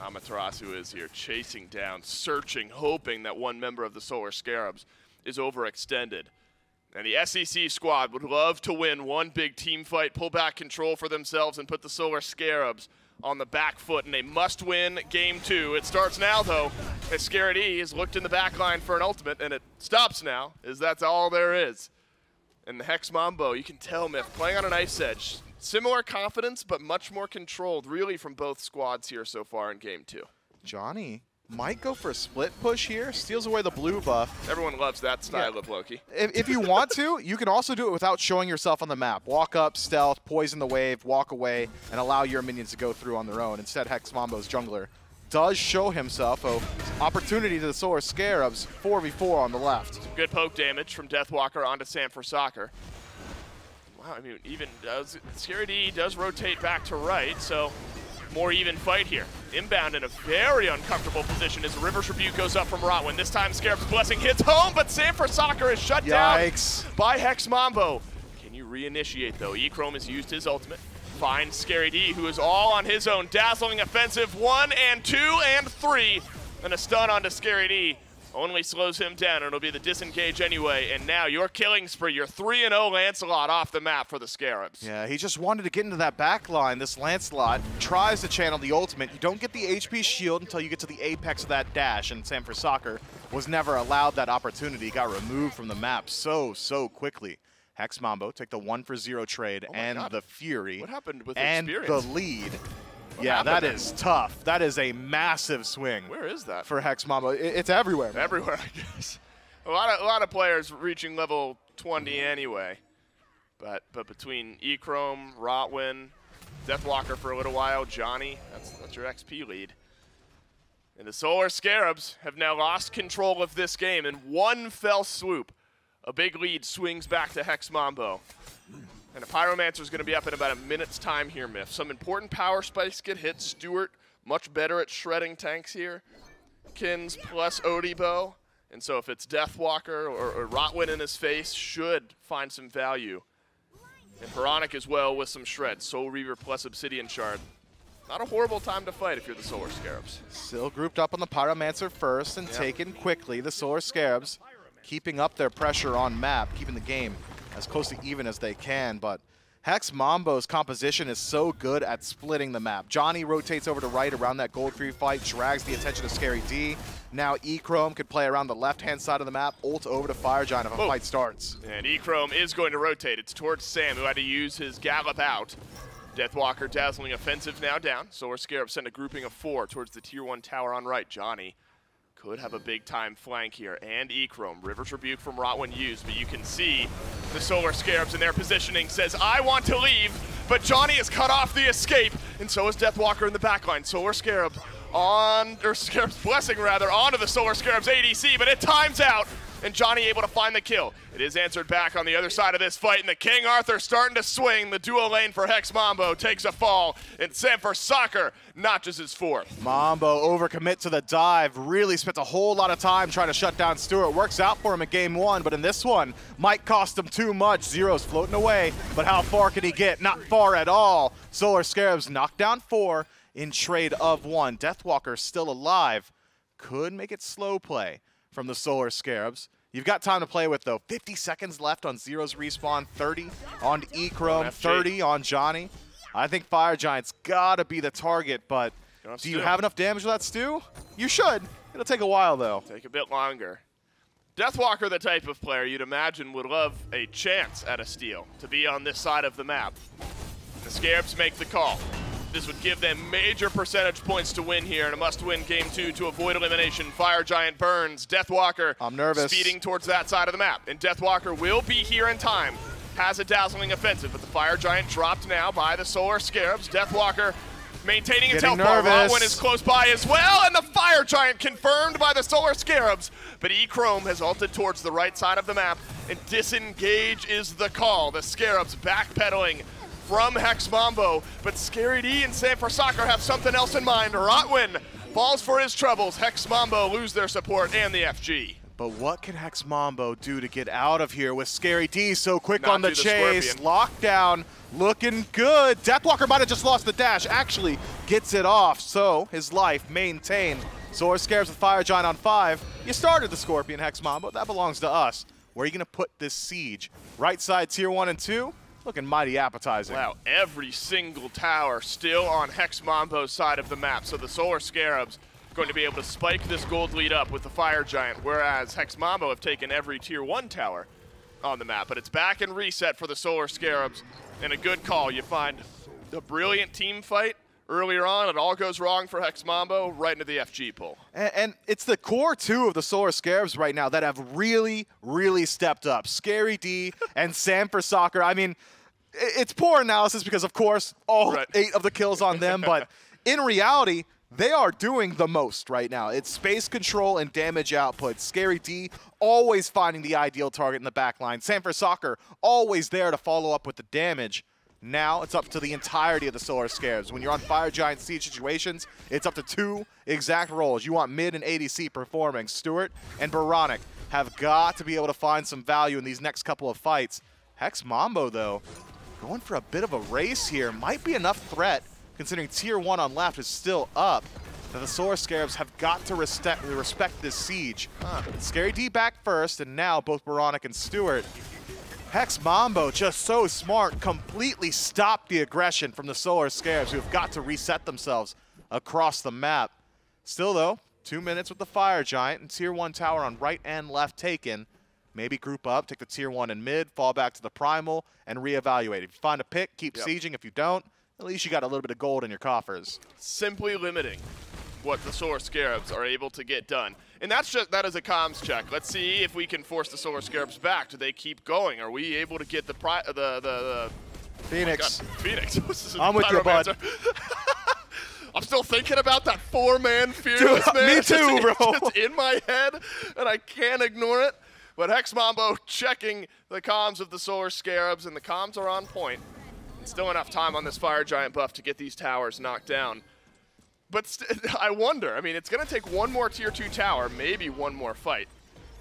Amaterasu is here, chasing down, searching, hoping that one member of the Solar Scarabs is overextended. And the SEC squad would love to win one big team fight, pull back control for themselves, and put the Solar Scarabs on the back foot, and a must-win game 2. It starts now, though, as Scaredy has looked in the back line for an ultimate, and it stops now, as that's all there is. And the Hex Mambo, you can tell, Myth, playing on a knife's edge. Similar confidence, but much more controlled, really, from both squads here so far in game 2. Dzoni might go for a split push here, steals away the blue buff. Everyone loves that style of Loki. If you want to, you can also do it without showing yourself on the map. Walk up, stealth, poison the wave, walk away, and allow your minions to go through on their own. Instead, Hex Mambo's jungler does show himself an opportunity to the Solar Scarabs, 4v4 on the left. Some good poke damage from Deathwalker onto Sanford Soccer. Wow, I mean, even Scary D does rotate back to right, so more even fight here. Inbound in a very uncomfortable position as River Tribute goes up from Rottwen. This time Scarabs Blessing hits home, but Sanford Soccer is shut down by Hex Mambo. Can you reinitiate though? Echrome has used his ultimate. Finds Scary D, who is all on his own. Dazzling offensive 1 and 2 and 3. And a stun onto Scary D. Only slows him down, and it'll be the disengage anyway. And now your killing spree, your 3-0 Lancelot off the map for the Scarabs. Yeah, he just wanted to get into that back line. This Lancelot tries to channel the ultimate. You don't get the HP shield until you get to the apex of that dash, and Sanford Soccer was never allowed that opportunity. He got removed from the map so quickly. Hex Mambo take the 1-for-0 trade and the Fury. What happened with and experience? The lead. Yeah, that is tough. That is a massive swing. Where is that? For Hex Mambo. It's everywhere. Man. Everywhere, I guess. A lot of players reaching level 20 anyway. But between Echrome, Rottwen, Deathwalker for a little while, Dzoni, that's your XP lead. And the Solar Scarabs have now lost control of this game in one fell swoop. A big lead swings back to Hex Mambo. And a Pyromancer is going to be up in about a minute's time here, Myth. Some important power spikes get hit. Stuart, much better at shredding tanks here. Kins plus Odibo. And so if it's Deathwalker or Rottwen in his face, should find some value. And oBoronic as well with some shred. Soul Reaver plus Obsidian Shard. Not a horrible time to fight if you're the Solar Scarabs. Still grouped up on the Pyromancer first and taken quickly. The Solar Scarabs keeping up their pressure on map, keeping the game as close to even as they can, but Hex Mambo's composition is so good at splitting the map. Dzoni rotates over to right around that gold free fight, drags the attention of Scary D. Now Echrome could play around the left-hand side of the map, ult over to Fire Giant if a fight starts. And Echrome is going to rotate. It's towards Sam, who had to use his gallop out. Deathwalker dazzling offensive now down. Solar Scarab send a grouping of 4 towards the tier 1 tower on right. Dzoni could have a big-time flank here, and Echrome. River Tribute from Rottwen used, but you can see the Solar Scarabs in their positioning says, I want to leave, but Dzoni has cut off the escape, and so is Deathwalker in the backline. Solar Scarab Scarab's Blessing rather, onto the Solar Scarab's ADC, but it times out, and Dzoni able to find the kill. It is answered back on the other side of this fight, and the King Arthur starting to swing. The duo lane for Hex Mambo takes a fall, and Sanford Soccer notches his 4th. Mambo overcommit to the dive, really spent a whole lot of time trying to shut down Stuart. Works out for him in game 1, but in this one, might cost him too much. Zyrhoes floating away, but how far can he get? Not far at all. Solar Scarabs knocked down 4 in trade of 1. Deathwalker still alive. Could make it slow play from the Solar Scarabs. You've got time to play with, though. 50 seconds left on Zyrhoes respawn, 30 on Echrome, 30 on Dzoni. I think Fire Giant's got to be the target, but do you have enough damage with that stew? You should. It'll take a while, though. Take a bit longer. Deathwalker, the type of player you'd imagine would love a chance at a steal, to be on this side of the map. The Scarabs make the call. This would give them major percentage points to win here, and a must-win game 2 to avoid elimination. Fire Giant burns. Deathwalker I'm nervous. Speeding towards that side of the map. And Deathwalker will be here in time. Has a dazzling offensive, but the Fire Giant dropped now by the Solar Scarabs. Deathwalker maintaining its health bar. Rottwen is close by as well, and the Fire Giant confirmed by the Solar Scarabs. But Echrome has ulted towards the right side of the map, and disengage is the call. The Scarabs backpedaling from Hex Mambo, but Scary D and Sanford Soccer have something else in mind. Rottwen falls for his troubles. Hex Mambo lose their support and the FG. But what can Hex Mambo do to get out of here with Scary D so quick on the chase? Lockdown looking good. Deathwalker might have just lost the dash. Actually gets it off, so his life maintained. Solar Scarabs with Fire Giant on 5. You started the Scorpion, Hex Mambo. That belongs to us. Where are you going to put this siege? Right side tier 1 and 2? Looking mighty appetizing. Wow, every single tower still on Hex Mambo's side of the map. So the Solar Scarabs going to be able to spike this gold lead up with the Fire Giant, whereas Hex Mambo have taken every tier 1 tower on the map. But it's back and reset for the Solar Scarabs, and a good call. You find a brilliant team fight earlier on. It all goes wrong for Hex Mambo, right into the FG pull. And it's the core 2 of the Solar Scarabs right now that have really, really stepped up. Scary D and Sanford Soccer. I mean, it's poor analysis because, of course, all 8 of the kills on them, but in reality, they are doing the most right now. It's space control and damage output. Scary D always finding the ideal target in the back line. Sanford Soccer always there to follow up with the damage. Now it's up to the entirety of the Solar Scarabs. When you're on Fire Giant Siege situations, it's up to 2 exact roles. You want mid and ADC performing. Stuart and oBoronic have got to be able to find some value in these next couple of fights. Hex Mambo, though, going for a bit of a race here. Might be enough threat, considering Tier 1 on left is still up, that the Solar Scarabs have got to respect this siege. Scary D back first, and now both oBoronic and Stuart. Hex Mambo, just so smart, completely stopped the aggression from the Solar Scarabs, who have got to reset themselves across the map. Still, though, 2 minutes with the Fire Giant and Tier 1 tower on right and left taken. Maybe group up, take the Tier 1 in mid, fall back to the Primal, and reevaluate. If you find a pick, keep sieging. If you don't, at least you got a little bit of gold in your coffers. Simply limiting what the Solar Scarabs are able to get done. And that is a comms check. Let's see if we can force the Solar Scarabs back. Do they keep going? Are we able to get the Phoenix? Oh Phoenix. I'm with you, bud. I'm still thinking about that 4-man Fearless, man. Me too, bro. It's in my head, and I can't ignore it. But Hex Mambo checking the comms of the Solar Scarabs, and the comms are on point. And still enough time on this Fire Giant buff to get these towers knocked down. But I wonder, I mean, it's going to take one more Tier 2 tower, maybe one more fight.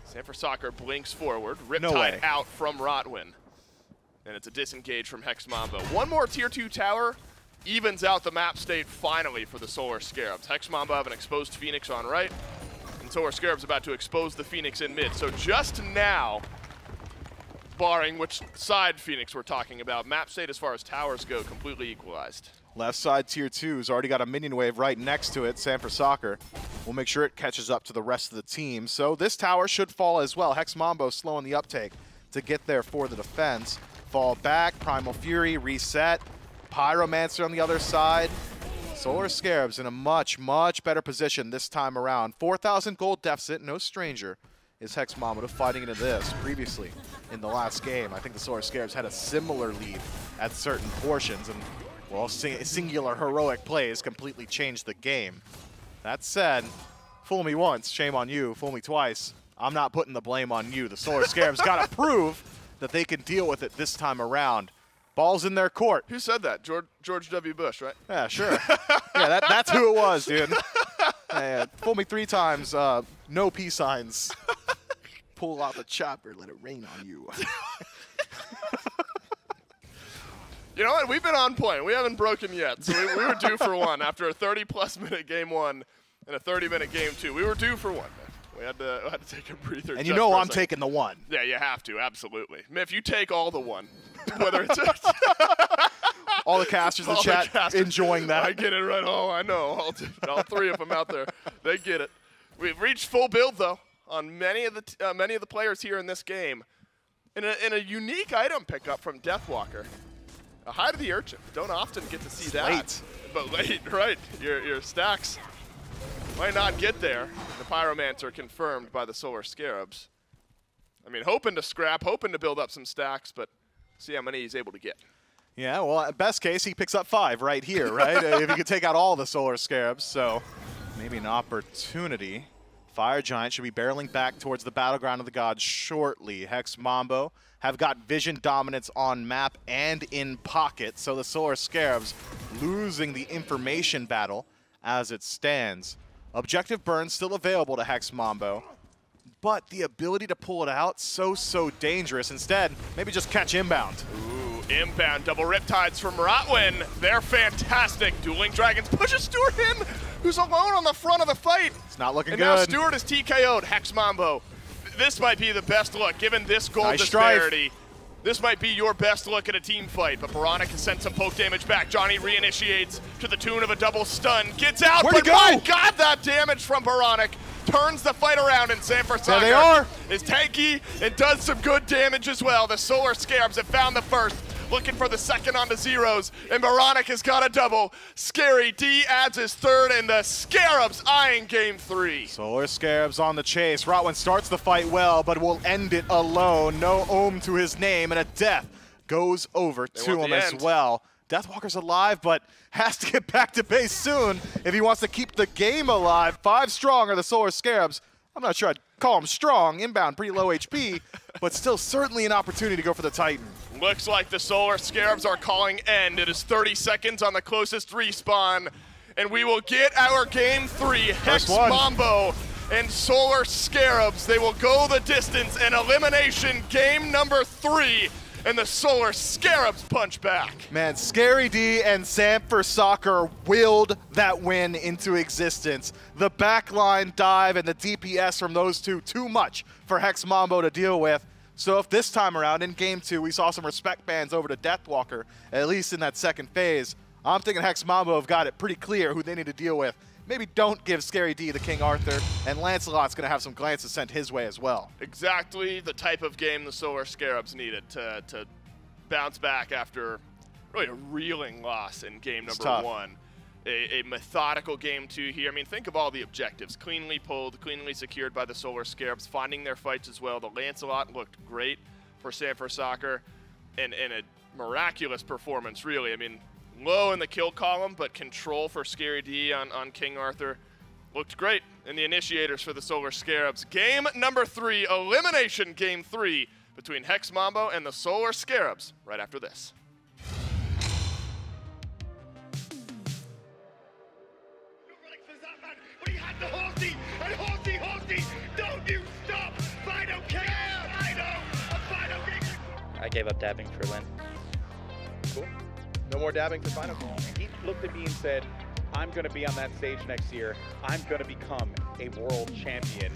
SMITE blinks forward, Riptide out from Rottwen. And it's a disengage from Hex Mambo. One more Tier 2 tower evens out the map state finally for the Solar Scarabs. Hex Mambo have an exposed Phoenix on right, and Solar Scarabs about to expose the Phoenix in mid. So just now, barring which side Phoenix we're talking about, map state as far as towers go, completely equalized. Left side Tier 2's already got a minion wave right next to it. SMITE will make sure it catches up to the rest of the team. So this tower should fall as well. Hex Mambo slowing the uptake to get there for the defense. Fall back, Primal Fury, reset. Pyromancer on the other side. Solar Scarabs in a much, much better position this time around. 4,000 gold deficit, no stranger, is Hex Mambo fighting into this. Previously, in the last game, I think the Solar Scarabs had a similar lead at certain portions, and well, singular heroic plays completely changed the game. That said, fool me once, shame on you. Fool me twice, I'm not putting the blame on you. The Solar Scarabs got to prove that they can deal with it this time around. Ball's in their court. Who said that? George W. Bush, right? Yeah, sure. Yeah, that's who it was, dude. Yeah, fool me 3 times, no peace signs. Pull out the chopper, let it rain on you. You know what? We've been on point. We haven't broken yet. So we were due for one after a 30-plus minute game 1 and a 30-minute game 2. We were due for one. We had to take a breather. And you know I'm taking the 1. Yeah, you have to, absolutely. I mean, if you take all the 1, whether it's all the casters in the chat enjoying that. I get it right. Oh, I know. All 3 of them out there, they get it. We've reached full build though on many of the players here in this game. In a unique item pickup from Deathwalker. A Hi to the Urchin. Don't often get to see that. Late. But late, right. Your stacks might not get there. The Pyromancer confirmed by the Solar Scarabs. I mean, hoping to scrap, hoping to build up some stacks, but see how many he's able to get. Yeah, well, at best case, he picks up 5 right here, right? If he could take out all the Solar Scarabs, so maybe an opportunity. Fire Giant should be barreling back towards the Battleground of the Gods shortly. Hex Mambo have got vision dominance on map and in pocket, so the Solar Scarabs losing the information battle as it stands. Objective burn still available to Hex Mambo, but the ability to pull it out, so dangerous. Instead, maybe just catch Inbound. Ooh, Inbound, double Riptides from Rottwen. They're fantastic. Dueling Dragons pushes Stuart in, who's alone on the front of the fight. It's not looking good. And now Stuart is TKO'd. Hex Mambo. This might be the best look, given this gold disparity. This might be your best look at a team fight, but oBoronic has sent some poke damage back. Dzoni reinitiates to the tune of a double stun. Gets out, Where'd he go? My God, that damage from oBoronic turns the fight around, and SMITE there they are. Is tanky and does some good damage as well. The Solar Scarabs have found the first, looking for the second onto Zyrhoes, and oBoronic has got a double. Scary D adds his 3rd, and the Scarabs eyeing game 3. Solar Scarabs on the chase. Rottwen starts the fight well, but will end it alone. No ohm to his name, and a death goes over to him as well. Deathwalker's alive, but has to get back to base soon if he wants to keep the game alive. 5 strong are the Solar Scarabs. I'm not sure I'd call him strong. Inbound, pretty low HP, but still certainly an opportunity to go for the Titan. Looks like the Solar Scarabs are calling end. It is 30 seconds on the closest respawn, and we will get our game 3. Hex Mambo and Solar Scarabs. They will go the distance in elimination game number 3, and the Solar Scarabs punch back. Man, Scary D and Sanford Soccer willed that win into existence. The backline dive and the DPS from those two, too much for Hex Mambo to deal with. So if this time around in game 2 we saw some respect bans over to Deathwalker, at least in that second phase, I'm thinking Hex Mambo have got it pretty clear who they need to deal with. Maybe don't give Scary D the King Arthur, and Lancelot's going to have some glances sent his way as well. Exactly the type of game the Solar Scarabs needed to bounce back after really a reeling loss in game number 1. A methodical game 2 here. I mean, think of all the objectives. Cleanly pulled, cleanly secured by the Solar Scarabs, finding their fights as well. The Lancelot looked great for Sanford Soccer, and a miraculous performance, really. I mean, low in the kill column, but control for Scary D on King Arthur looked great. And the initiators for the Solar Scarabs. Game number 3, elimination game 3 between Hex Mambo and the Solar Scarabs right after this. I gave up dabbing for Lynn. Cool. No more dabbing for Final. He looked at me and said, I'm going to be on that stage next year. I'm going to become a world champion.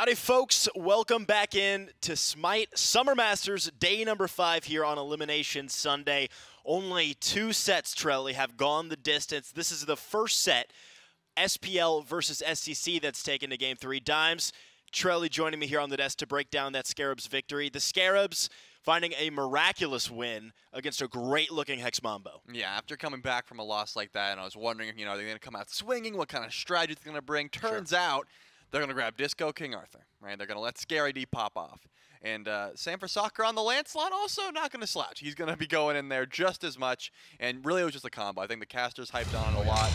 Howdy, folks. Welcome back in to SMITE Summer Masters, day number 5 here on Elimination Sunday. Only 2 sets, Trelly, have gone the distance. This is the first set, SPL versus SCC, that's taken to Game 3. Dimes, Trelly joining me here on the desk to break down that Scarabs victory. The Scarabs finding a miraculous win against a great-looking Hex Mambo. Yeah, after coming back from a loss like that, and I was wondering, are they going to come out swinging? What kind of strategy they're going to bring? Turns out they're going to grab Disco King Arthur, right? They're going to let Scary D pop off. And same for Soccer on the Lancelot, also not going to slouch. He's going to be going in there just as much, and really it was just a combo. I think the casters hyped on it a lot.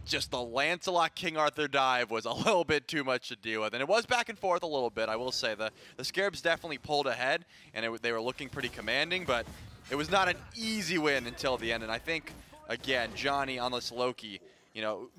Just the Lancelot King Arthur dive was a little bit too much to deal with. And it was back and forth a little bit, I will say. The Scarabs definitely pulled ahead, and they were looking pretty commanding, but it was not an easy win until the end. And I think, again, Dzoni on this Loki,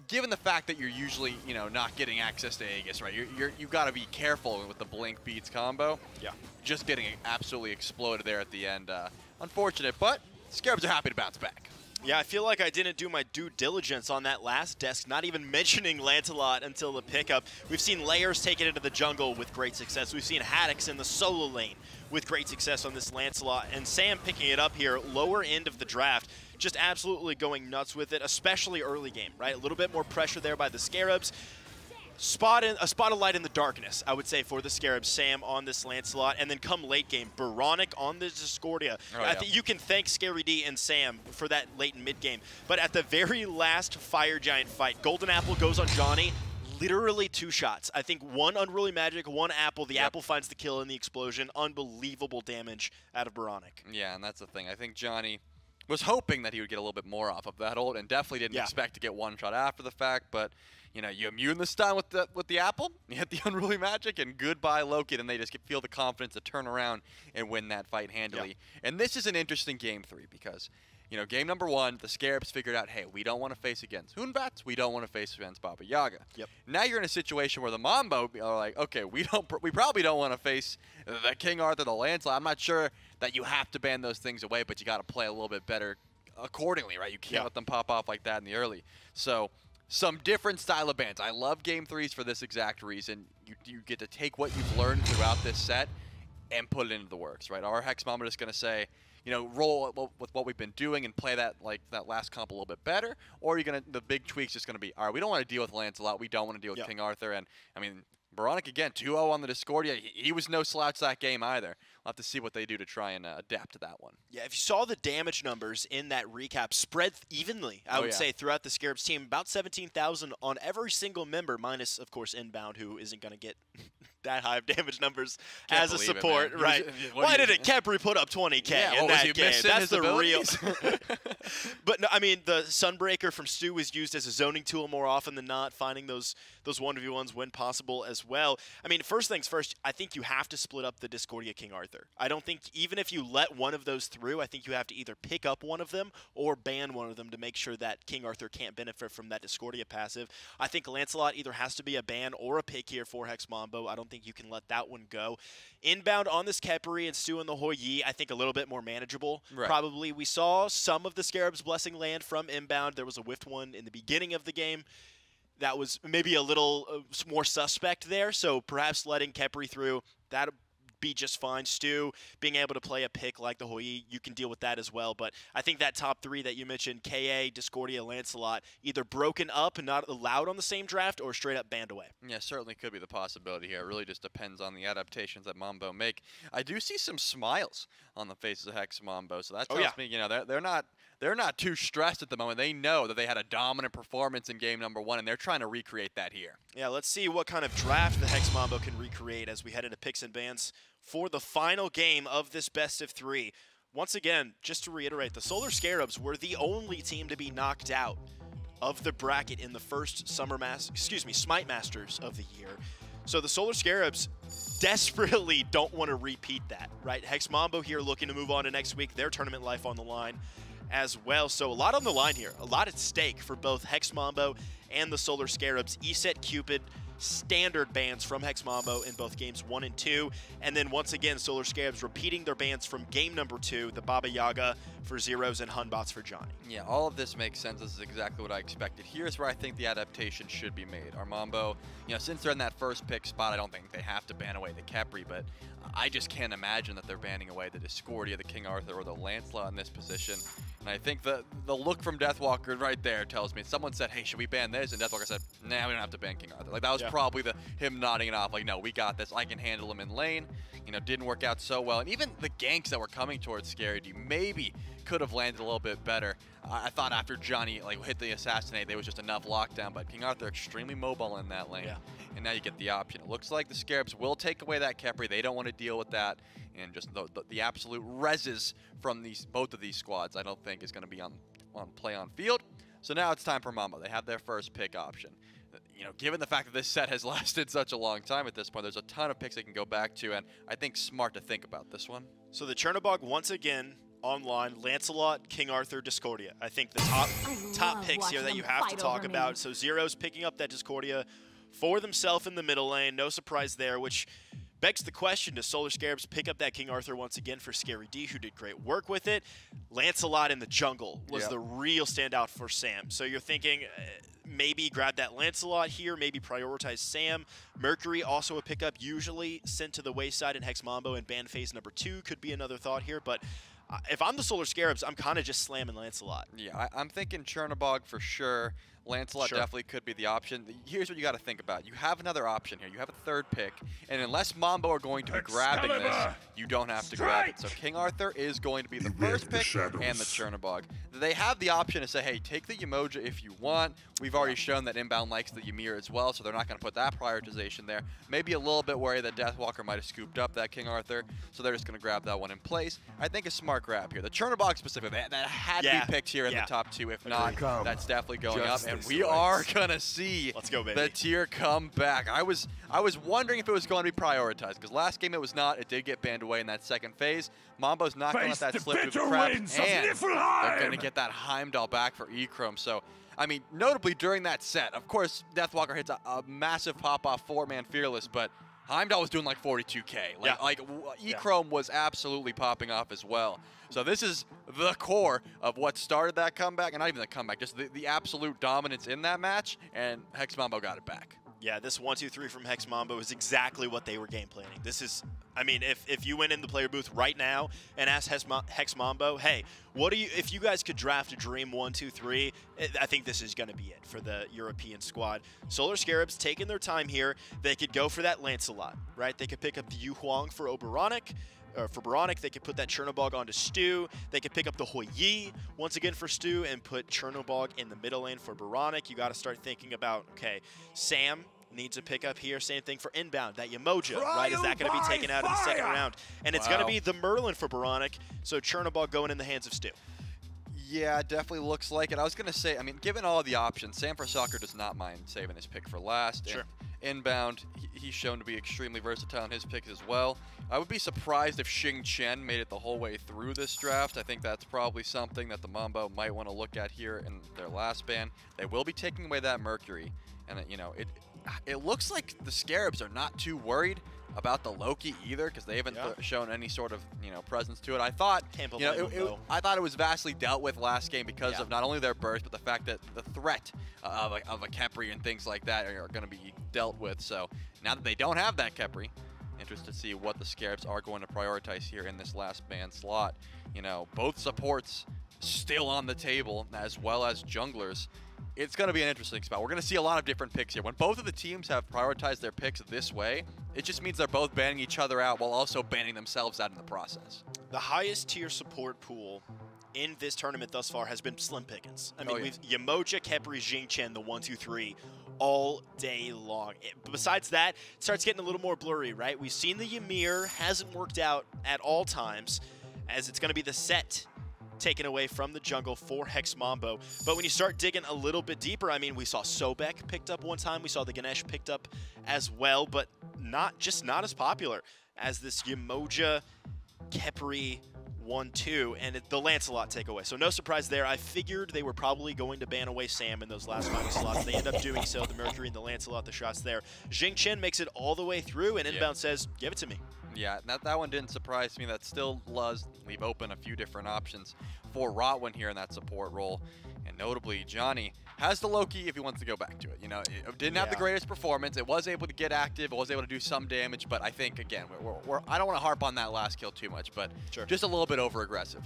given the fact that you're usually, not getting access to Aegis, right? You've got to be careful with the Blink Beats combo. Yeah. Just getting absolutely exploded there at the end. Unfortunate, but Scarabs are happy to bounce back. Yeah, I feel like I didn't do my due diligence on that last desk, not even mentioning Lancelot until the pickup. We've seen Layers take it into the jungle with great success. We've seen Haddix in the solo lane with great success on this Lancelot. And Sam picking it up here, lower end of the draft, just absolutely going nuts with it, especially early game, right? A little bit more pressure there by the Scarabs. A spot of light in the darkness, I would say, for the Scarabs, Sam on this Lancelot, and then come late game, Oboronic on the Discordia. I think you can thank Scary D and Sam for that late and mid game. But at the very last Fire Giant fight, Golden Apple goes on Dzoni, literally 2 shots. I think 1 Unruly Magic, 1 Apple. The Apple finds the kill in the explosion. Unbelievable damage out of Oboronic. Yeah, and that's the thing. I think Dzoni was hoping that he would get a little bit more off of that ult, and definitely didn't expect to get 1 shot after the fact, but you immune this time with the Apple, you hit the Unruly Magic, and goodbye Loki, and they just feel the confidence to turn around and win that fight handily. And this is an interesting Game 3 because, game number 1, the Scarabs figured out, hey, we don't want to face against Batz, we don't want to face against Baba Yaga. Now you're in a situation where the Mambo are like, okay, we probably don't want to face the King Arthur, the Lancelot. I'm not sure that you have to ban those things away, but you got to play a little bit better accordingly, right? You can't let them pop off like that in the early. So some different style of bans. I love Game 3s for this exact reason. You get to take what you've learned throughout this set and put it into the works, right? Our Hex Mambo is going to say, roll with what we've been doing and play that last comp a little bit better, or the big tweak's just going to be, all right, we don't want to deal with Lancelot, we don't want to deal with King Arthur, and I mean, Oboronic again, 2-0 on the Discordia. He was no slouch that game either. We'll have to see what they do to try and adapt to that one. Yeah, if you saw the damage numbers in that recap, spread evenly, I would say, throughout the Scarabs team. About 17,000 on every single member, minus, of course, Inbowned, who isn't going to get that high of damage numbers as a support, right? Why didn't Khepri put up 20K in that game? That's the real. But no, I mean, the Sunbreaker from Stu is used as a zoning tool more often than not, finding those 1v1s when possible as well. I mean, first things first, I think you have to split up the Discordia King Arthur. I don't think, even if you let one of those through, I think you have to either pick up one of them or ban one of them to make sure that King Arthur can't benefit from that Discordia passive. I think Lancelot either has to be a ban or a pick here for Hex Mambo. I don't think you can let that one go. Inbound on this Khepri and Stu and the Hoi-Yi, I think a little bit more manageable. Probably. We saw some of the Scarabs Blessing land from Inbound. There was a whiffed one in the beginning of the game. That was maybe a little more suspect there, so perhaps letting Khepri through, that be just fine. Stu being able to play a pick like the Hoi-Yi, you can deal with that as well. But I think that top 3 that you mentioned, KA, Discordia, Lancelot, either broken up and not allowed on the same draft or straight up banned away. Yeah, certainly could be the possibility here. It really just depends on the adaptations that Mambo make. I do see some smiles on the faces of Hex Mambo, so that tells me, they're not too stressed at the moment. They know that they had a dominant performance in game number 1, and they're trying to recreate that here. Yeah, let's see what kind of draft the Hex Mambo can recreate as we head into picks and bans for the final game of this best of 3. Once again, just to reiterate, the Solar Scarabs were the only team to be knocked out of the bracket in the first SMITE Masters of the year. So the Solar Scarabs desperately don't want to repeat that, right? Hex Mambo here looking to move on to next week, their tournament life on the line as well. So a lot on the line here, a lot at stake for both Hex Mambo and the Solar Scarabs. ESET Cupid standard bans from Hex Mambo in both games 1 and 2. And then once again, Solar Scarabs repeating their bans from game number 2, the Baba Yaga for Zyrhoes and Hunbots for Dzoni. Yeah, all of this makes sense. This is exactly what I expected. Here's where I think the adaptation should be made. Our Mambo, since they're in that first pick spot, I don't think they have to ban away the Khepri, but I just can't imagine that they're banning away the Discordia, the King Arthur, or the Lancelot in this position. And I think the look from Deathwalker right there tells me, someone said, hey, should we ban this? And Deathwalker said, nah, we don't have to ban King Arthur. Like, that was probably him nodding it off, like, no, we got this. I can handle him in lane. Didn't work out so well. And even the ganks that were coming towards Scaredy maybe could have landed a little bit better. I thought after Dzoni hit the assassinate, there was just enough lockdown, but King Arthur extremely mobile in that lane. Yeah. And now you get the option. It looks like the Scarabs will take away that Khepri. They don't want to deal with that. And just the absolute reses from both of these squads, I don't think is going to be on play on field. So now it's time for Mambo. They have their first pick option. Given the fact that this set has lasted such a long time at this point, there's a ton of picks they can go back to, and I think smart to think about this one. So the Chernobog once again online, Lancelot, King Arthur, Discordia. I think the top picks here that you have to talk about. So Zyrhoes picking up that Discordia for themselves in the middle lane. No surprise there, which begs the question, does Solar Scarabs pick up that King Arthur once again for Scary D, who did great work with it? Lancelot in the jungle was the real standout for Sam. So you're thinking maybe grab that Lancelot here, maybe prioritize Sam. Mercury, also a pickup, usually sent to the wayside in Hex Mambo and ban phase number 2 could be another thought here, but if I'm the Solar Scarabs, I'm kind of just slamming Lancelot. Yeah, I'm thinking Chernobog for sure. Lancelot definitely could be the option. Here's what you got to think about. You have another option here. You have a third pick, and unless Mambo are going to be grabbing this, you don't have to grab it. So King Arthur is going to be the first pick and the Chernobog. They have the option to say, hey, take the Umoja if you want. We've already shown that Inbound likes the Ymir as well, so they're not going to put that prioritization there. Maybe a little bit worried that Deathwalker might have scooped up that King Arthur, so they're just going to grab that one in place. I think a smart grab here. The Chernobog specifically, that had to be picked here in the top 2. If not, that's definitely going up. And we are going to see the tier come back. I was wondering if it was going to be prioritized, because last game it was not. It did get banned away in that second phase. Mambo's not going to let that slip through the cracks, and they're going to get that Heimdallr back for Echrome. So, I mean, notably during that set, of course, Deathwalker hits a massive pop-off 4-man Fearless, but Heimdallr was doing like 42K. Echrome was absolutely popping off as well. So this is the core of what started that comeback, and not even the comeback, just the absolute dominance in that match, and Hex Mambo got it back. Yeah, this 1-2-3 from Hex Mambo is exactly what they were game planning. This is, I mean, if you went in the player booth right now and asked Hex Mambo, hey, if you guys could draft a dream 1-2-3, I think this is going to be it for the European squad. Solar Scarabs taking their time here. They could go for that Lancelot, right? They could pick up the Yu Huang for oBoronic. For Boronic, they could put that Chernobog onto Stu. They could pick up the Hoi Yi once again for Stu and put Chernobog in the middle lane for Boronic. You got to start thinking about, okay, Sam needs a pickup here. Same thing for Inbound. That Yamoja, right? Is that going to be taken out in the second round? And it's going to be the Merlin for Boronic, so Chernobog going in the hands of Stu. Yeah, it definitely looks like it. I was going to say, I mean, given all of the options, Sam for Soccer does not mind saving his pick for last. Sure. Inbound, he's shown to be extremely versatile in his picks as well. I would be surprised if Xing Chen made it the whole way through this draft. I think that's probably something that the Mambo might want to look at here in their last ban. They will be taking away that Mercury, and it looks like the Scarabs are not too worried about the Loki either, because they haven't shown any sort of presence to it. I thought I thought it was vastly dealt with last game because of not only their burst, but the fact that the threat of a Khepri and things like that are going to be dealt with. So now that they don't have that Khepri, interested to see what the Scarabs are going to prioritize here in this last ban slot. Both supports still on the table, as well as junglers. It's going to be an interesting spot. We're going to see a lot of different picks here. When both of the teams have prioritized their picks this way, it just means they're both banning each other out while also banning themselves out in the process. The highest tier support pool in this tournament thus far has been slim pickings. I mean, we've Yamoja, Khepri, Xing Chen, the 1-2-3 all day long. Besides that, it starts getting a little more blurry, right? We've seen the Ymir hasn't worked out at all times, as it's going to be the set taken away from the jungle for Hex Mambo. But when you start digging a little bit deeper, I mean, we saw Sobek picked up one time. We saw the Ganesh picked up as well, but not as popular as this Yamoja, Khepri 1-2, and the Lancelot takeaway. So no surprise there. I figured they were probably going to ban away Sam in those last 5 slots. They end up doing so. The Mercury and the Lancelot, the shots there. Jingchen makes it all the way through, and Inbound says, give it to me. Yeah, that one didn't surprise me. That still does leave open a few different options for Rottwen here in that support role. And notably, Dzoni has the Loki if he wants to go back to it. You know, it didn't have the greatest performance. It was able to get active. It was able to do some damage. But I think, again, I don't want to harp on that last kill too much, but just a little bit over-aggressive.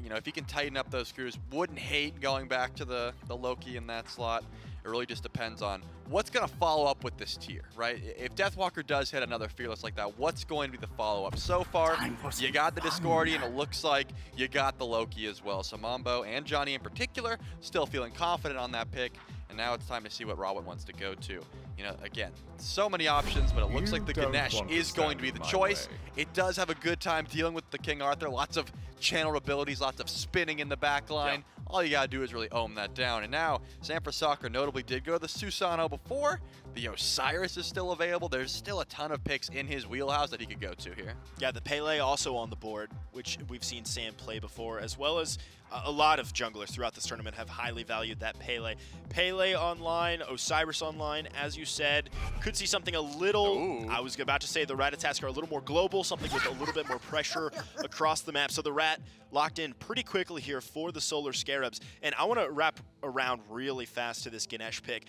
You know, if he can tighten up those screws, wouldn't hate going back to the Loki in that slot. It really just depends on what's going to follow up with this tier, right? If Deathwalker does hit another Fearless like that, what's going to be the follow-up? So far, you got the Discordia, and it looks like you got the Loki as well. So Mambo and Dzoni in particular still feeling confident on that pick, and now it's time to see what Rottwen wants to go to. You know, again, so many options, but it looks like the Ganesh is going to be the choice. It does have a good time dealing with the King Arthur. Lots of channel abilities, lots of spinning in the back line. All you gotta do is really ohm that down. And now, Sanford Soccer notably did go to the Susano before. The Osiris is still available. There's still a ton of picks in his wheelhouse that he could go to here. Yeah, the Pele also on the board, which we've seen Sam play before, as well as a lot of junglers throughout this tournament have highly valued that Pele. Pele online, Osiris online, as you said. Could see something a little, I was about to say the Ratatasker a little more global, something with a little bit more pressure across the map. So the Rat locked in pretty quickly here for the Solar Scarabs. And I want to wrap around really fast to this Ganesh pick.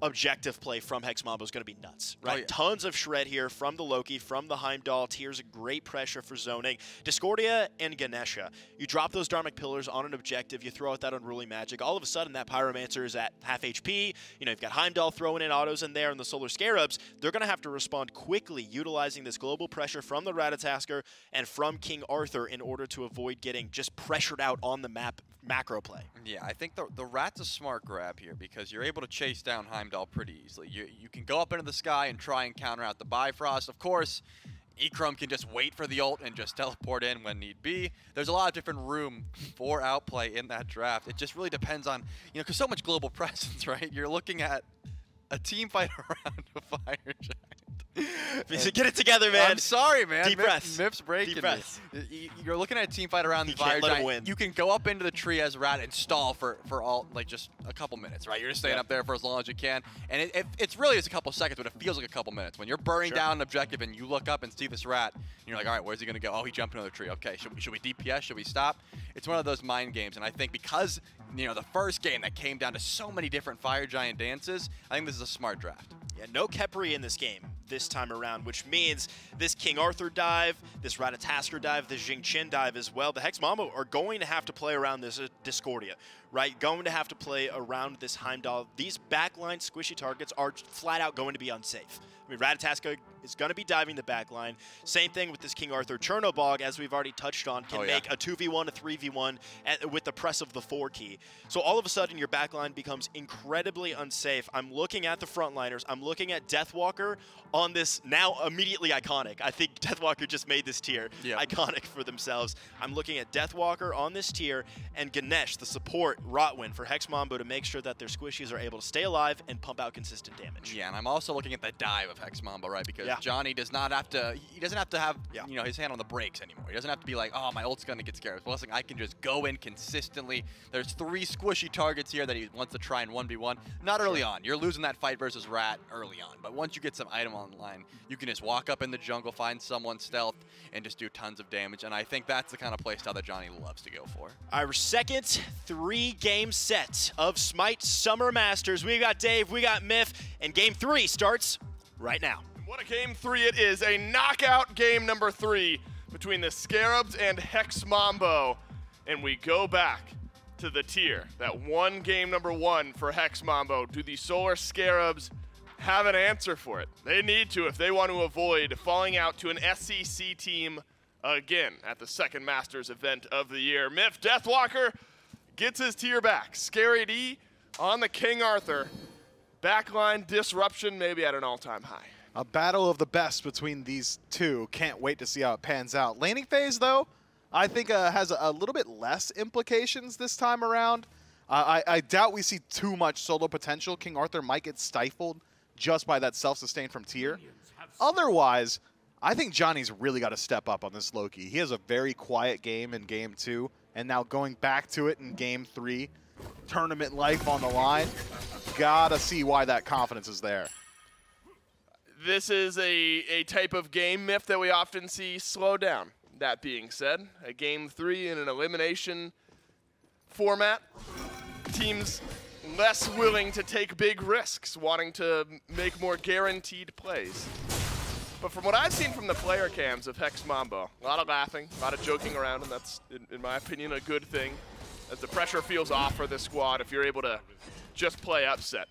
Objective play from Hex Mambo is going to be nuts, right? Oh, yeah. Tons of shred here from the Loki, from the Heimdallr. Tears a great pressure for zoning. Discordia and Ganesha. You drop those Dharmic Pillars on an objective, you throw out that Unruly Magic. All of a sudden, that Pyromancer is at half HP. You know, you've got Heimdallr throwing in autos in there, and the Solar Scarabs, they're going to have to respond quickly, utilizing this global pressure from the Ratatasker and from King Arthur in order to avoid getting just pressured out on the map macro play. Yeah, I think the Rat's a smart grab here because you're able to chase down Heimdallr pretty easily. You can go up into the sky and try and counter out the Bifrost. Of course, Echrome can just wait for the ult and just teleport in when need be. There's a lot of different room for outplay in that draft. It just really depends on, you know, because so much global presence, right? You're looking at a team fight around a fire giant. Get it together, man. I'm sorry, man. Deep breaths. Mip's breaking Deep breaths. You're looking at a team fight around the fire giant. You can go up into the tree as Rat and stall for all, like, just a couple minutes, right? You're just staying up there for as long as you can. And it's really just a couple seconds, but it feels like a couple minutes. When you're burning down an objective and you look up and see this Rat, and you're like, all right, where's he going to go? Oh, he jumped into the tree. Okay, should we DPS? Should we stop? It's one of those mind games. And I think because, you know, the first game that came down to so many different fire giant dances, I think this is a smart draft. Yeah, no Khepri in this game this time around, which means this King Arthur dive, this Ratatasker dive, this Jingchen dive as well. The Hex Mambo are going to have to play around this Discordia, right? Going to have to play around this Heimdallr. These backline squishy targets are flat out going to be unsafe. I mean, Ratatasker is going to be diving the backline. Same thing with this King Arthur. Chernobog, as we've already touched on, can make a 2v1, a 3v1 with the press of the 4 key. So all of a sudden, your backline becomes incredibly unsafe. I'm looking at the frontliners. I'm looking at Deathwalker on this now immediately iconic. I think Deathwalker just made this tier iconic for themselves. I'm looking at Deathwalker on this tier and Ganesh, the support Rottwen for Hex Mambo to make sure that their squishies are able to stay alive and pump out consistent damage. Yeah, and I'm also looking at the dive of Hex Mambo, right? Because Dzoni does not have to, he doesn't have to have, you know, his hand on the brakes anymore. He doesn't have to be like, oh, my ult's gonna get scared. Well, listen, I can just go in consistently. There's 3 squishy targets here that he wants to try and 1v1. Not early on. You're losing that fight versus Rat early on. But once you get some item online, you can just walk up in the jungle, find someone stealth, and just do tons of damage. And I think that's the kind of playstyle that Dzoni loves to go for. Our second 3-game set of SMITE Summer Masters. We got Dave, we got Miff, and game 3 starts right now. What a game 3 it is. A knockout game number 3 between the Scarabs and Hex Mambo. And we go back to the tier. That won game number 1 for Hex Mambo. Do the Solar Scarabs have an answer for it? They need to if they want to avoid falling out to an SEC team again at the second Masters event of the year. Miff Deathwalker gets his tier back. Scary D on the King Arthur. Backline disruption maybe at an all-time high. A battle of the best between these two. Can't wait to see how it pans out. Laning phase, though, I think has a little bit less implications this time around. I doubt we see too much solo potential. King Arthur might get stifled just by that self-sustain from tier. Otherwise, I think Johnny's really got to step up on this Loki. He has a very quiet game in Game 2, and now going back to it in Game 3, tournament life on the line, gotta see why that confidence is there. This is a type of game myth that we often see slow down. That being said, a Game 3 in an elimination format, teams less willing to take big risks, wanting to make more guaranteed plays. But from what I've seen from the player cams of Hex Mambo, a lot of laughing, a lot of joking around, and that's, in my opinion, a good thing. As the pressure feels off for this squad, if you're able to just play upset,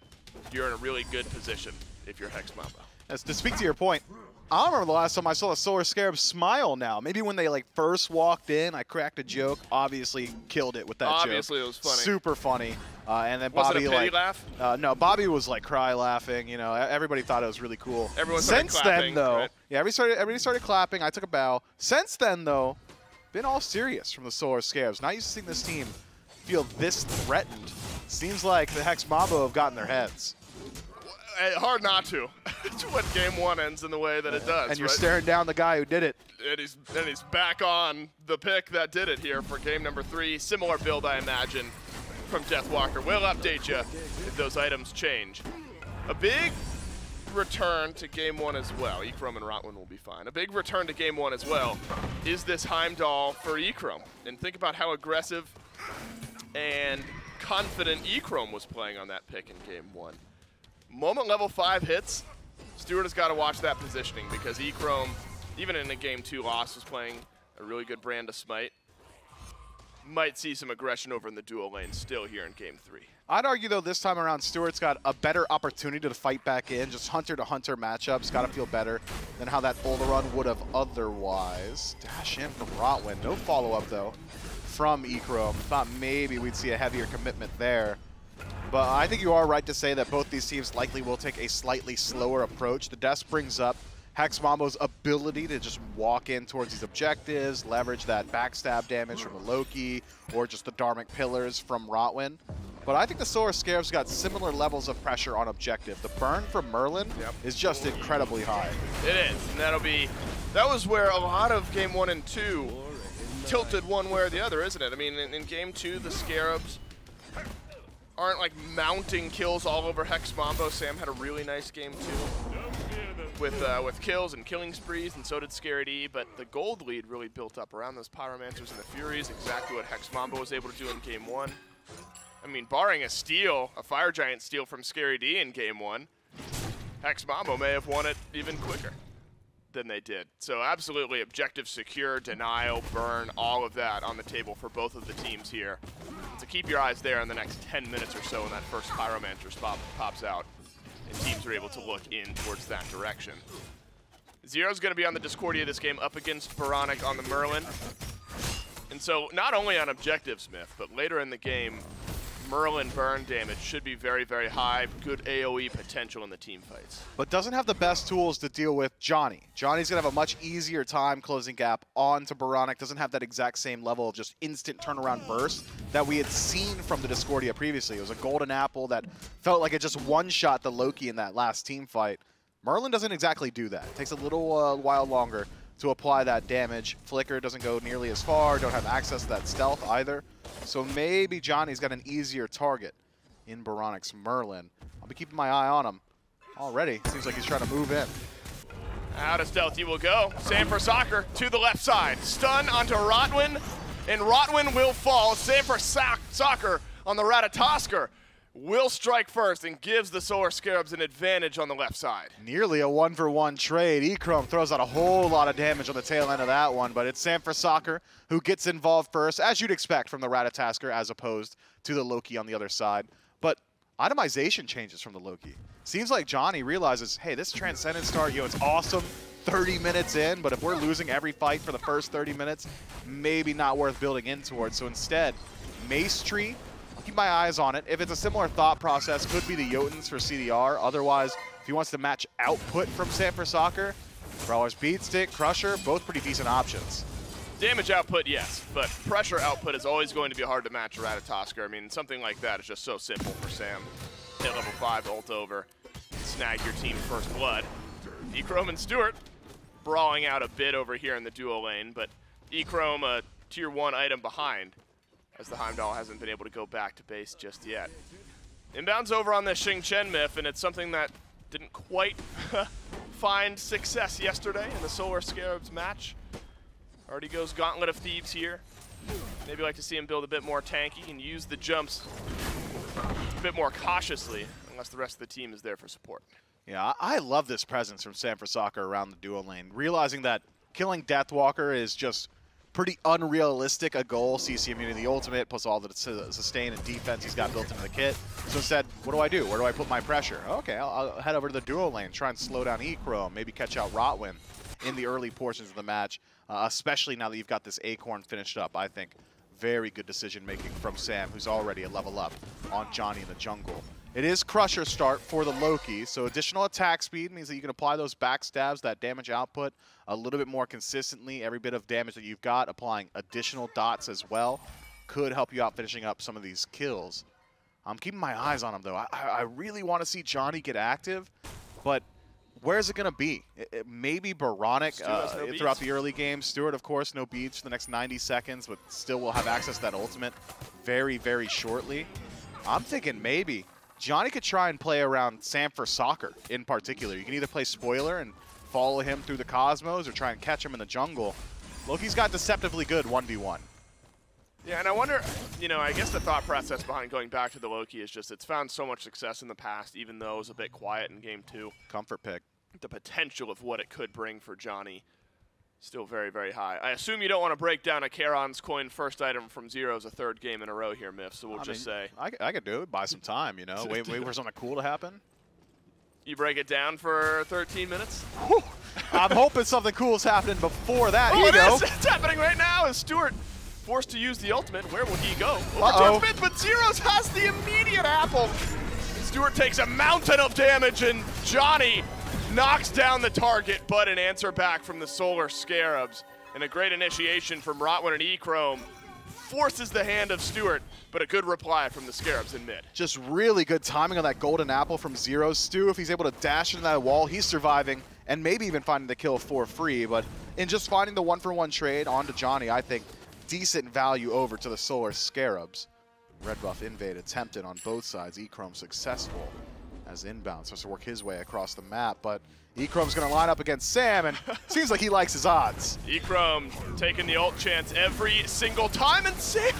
you're in a really good position if you're Hex Mambo. As to speak to your point, I don't remember the last time I saw the Solar Scarabs smile now. Maybe when they like first walked in, I cracked a joke. Obviously killed it with that joke. Obviously it was funny. Super funny. And then Was Bobby it a pity like laugh? No, Bobby was like cry laughing. You know, everybody thought it was really cool. Everyone started Since clapping, then though, right? yeah, everybody started clapping. I took a bow. Since then though, been all serious from the Solar Scarabs. Not used to seeing this team feel this threatened. Seems like the Hex Mambo have gotten their heads. Hard not to when Game 1 ends in the way that it does. And you're right? staring down the guy who did it. And he's back on the pick that did it here for game number 3. Similar build, I imagine, from Deathwalker. We'll update you if those items change. A big return to game 1 as well. Echrome and Rottwen will be fine. A big return to game 1 as well is this Heimdallr for Echrome. And think about how aggressive and confident Echrome was playing on that pick in game 1. Moment level 5 hits, Stuart has got to watch that positioning because Echrome, even in a game 2 loss, was playing a really good brand of SMITE. Might see some aggression over in the duo lane still here in game 3. I'd argue, though, this time around, Stuart's got a better opportunity to fight back in. Just hunter-to-hunter matchups. Got to feel better than how that Olorun would have otherwise. Dash in from Rottwen. No follow-up, though, from Echrome. Thought maybe we'd see a heavier commitment there. But I think you are right to say that both these teams likely will take a slightly slower approach. The desk brings up Hex Mambo's ability to just walk in towards these objectives, leverage that backstab damage from the Loki, or just the Dharmic Pillars from Rottwen. But I think the Solar Scarabs got similar levels of pressure on objective. The burn from Merlin is just incredibly high. It is, and that was where a lot of game 1 and 2 tilted one way or the other, isn't it? I mean, in game 2, the Scarabs aren't like mounting kills all over Hex Mambo. Sam had a really nice game 2 with kills and killing sprees, and so did ScareD, but the gold lead really built up around those Pyromancers and the Furies, exactly what Hex Mambo was able to do in game 1. I mean, barring a steal, a Fire Giant steal from ScareD in game 1, Hex Mambo may have won it even quicker than they did. So absolutely objective secure, denial, burn, all of that on the table for both of the teams here. So keep your eyes there in the next 10 minutes or so when that first Pyromancer spot pops out and teams are able to look in towards that direction. Zero's going to be on the Discordia this game up against oBoronic on the Merlin. And so not only on objective, Smith, but later in the game, Merlin burn damage should be very, very high. Good AoE potential in the team fights. But doesn't have the best tools to deal with Johnny. Johnny's going to have a much easier time closing gap onto oBoronic. Doesn't have that exact same level of just instant turnaround burst that we had seen from the Discordia previously. It was a golden apple that felt like it just one-shot the Loki in that last team fight. Merlin doesn't exactly do that. It takes a little while longer to apply that damage. Flicker doesn't go nearly as far, don't have access to that stealth either. So maybe Johnny's got an easier target in oBoronic's Merlin. I'll be keeping my eye on him already. Seems like he's trying to move in. Out of stealth he will go. Sam for Soccer to the left side. Stun onto Rottwen, and Rottwen will fall. Sam for Soccer on the Ratatosker will strike first and gives the Solar Scarabs an advantage on the left side. Nearly a 1-for-1 trade. Echrome throws out a whole lot of damage on the tail end of that one, but it's Sam for Soccer who gets involved first, as you'd expect from the Ratatosker, as opposed to the Loki on the other side. But itemization changes from the Loki. Seems like Johnny realizes, hey, this Transcendent start, it's awesome 30 minutes in, but if we're losing every fight for the first 30 minutes, maybe not worth building in towards. So instead, Mace Tree, keep my eyes on it. If it's a similar thought process, could be the Jotuns for CDR. Otherwise, if he wants to match output from Sam for Soccer, Brawler's Beatstick, Crusher, both pretty decent options. Damage output, yes, but pressure output is always going to be hard to match a Ratatosker. I mean, something like that is just so simple for Sam. Hit level 5, ult over, snag your team first blood. Echrome and Stuart brawling out a bit over here in the duo lane, but Echrome a tier 1 item behind, as the Heimdallr hasn't been able to go back to base just yet. Inbound's over on the Xing Chen myth, and it's something that didn't quite find success yesterday in the Solar Scarabs match. Already goes Gauntlet of Thieves here. Maybe like to see him build a bit more tanky and use the jumps a bit more cautiously, unless the rest of the team is there for support. Yeah, I love this presence from Sam for Soccer around the duo lane, realizing that killing Deathwalker is just pretty unrealistic a goal. CC immunity, the ultimate, plus all the sustain and defense he's got built into the kit. So instead, what do I do? Where do I put my pressure? Okay, I'll head over to the duo lane, try and slow down Echrome, maybe catch out Rottwen in the early portions of the match, especially now that you've got this Acorn finished up. I think very good decision making from Sam, who's already a level up on Dzoni in the jungle. It is Crusher start for the Loki, so additional attack speed means that you can apply those backstabs, that damage output, a little bit more consistently. Every bit of damage that you've got, applying additional dots as well, could help you out finishing up some of these kills. I'm keeping my eyes on him, though. I really want to see Dzoni get active, but where's it going to be? Maybe Oboronic throughout the early game. Stuart, of course, no beads for the next 90 seconds, but still will have access to that ultimate very, very shortly. I'm thinking maybe Dzoni could try and play around Sam for Soccer in particular. You can either play spoiler and follow him through the cosmos or try and catch him in the jungle. Loki's got deceptively good 1v1. Yeah, and I wonder, you know, I guess the thought process behind going back to the Loki is just it's found so much success in the past, even though it was a bit quiet in game 2. Comfort pick. The potential of what it could bring for Dzoni still very, very high. I assume you don't want to break down a Charon's coin first item from Zyrhoes a 3rd game in a row here, Miff, so we'll just say. I could do it, buy some time, you know, wait for something cool to happen. You break it down for 13 minutes? Whew. I'm hoping something cool is happening before that. Oh, Here you go. It's happening right now as Stuart forced to use the ultimate. Where will he go? Over to Smith, but Zyrhoes has the immediate apple. Stuart takes a mountain of damage, and Dzoni knocks down the target, but an answer back from the Solar Scarabs. And a great initiation from Rottwen and Echrome forces the hand of Stuart, but a good reply from the Scarabs in mid. Just really good timing on that golden apple from Zyrhoes. Stu, if he's able to dash into that wall, he's surviving and maybe even finding the kill for free. But in just finding the 1-for-1 trade onto Dzoni, I think decent value over to the Solar Scarabs. Red buff invade attempted on both sides. Echrome successful as Inbound starts to work his way across the map, but Echrome's going to line up against Sam, and seems like he likes his odds. Echrome taking the ult chance every single time, and Sam,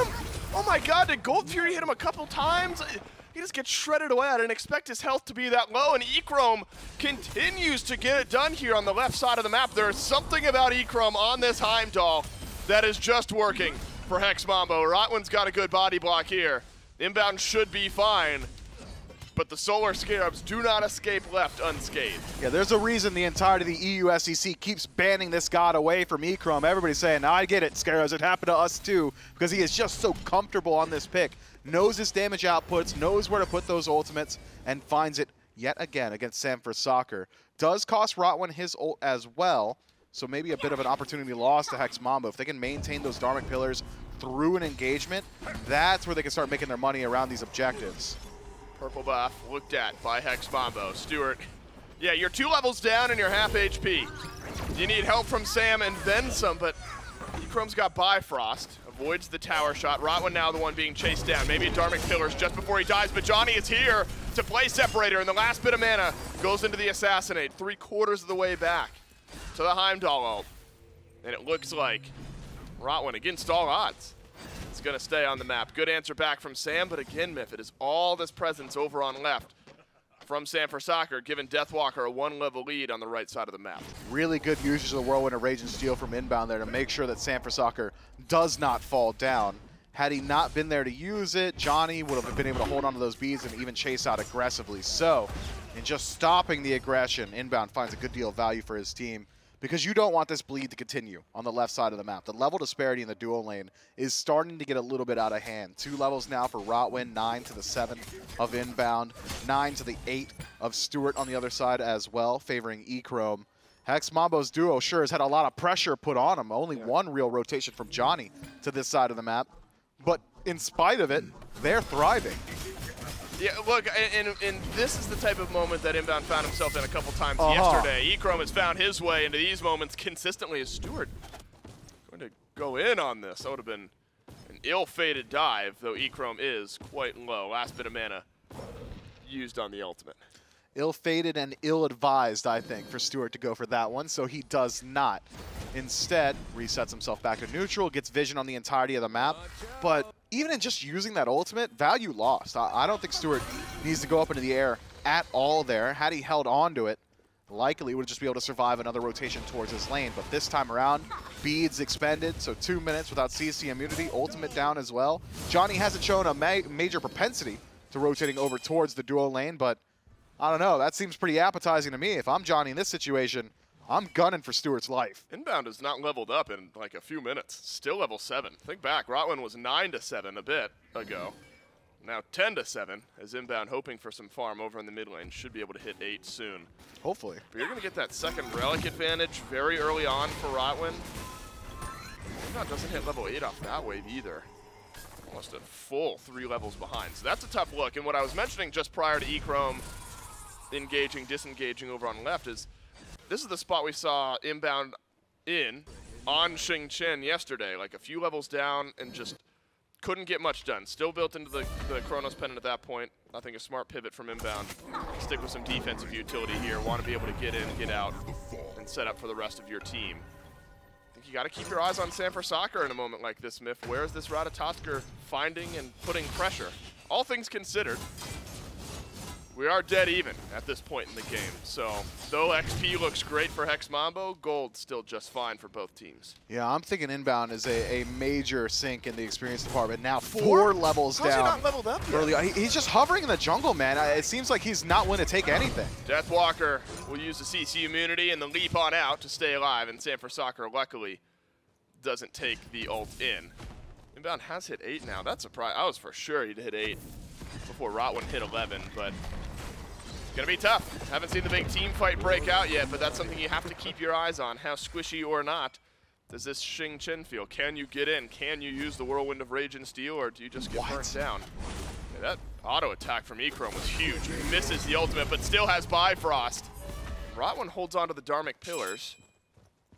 oh my god, did Gold Fury hit him a couple times? He just gets shredded away. I didn't expect his health to be that low, and Echrome continues to get it done here on the left side of the map. There's something about Echrome on this Heimdallr that is just working for Hex Mambo. Rottwen's got a good body block here. Inbound should be fine, but the Solar Scarabs do not escape left unscathed. Yeah, there's a reason the entirety of the EU SEC keeps banning this god away from Echrome. Everybody's saying, I get it, Scarabs, it happened to us too, because he is just so comfortable on this pick. Knows his damage outputs, knows where to put those ultimates, and finds it yet again against Sam for Soccer. Does cost Rottwen his ult as well, so maybe a bit of an opportunity lost to Hex Mambo. If they can maintain those Dharmic Pillars through an engagement, that's where they can start making their money around these objectives. Purple buff looked at by Hex Mambo. Stuart, yeah, you're 2 levels down and you're half HP. You need help from Sam and then some, but Echrome's got Bifrost, avoids the tower shot. Rottwen now the one being chased down. Maybe a Dharmic Pillars just before he dies, but Dzoni is here to play Separator, and the last bit of mana goes into the Assassinate, 3/4 of the way back to the Heimdallr ult. And it looks like Rottwen, against all odds, is going to stay on the map. Good answer back from Sam, but again, Miff, it is all this presence over on left from Sam for Soccer, giving Deathwalker a 1-level lead on the right side of the map. Really good usage of the Whirlwind of Rage and Steel from Inbound there to make sure that Sam for Soccer does not fall down. Had he not been there to use it, Dzoni would have been able to hold on to those beads and even chase out aggressively. So, in just stopping the aggression, Inbound finds a good deal of value for his team, because you don't want this bleed to continue on the left side of the map. The level disparity in the dual lane is starting to get a little bit out of hand. 2 levels now for Rottwen, 9 to the 7 of Inbound, 9 to the 8 of Stuart on the other side as well, favoring Echrome. Hex Mambo's duo sure has had a lot of pressure put on him. Only one real rotation from Dzoni to this side of the map. But in spite of it, they're thriving. Yeah, look, and this is the type of moment that Inbound found himself in a couple times yesterday. Echrome has found his way into these moments consistently. As Stuart going to go in on this. That would have been an ill-fated dive, though Echrome is quite low. Last bit of mana used on the ultimate. Ill-fated and ill-advised, I think, for Stuart to go for that one, so he does not. Instead, resets himself back to neutral, gets vision on the entirety of the map, but even in just using that ultimate, value lost. I don't think Stuart needs to go up into the air at all there. Had he held on to it, likely would just be able to survive another rotation towards his lane, but this time around, beads expended, so 2 minutes without CC immunity, ultimate down as well. Dzoni hasn't shown a major propensity to rotating over towards the duo lane, but I don't know, that seems pretty appetizing to me. If I'm Dzoni in this situation, I'm gunning for Stuart's life. Inbound has not leveled up in like a few minutes. Still level 7. Think back, Rottwen was 9-7 a bit ago. Now 10-7, as Inbound hoping for some farm over in the mid lane. Should be able to hit 8 soon. Hopefully. But you're going to get that second relic advantage very early on for Rottwen. Inbound doesn't hit level 8 off that wave either. Almost a full 3 levels behind. So that's a tough look. And what I was mentioning just prior to Echrome engaging, disengaging over on left is this is the spot we saw Inbound in on Xing Chen yesterday, like a few levels down and just couldn't get much done. Still built into the Chronos Pendant at that point. I think a smart pivot from Inbound. Stick with some defensive utility here. Want to be able to get in, get out, and set up for the rest of your team. I think you got to keep your eyes on Sanford Soccer in a moment like this, Myth. Where is this Ratatoskr finding and putting pressure? All things considered, we are dead even at this point in the game. So, though XP looks great for Hex Mambo, gold still just fine for both teams. Yeah, I'm thinking Inbound is a major sink in the experience department. Now 4 levels down. How's he not leveled up yet? Early. He's just hovering in the jungle, man. It seems like he's not willing to take anything. Deathwalker will use the CC immunity and the leap on out to stay alive, and Sanford Soccer luckily doesn't take the ult in. Inbound has hit 8 now. That's a surprise. I was for sure he'd hit 8 before Rottwen hit 11, but it's going to be tough. Haven't seen the big team fight break out yet, but that's something you have to keep your eyes on. How squishy or not does this Xing Chen feel? Can you get in? Can you use the Whirlwind of Rage and Steel, or do you just get burnt down? Yeah, that auto attack from Echrome was huge. He misses the ultimate, but still has Bifrost. Rottwen holds on to the Dharmic Pillars.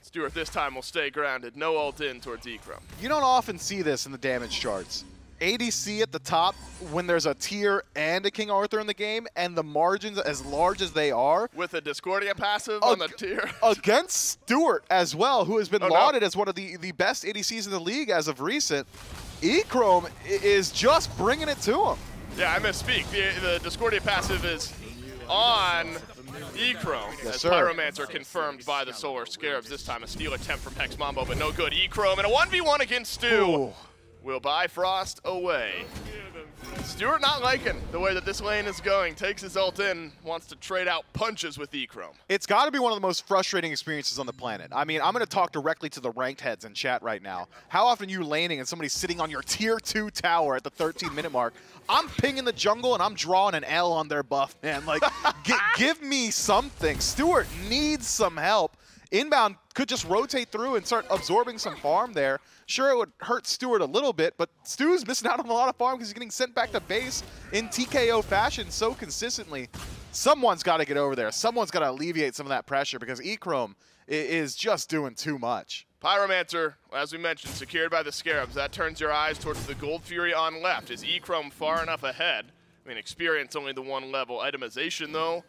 Stuart this time will stay grounded. No ult in towards Echrome. You don't often see this in the damage charts. ADC at the top when there's a tier and a King Arthur in the game, and the margins as large as they are. With a Discordia passive on the tier. Against Stuart as well, who has been lauded as one of the best ADCs in the league as of recent. Echrome is just bringing it to him. Yeah, I misspeak. The Discordia passive is on Echrome, yes, as sir. Pyromancer confirmed by the Solar Scarabs. This time a steal attempt from Hex Mambo, but no good. Echrome and a 1v1 against Stu. Will Bifrost away. Stuart not liking the way that this lane is going. Takes his ult in, wants to trade out punches with Echrome. It's got to be one of the most frustrating experiences on the planet. I mean, I'm going to talk directly to the ranked heads in chat right now. How often are you laning and somebody's sitting on your tier 2 tower at the 13-minute mark? I'm pinging the jungle and I'm drawing an L on their buff, man. Like, give me something. Stuart needs some help. Inbound could just rotate through and start absorbing some farm there. Sure, it would hurt Stuart a little bit, but Stu's missing out on a lot of farm because he's getting sent back to base in TKO fashion so consistently. Someone's got to get over there. Someone's got to alleviate some of that pressure because Echrome is just doing too much. Pyromancer, as we mentioned, secured by the Scarabs. That turns your eyes towards the Gold Fury on left. Is Echrome far enough ahead? I mean, experience only the 1 level. Itemization, though,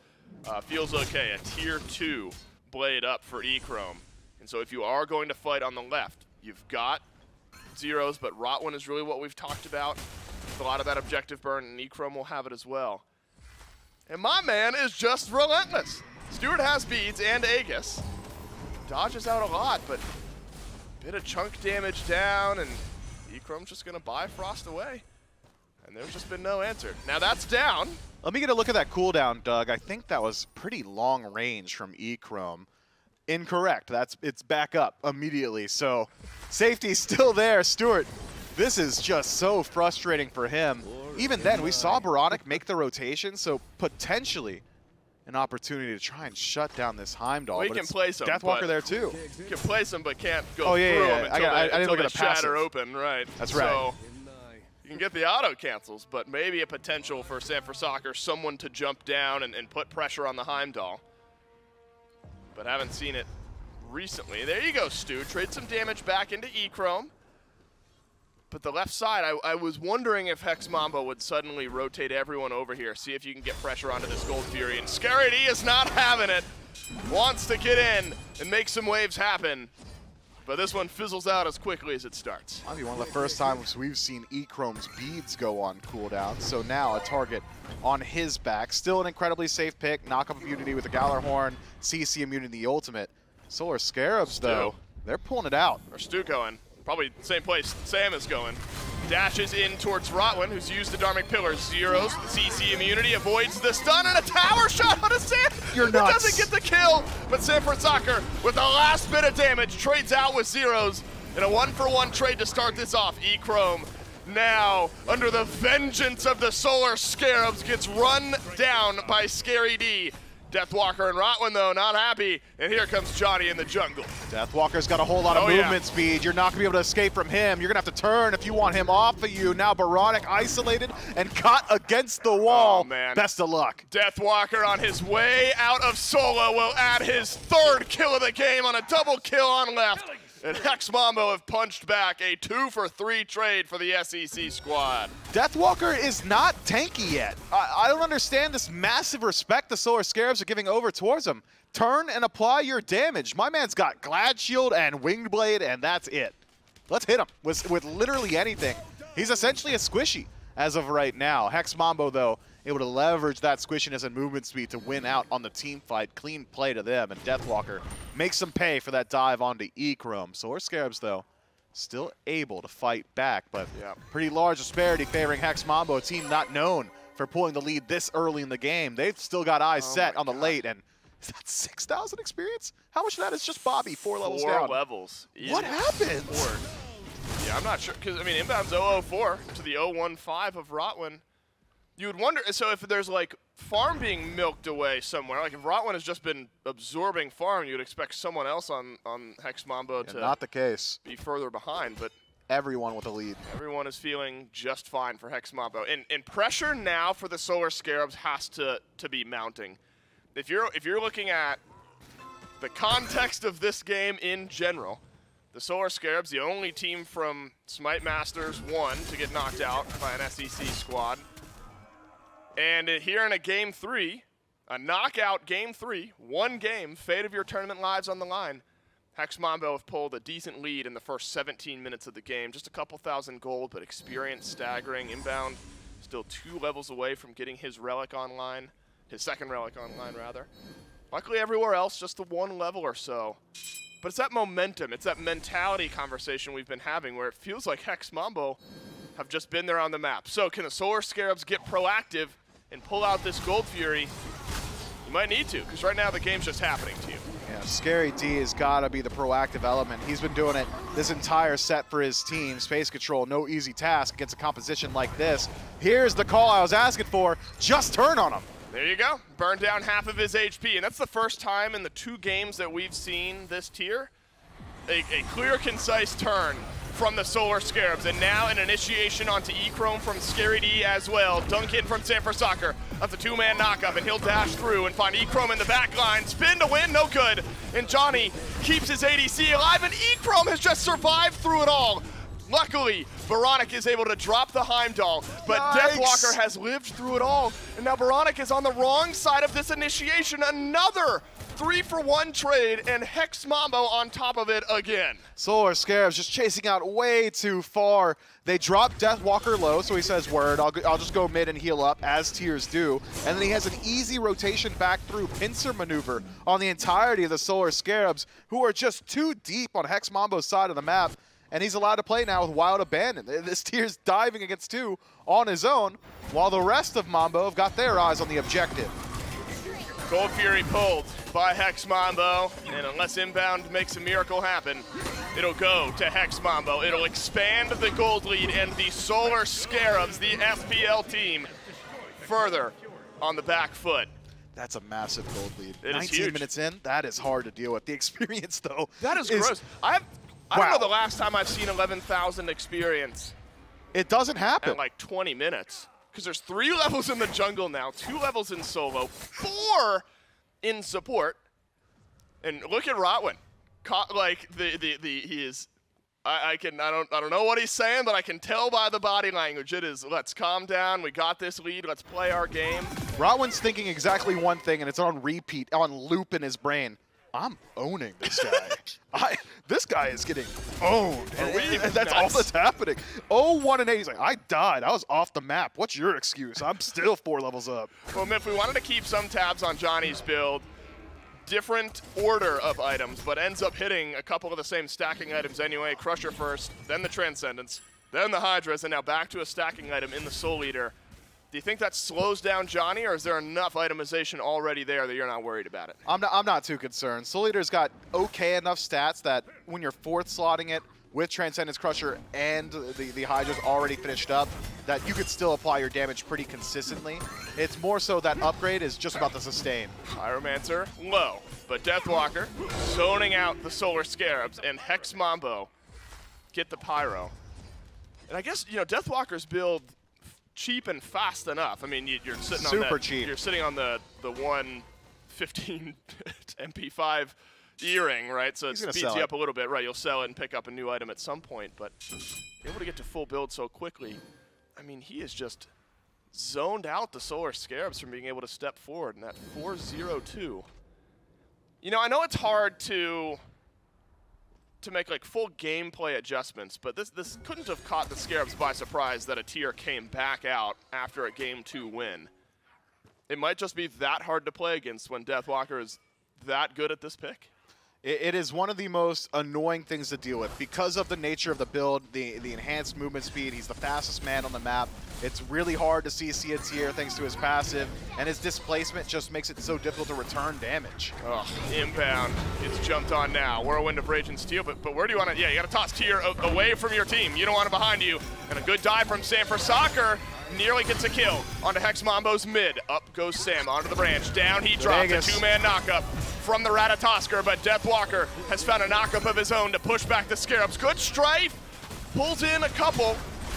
feels okay. A tier 2 blade up for Echrome. And so if you are going to fight on the left, you've got Zyrhoes, but Rottwen is really what we've talked about. With a lot of that objective burn, and Echrome will have it as well. And my man is just relentless. Stuart has beads and Aegis. Dodges out a lot, but a bit of chunk damage down, and Echrome's just going to Bifrost away. And there's just been no answer. Now that's down. Let me get a look at that cooldown, Doug. I think that was pretty long range from Echrome. Incorrect. It's back up immediately. So safety's still there. Stuart, this is just so frustrating for him. Even then, we saw oBoronic make the rotation, so potentially an opportunity to try and shut down this Heimdallr. Well, he can place him. Deathwalker there too. He can place him, but can't go through him until they shatter open. Right. That's right. So You can get the auto cancels, but maybe a potential for Sanford Soccer, someone to jump down and put pressure on the Heimdallr. But haven't seen it recently. There you go, Stu. Trade some damage back into Echrome. But the left side, I was wondering if Hex Mambo would suddenly rotate everyone over here, see if you can get pressure onto this Gold Fury. And Scarabs is not having it. Wants to get in and make some waves happen. But this one fizzles out as quickly as it starts. Might be one of the first times we've seen Echrome's beads go on cooldown. So now a target on his back. Still an incredibly safe pick. Knock-up immunity with the Gjallarhorn. CC immunity in the ultimate. Solar Scarabs, though, they're pulling it out. Or Stu going. Probably the same place Sam is going. Dashes in towards Rottwen, who's used the Dharmic Pillars. Zyrhoes, the CC immunity, avoids the stun, and a tower shot on a Sam. You're nuts. Doesn't get the kill, but Sanford Soccer, with the last bit of damage, trades out with Zyrhoes in a 1-for-1 trade to start this off. Echrome now, under the vengeance of the Solar Scarabs, gets run down by Scary D. Deathwalker and Rottwen, though, not happy. And here comes Dzoni in the jungle. Deathwalker's got a whole lot of movement speed. You're not going to be able to escape from him. You're going to have to turn if you want him off of you. Now oBoronic isolated and caught against the wall. Oh, man. Best of luck. Deathwalker on his way out of solo will add his 3rd kill of the game on a double kill on left. And Hex Mambo have punched back a 2-for-3 trade for the SEC squad. Deathwalker is not tanky yet. I don't understand this massive respect the Solar Scarabs are giving over towards him. Turn and apply your damage. My man's got Glad Shield and Winged Blade, and that's it. Let's hit him with literally anything. He's essentially a squishy as of right now. Hex Mambo, though, able to leverage that squishiness and movement speed to win out on the team fight. Clean play to them, and Deathwalker makes them pay for that dive onto Echrome. Solar Scarabs, though, still able to fight back, but pretty large disparity favoring Hex Mambo, a team not known for pulling the lead this early in the game. They've still got eyes set on the late, and is that 6,000 experience? How much of that is just Bobby 4 levels down? 4 levels. What happened? Yeah, I'm not sure, because, I mean, Inbound's 004 to the 015 of Rottwen. You would wonder, so if there's like farm being milked away somewhere, like if Rottwen has just been absorbing farm, you'd expect someone else on Hex Mambo to not the case. Be further behind, but everyone with a lead. Everyone is feeling just fine for Hex Mambo. And pressure now for the Solar Scarabs has to be mounting. If you're looking at the context of this game in general, the Solar Scarabs, the only team from SMITE Masters 1 to get knocked out by an SEC squad. And here in a Game 3, a knockout Game 3, 1 game, fate of your tournament lives on the line. Hex Mambo have pulled a decent lead in the first 17 minutes of the game. Just a couple thousand gold, but experience staggering. Inbound still 2 levels away from getting his relic online, his 2nd relic online, rather. Luckily everywhere else, just the 1 level or so. But it's that momentum, it's that mentality conversation we've been having where it feels like Hex Mambo have just been there on the map. So can the Solar Scarabs get proactive and pull out this Gold Fury? You might need to, because right now the game's just happening to you. Yeah, Scary D has got to be the proactive element. He's been doing it this entire set for his team. Space control, no easy task against a composition like this. Here's the call I was asking for. Just turn on him. There you go. Burn down half of his HP. And that's the first time in the 2 games that we've seen this tier, a clear, concise turn from the Solar Scarabs, and now an initiation onto Echrome from Scary D as well. Dunk in from Sanford Soccer. That's a 2-man knockup, and he'll dash through and find Echrome in the back line. Spin to win, no good. And Dzoni keeps his ADC alive, and Echrome has just survived through it all. Luckily, oBoronic is able to drop the Heimdallr, but Deathwalker has lived through it all. And now oBoronic is on the wrong side of this initiation. Another 3-for-1 trade, and Hex Mambo on top of it again. Solar Scarabs just chasing out way too far. They drop Deathwalker low, so he says, word, I'll just go mid and heal up, as tiers do. And then he has an easy rotation back through pincer maneuver on the entirety of the Solar Scarabs, who are just too deep on Hex Mambo's side of the map. And he's allowed to play now with Wild Abandon. This tier's diving against 2 on his own, while the rest of Mambo have got their eyes on the objective. Gold Fury pulled by Hex Mambo, and unless Inbound makes a miracle happen, it'll go to Hex Mambo. It'll expand the gold lead, and the Solar Scarabs, the FPL team, further on the back foot. That's a massive gold lead. It 19 minutes in, that is hard to deal with. The experience, though, that is gross. I don't know the last time I've seen 11,000 experience It doesn't happen. At like 20 minutes. Because there's 3 levels in the jungle now, 2 levels in solo, 4 in support. And look at Rottwen. Like he is. I don't know what he's saying, but I can tell by the body language. It is, let's calm down. We got this lead. Let's play our game. Rottwen's thinking exactly one thing, and it's on repeat, on loop in his brain. I'm owning this guy. This guy is getting owned. And that's all that's happening. 0-1-8. He's like, I died. I was off the map. What's your excuse? I'm still 4 levels up. Well, if we wanted to keep some tabs on Johnny's build, different order of items, but ends up hitting a couple of the same stacking items anyway. Crusher first, then the Transcendence, then the hi-rez, and now back to a stacking item in the Soul Eater. Do you think that slows down Johnny, or is there enough itemization already there that you're not worried about it? I'm not too concerned. Soul Eater's got okay enough stats that when you're 4th slotting it with Transcendence Crusher and the hi-rez already finished up, that you could still apply your damage pretty consistently. It's more so that upgrade is just about the sustain. Pyromancer low, but Deathwalker zoning out the Solar Scarabs, and Hex Mambo get the Pyro. And I guess, you know, Deathwalker's build cheap and fast enough. I mean, you're sitting on super cheap. You're sitting on the 115 MP5 earring, right? So it speeds you up a little bit, right? You'll sell it and pick up a new item at some point, but able to get to full build so quickly. I mean, he is just zoned out the Solar Scarabs from being able to step forward in that 4-0-2. You know, I know it's hard to make like full gameplay adjustments, but this couldn't have caught the Scarabs by surprise that a tier came back out after a Game 2 win. It might just be that hard to play against when Deathwalker is that good at this pick. It is one of the most annoying things to deal with because of the nature of the build, the enhanced movement speed. He's the fastest man on the map. It's really hard to CC a tier thanks to his passive, and his displacement just makes it so difficult to return damage. Oh, Inbound gets jumped on now. Whirlwind of Rage and Steel, but where do you want to? Yeah, you got to toss tier away from your team. You don't want it behind you. And a good dive from Sam for Soccer. Nearly gets a kill onto Hex Mambo's mid. Up goes Sam onto the branch. Down he drops a 2-man knockup from the Ratatosker, but Deathwalker has found a knockup of his own to push back the Scarabs. Good strife, pulls in a couple,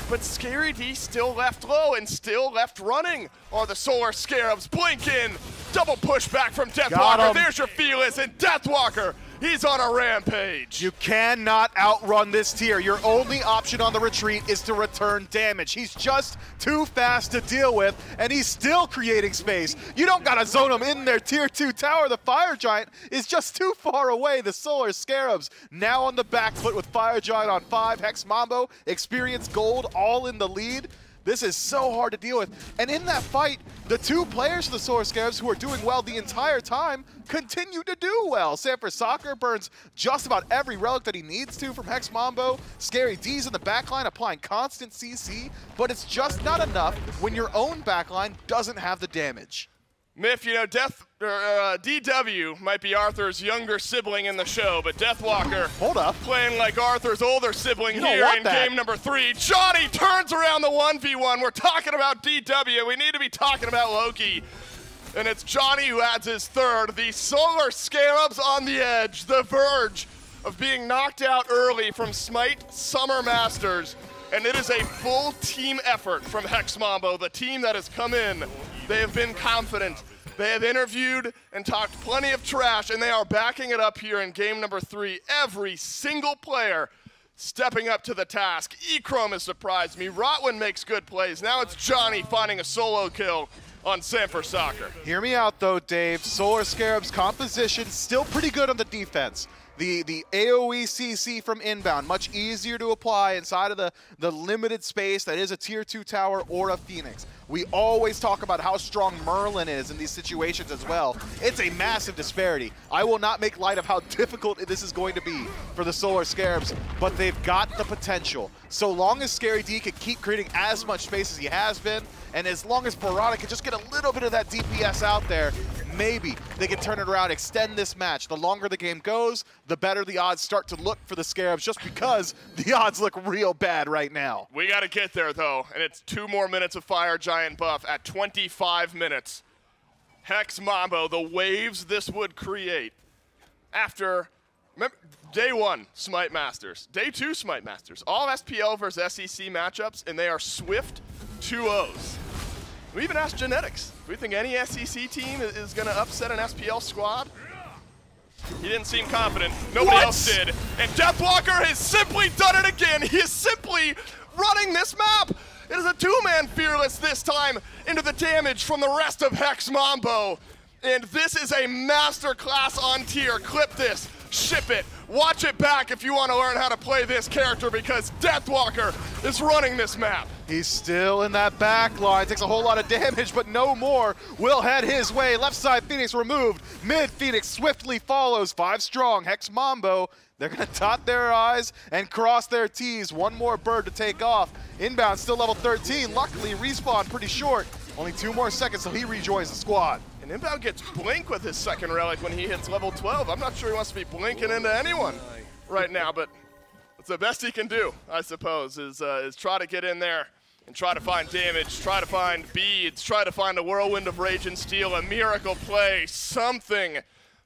but Scary D still left low and still left running. Are the Solar Scarabs blink in? Double push back from Deathwalker. There's your Fearless, and Deathwalker, he's on a rampage. You cannot outrun this tier. Your only option on the retreat is to return damage. He's just too fast to deal with, and he's still creating space. You don't gotta zone him in their tier 2 tower. The Fire Giant is just too far away. The Solar Scarabs now on the back foot with Fire Giant on 5. Hex Mambo, Experience Gold, all in the lead. This is so hard to deal with. And in that fight, the 2 players of the Solar Scarabs who are doing well the entire time continue to do well. Sam for Soccer burns just about every relic that he needs to from Hex Mambo. Scary D's in the backline applying constant CC, but it's just not enough when your own backline doesn't have the damage. Miff, you know, DW might be Arthur's younger sibling in the show, but Deathwalker playing like Arthur's older sibling here in game number 3. Johnny turns around the 1v1. We're talking about DW. We need to be talking about Loki. And it's Johnny who adds his 3rd. The Solar Scarabs on the edge, the verge of being knocked out early from SMITE Summer Masters. And it is a full team effort from Hex Mambo, the team that has come in. They have been confident. They have interviewed and talked plenty of trash, and they are backing it up here in game number 3. Every single player stepping up to the task. Echrome has surprised me. Rottwen makes good plays. Now it's Johnny finding a solo kill on Sam for Soccer. Hear me out though, Dave. Solar Scarab's composition still pretty good on the defense. The AoE CC from Inbound, much easier to apply inside of the limited space that is a tier 2 tower or a Phoenix. We always talk about how strong Merlin is in these situations as well. It's a massive disparity. I will not make light of how difficult this is going to be for the Solar Scarabs, but they've got the potential. So long as Scary D can keep creating as much space as he has been, and as long as Oboronic can just get a little bit of that DPS out there, maybe they can turn it around, extend this match. The longer the game goes, the better the odds start to look for the Scarabs, just because the odds look real bad right now. We got to get there, though, and it's 2 more minutes of Fire Giant buff at 25 minutes. Hex Mambo, the waves this would create after Remember, day 1, SMITE Masters. Day 2, SMITE Masters. All SPL versus SEC matchups, and they are swift 2-0s. We even asked Genetics. Do we think any SEC team is going to upset an SPL squad? He didn't seem confident. Nobody else did. And Deathwalker has simply done it again. He is simply running this map. It is a 2-man Fearless this time into the damage from the rest of Hex Mambo. And this is a masterclass on tier. Clip this, ship it, watch it back if you want to learn how to play this character, because Deathwalker is running this map. He's still in that back line, takes a whole lot of damage, but no more will head his way. Left side Phoenix removed, mid Phoenix swiftly follows, 5 strong. Hex Mambo, they're gonna dot their I's and cross their T's. One more bird to take off. Inbound still level 13, luckily respawn pretty short. Only 2 more seconds till he rejoins the squad. And Inbound gets blink with his second relic when he hits level 12. I'm not sure he wants to be blinking into anyone right now, but it's the best he can do, I suppose, is try to get in there and try to find damage, try to find beads, try to find a whirlwind of rage and steel, a miracle play, something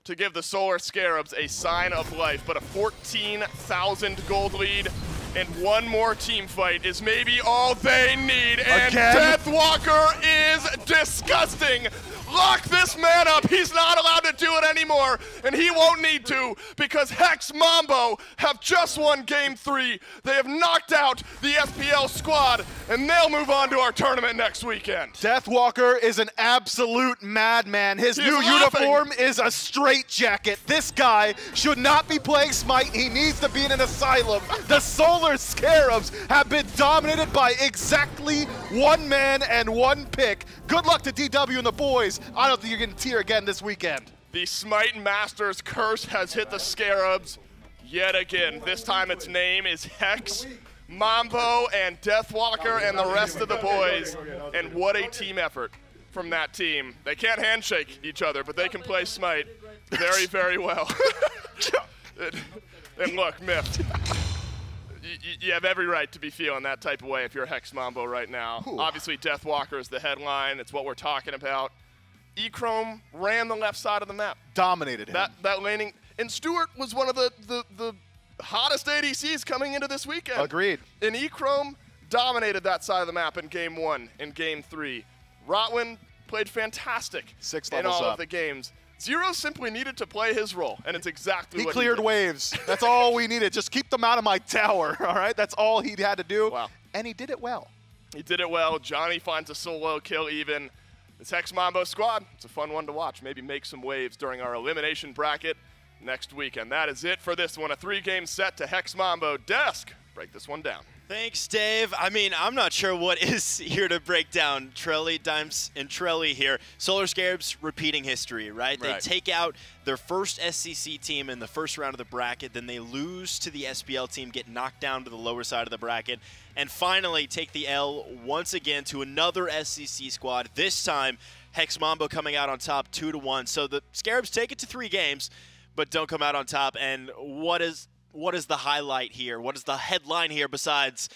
to give the Solar Scarabs a sign of life. But a 14,000 gold lead and one more team fight is maybe all they need. And Deathwalker is disgusting. Lock this man up. He's not allowed to do it anymore, and he won't need to, because Hex Mambo have just won Game 3. They have knocked out the SPL squad, and they'll move on to our tournament next weekend. Deathwalker is an absolute madman. His new uniform is a straitjacket. This guy should not be playing SMITE. He needs to be in an asylum. The Solar Scarabs have been dominated by exactly 1 man and 1 pick. Good luck to DW and the boys. I don't think you're getting tier again this weekend. The SMITE Masters curse has hit the Scarabs yet again. This time its name is Hex Mambo and Deathwalker and the rest of the boys. And what a team effort from that team. They can't handshake each other, but they can play SMITE very, very well. And look, Myth, you have every right to be feeling that type of way if you're Hex Mambo right now. Ooh. Obviously, Deathwalker is the headline. It's what we're talking about. Echrome ran the left side of the map. Dominated him. That laning. And Stuart was one of the hottest ADCs coming into this weekend. Agreed. And Echrome dominated that side of the map in Game 1 and Game 3. Rottwen played fantastic 6 in levels all up. of the games. Zyrhoes simply needed to play his role, and it's exactly what he cleared did. waves. That's all we needed. Just keep them out of my tower, all right? That's all he had to do. Wow. And he did it well. He did it well. Johnny finds a solo kill even. This Hex Mambo squad, it's a fun one to watch. Maybe make some waves during our elimination bracket next week. And that is it for this one. A 3-game set to Hex Mambo. Desk, break this one down. Thanks, Dave. I mean, I'm not sure what is here to break down. Trelly, Dimes, and Trelly here. Solar Scarabs repeating history, right? They take out their first SCC team in the first round of the bracket, then they lose to the SPL team, get knocked down to the lower side of the bracket, and finally take the L once again to another SCC squad. This time, Hex Mambo coming out on top 2-1. So the Scarabs take it to 3 games, but don't come out on top. And what is the highlight here? What is the headline here besides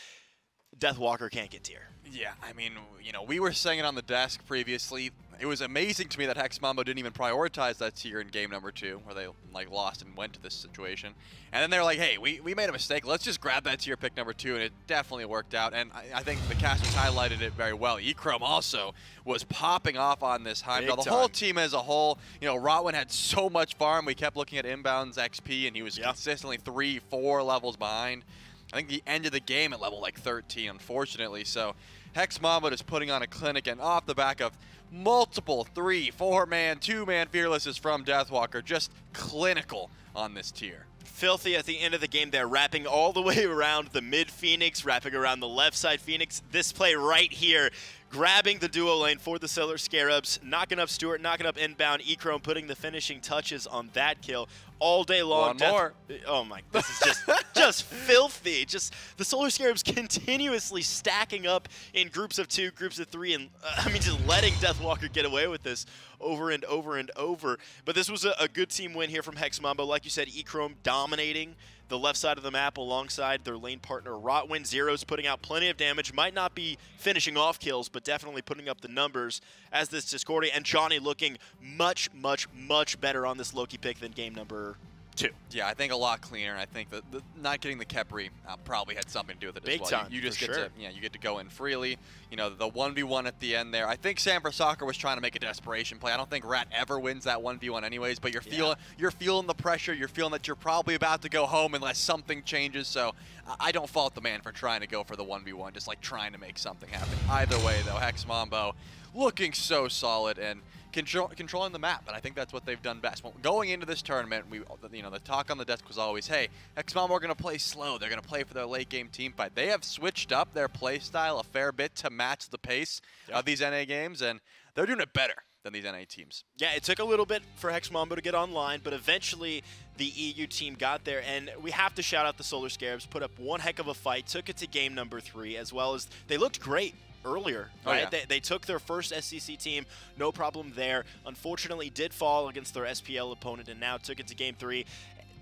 Deathwalker can't get tier? Yeah, I mean, you know, we were saying it on the desk previously. It was amazing to me that Hex Mambo didn't even prioritize that tier in game number 2, where they like lost and went to this situation. And then they're like, hey, we made a mistake. Let's just grab that tier pick number 2, and it definitely worked out. And I think the casters highlighted it very well. Echrome also was popping off on this Heimdallr. The whole team as a whole, you know, Rottwen had so much farm. We kept looking at Inbound's XP, and he was consistently 3-4 levels behind. I think the end of the game at level like 13, unfortunately. So Hex Mambo is putting on a clinic, and off the back of multiple 3-, 4-man, 2-man Fearlesses from Deathwalker, just clinical on this tier. Filthy at the end of the game there, wrapping all the way around the mid Phoenix, wrapping around the left side Phoenix. This play right here, grabbing the duo lane for the Solar Scarabs, knocking up Stuart, knocking up Inbound. Echrome putting the finishing touches on that kill all day long. One more. Oh my, this is just filthy. Just the Solar Scarabs continuously stacking up in groups of 2, groups of 3, and I mean just letting Deathwalker get away with this over and over and over. But this was a good team win here from Hex Mambo. Like you said, Echrome dominating the left side of the map alongside their lane partner Rottwen. Zyrhoes putting out plenty of damage. Might not be finishing off kills, but definitely putting up the numbers as this Discordia. And Johnny looking much, much, much better on this Loki pick than game number 2. Yeah, I think a lot cleaner. I think that not getting the Khepri probably had something to do with it Big as well. time, You just for get sure. to, you get to go in freely. You know, the 1v1 at the end there. I think San Francisco was trying to make a desperation play. I don't think Rat ever wins that 1v1 anyways, but you're feeling the pressure. You're feeling that you're probably about to go home unless something changes. So I don't fault the man for trying to go for the 1v1, just like trying to make something happen. Either way, though, Hex Mambo looking so solid and controlling the map, and I think that's what they've done best. Well, going into this tournament, the talk on the desk was always, hey, Hex Mambo are going to play slow. They're going to play for their late game team fight. They have switched up their play style a fair bit to match the pace of these NA games, and they're doing it better than these NA teams. Yeah, it took a little bit for Hex Mambo to get online, but eventually the EU team got there, and we have to shout out the Solar Scarabs, put up one heck of a fight, took it to game number 3, as well as they looked great earlier, right? Oh, yeah. They took their first SCC team, no problem there. Unfortunately, did fall against their SPL opponent, and now took it to game 3.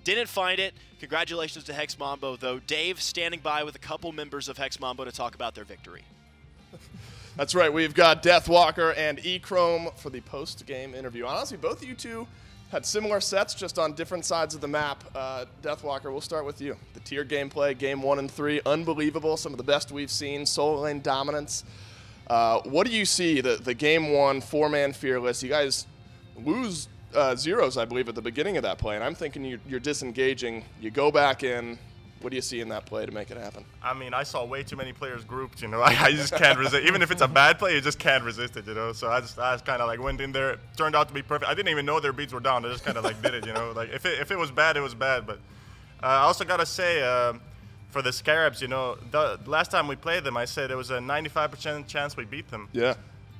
Didn't find it. Congratulations to Hex Mambo, though. Dave standing by with a couple members of Hex Mambo to talk about their victory. That's right. We've got Deathwalker and Echrome for the post-game interview. Honestly, both of you two had similar sets, just on different sides of the map. Deathwalker, we'll start with you. The tier gameplay, game 1 and 3, unbelievable. Some of the best we've seen. Solo lane dominance. What do you see? The game 1, 4-man fearless. You guys lose Zyrhoes, I believe, at the beginning of that play, and I'm thinking you're disengaging. You go back in. What do you see in that play to make it happen? I mean, I saw way too many players grouped, you know. I just can't resist. Even if it's a bad play, you just can't resist it, you know. So I just kind of like went in there. It turned out to be perfect. I didn't even know their beats were down. I just kind of like did it, you know. Like if it was bad, it was bad. But I also got to say, for the Scarabs, you know, the last time we played them, I said it was a 95% chance we beat them. Yeah.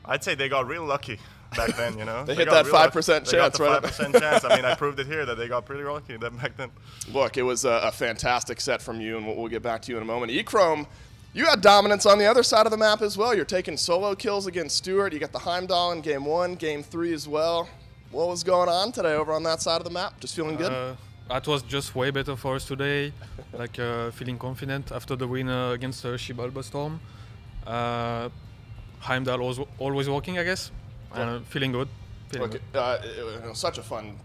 I'd say they got real lucky back then, you know. They hit that 5% chance, right? 5% chance. I mean, I proved it here that they got pretty lucky back then. Look, it was a fantastic set from you, and we'll get back to you in a moment. Echrome, you had dominance on the other side of the map as well. You're taking solo kills against Stuart. You got the Heimdallr in game 1, game 3 as well. What was going on today over on that side of the map? Just feeling good? It was just way better for us today. Like feeling confident after the win against Storm. Heimdallr was always working, I guess. Feeling good. Look, it was such a fun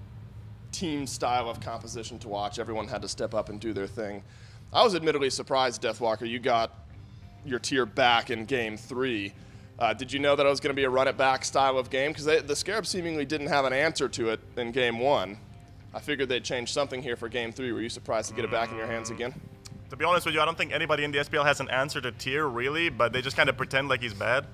team style of composition to watch. Everyone had to step up and do their thing. I was admittedly surprised, Deathwalker, you got your tier back in game 3. Did you know that it was going to be a run-it-back style of game? Because the Scarabs seemingly didn't have an answer to it in game 1. I figured they'd change something here for game 3. Were you surprised to get it back in your hands again? To be honest with you, I don't think anybody in the SPL has an answer to tier, really, but they just kind of pretend like he's bad.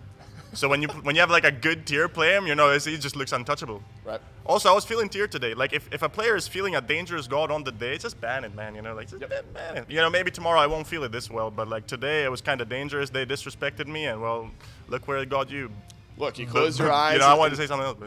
So when you have like a good tier play him, you know, he just looks untouchable. Right. Also, I was feeling tier today. Like if a player is feeling a dangerous god on the day, just ban it, man. You know, like just ban it. You know, maybe tomorrow I won't feel it this well, but like today it was kind of dangerous. They disrespected me, and well, look where it got you. Look, you close your eyes. You know, I wanted to say something else,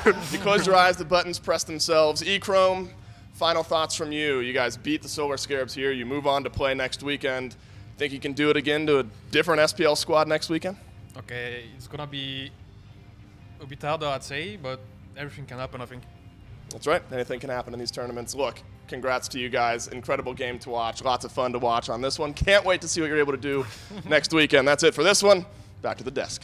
but you close your eyes, the buttons press themselves. Echrome, final thoughts from you. You guys beat the Solar Scarabs here. You move on to play next weekend. Think you can do it again to a different SPL squad next weekend? Okay, it's gonna be a bit harder, I'd say, but everything can happen, I think. That's right. Anything can happen in these tournaments. Look, congrats to you guys. Incredible game to watch. Lots of fun to watch on this one. Can't wait to see what you're able to do next weekend. That's it for this one. Back to the desk.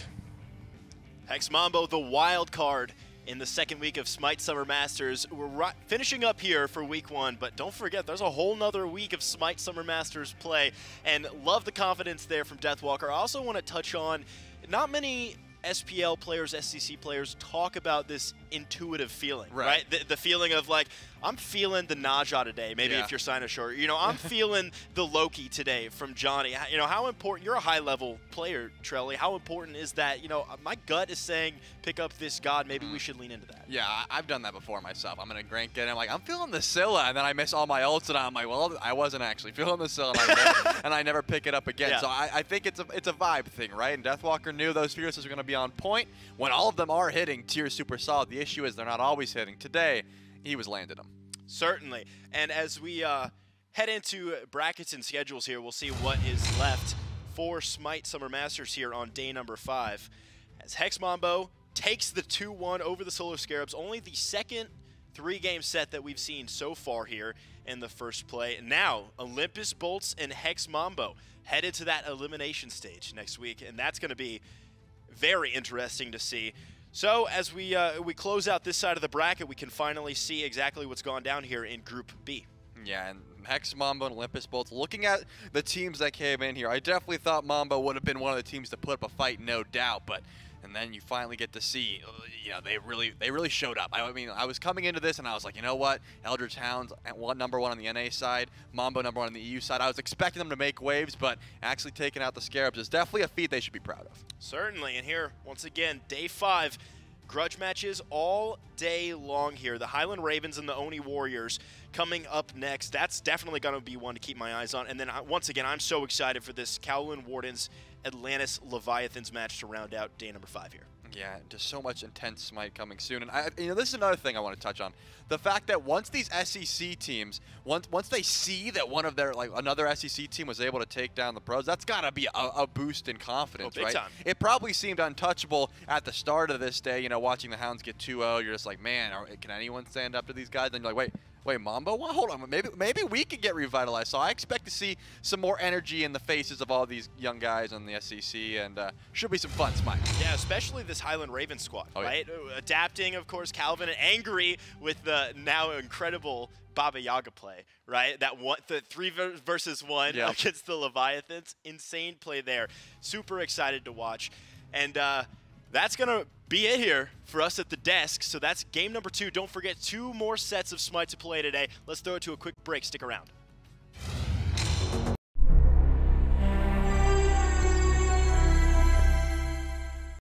Hex Mambo, the wild card in the second week of SMITE Summer Masters. We're finishing up here for week 1, but don't forget, there's a whole nother week of SMITE Summer Masters play, and love the confidence there from Deathwalker. I also want to touch on, not many SPL players, SCC players talk about this intuitive feeling, right? The feeling of like, I'm feeling the Naja today, maybe if you're signing short. You know, I'm feeling the Loki today from Dzoni. You know, how important, you're a high-level player, Trelly. How important is that? You know, my gut is saying pick up this god. Maybe we should lean into that. Yeah, I've done that before myself. I'm going to gank it. I'm like, I'm feeling the Scylla, and then I miss all my ults, and I'm like, well, I wasn't actually feeling the Scylla, and I never pick it up again. Yeah. So I think it's a vibe thing, right? And Deathwalker knew those fearlesses were going to be on point. When all of them are hitting tier super solid, the issue is they're not always hitting. Today, he was landing them. Certainly. And as we head into brackets and schedules here, we'll see what is left for SMITE Summer Masters here on day number 5. As Hex Mambo takes the 2-1 over the Solar Scarabs, only the second 3-game set that we've seen so far here in the first play. Now, Olympus Bolts and Hex Mambo headed to that elimination stage next week, and that's going to be very interesting to see. So as we close out this side of the bracket, we can finally see exactly what's gone down here in Group B. Yeah, and Hex Mambo and Olympus both looking at the teams that came in here. I definitely thought Mambo would have been one of the teams to put up a fight, no doubt. And then you finally get to see, you know, they really showed up. I mean, I was coming into this and I was like, you know what, Eldritch Hounds number 1 on the NA side, Mambo number 1 on the EU side. I was expecting them to make waves, but actually taking out the Scarabs is definitely a feat they should be proud of. Certainly, and here once again, day 5. Grudge matches all day long here. The Highland Ravens and the Oni Warriors coming up next. That's definitely going to be one to keep my eyes on. And then once again, I'm so excited for this Kowloon Wardens Atlantis Leviathans match to round out day number 5 here. Yeah, just so much intense Smite coming soon. And you know, this is another thing I want to touch on. The fact that once these SEC teams, once they see that one of their, like another SEC team was able to take down the pros, that's got to be a boost in confidence, big right? time. It probably seemed untouchable at the start of this day, you know, watching the Hounds get 2-0. You're just like, man, can anyone stand up to these guys? Then you're like, wait, Mambo? Well, hold on, maybe we could get revitalized. So I expect to see some more energy in the faces of all these young guys on the SEC, and should be some fun, Smite. Yeah, especially this Highland Raven squad, right? Yeah. Adapting, of course, Calvin, and angry with the now incredible Baba Yaga play, right? That the 3 versus 1 against the Leviathans. Insane play there. Super excited to watch. And that's going to be it here for us at the desk. So that's game number 2. Don't forget 2 more sets of Smite to play today. Let's throw it to a quick break. Stick around.